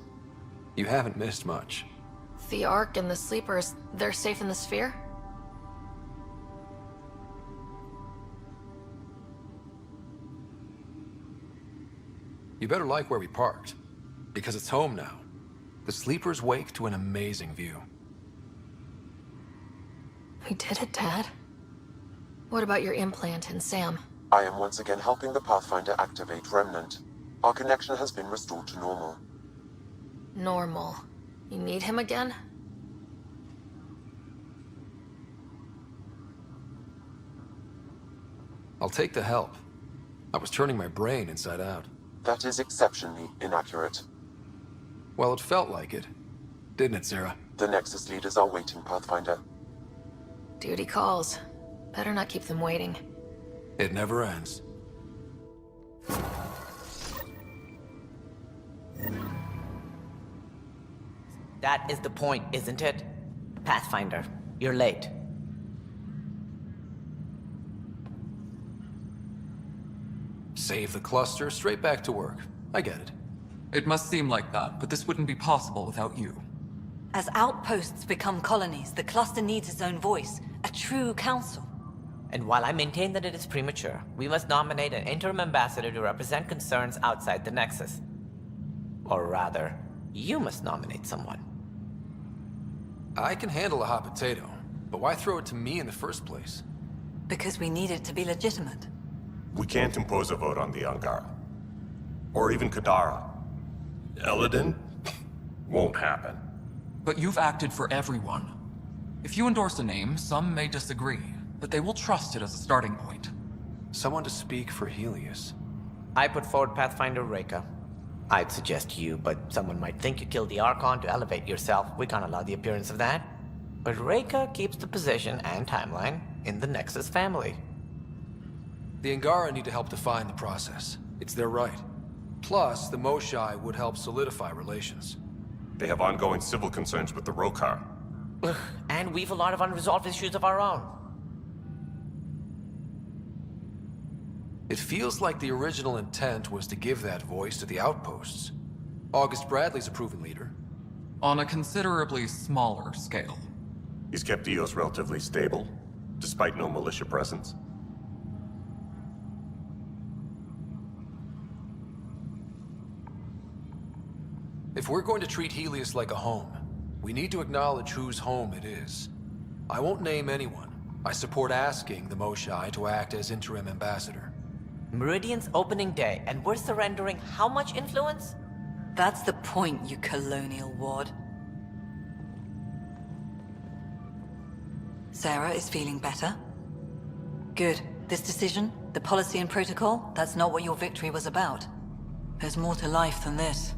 You haven't missed much. The Ark and the Sleepers, they're safe in the sphere? You better like where we parked, because it's home now. The Sleepers wake to an amazing view. We did it, Dad. What about your implant and Sam? I am once again helping the Pathfinder activate Remnant. Our connection has been restored to normal. Normal. You need him again? I'll take the help. I was turning my brain inside out. That is exceptionally inaccurate. Well, it felt like it. Didn't it, Sarah? The Nexus leaders are waiting, Pathfinder. Duty calls. Better not keep them waiting. It never ends. That is the point, isn't it? Pathfinder, you're late. Save the cluster, straight back to work. I get it. It must seem like that, but this wouldn't be possible without you. As outposts become colonies, the cluster needs its own voice, a true council. And while I maintain that it is premature, we must nominate an interim ambassador to represent concerns outside the Nexus. Or rather, you must nominate someone. I can handle a hot potato, but why throw it to me in the first place? Because we need it to be legitimate. We can't impose a vote on the Ankara. Or even Kadara. Eladin? Won't happen. But you've acted for everyone. If you endorse a name, some may disagree, but they will trust it as a starting point. Someone to speak for Helios. I put forward Pathfinder Reka. I'd suggest you, but someone might think you killed the Archon to elevate yourself. We can't allow the appearance of that. But Reka keeps the position and timeline in the Nexus family. The Angara need to help define the process. It's their right. Plus, the Moshai would help solidify relations. They have ongoing civil concerns with the Rokar. And we've a lot of unresolved issues of our own. It feels like the original intent was to give that voice to the outposts. August Bradley's a proven leader. On a considerably smaller scale. He's kept EOS relatively stable, despite no militia presence. If we're going to treat Helios like a home, we need to acknowledge whose home it is. I won't name anyone. I support asking the Moshai to act as interim ambassador. Meridian's opening day, and we're surrendering how much influence? That's the point, you colonial wad. Sarah is feeling better? Good. This decision, the policy and protocol, that's not what your victory was about. There's more to life than this.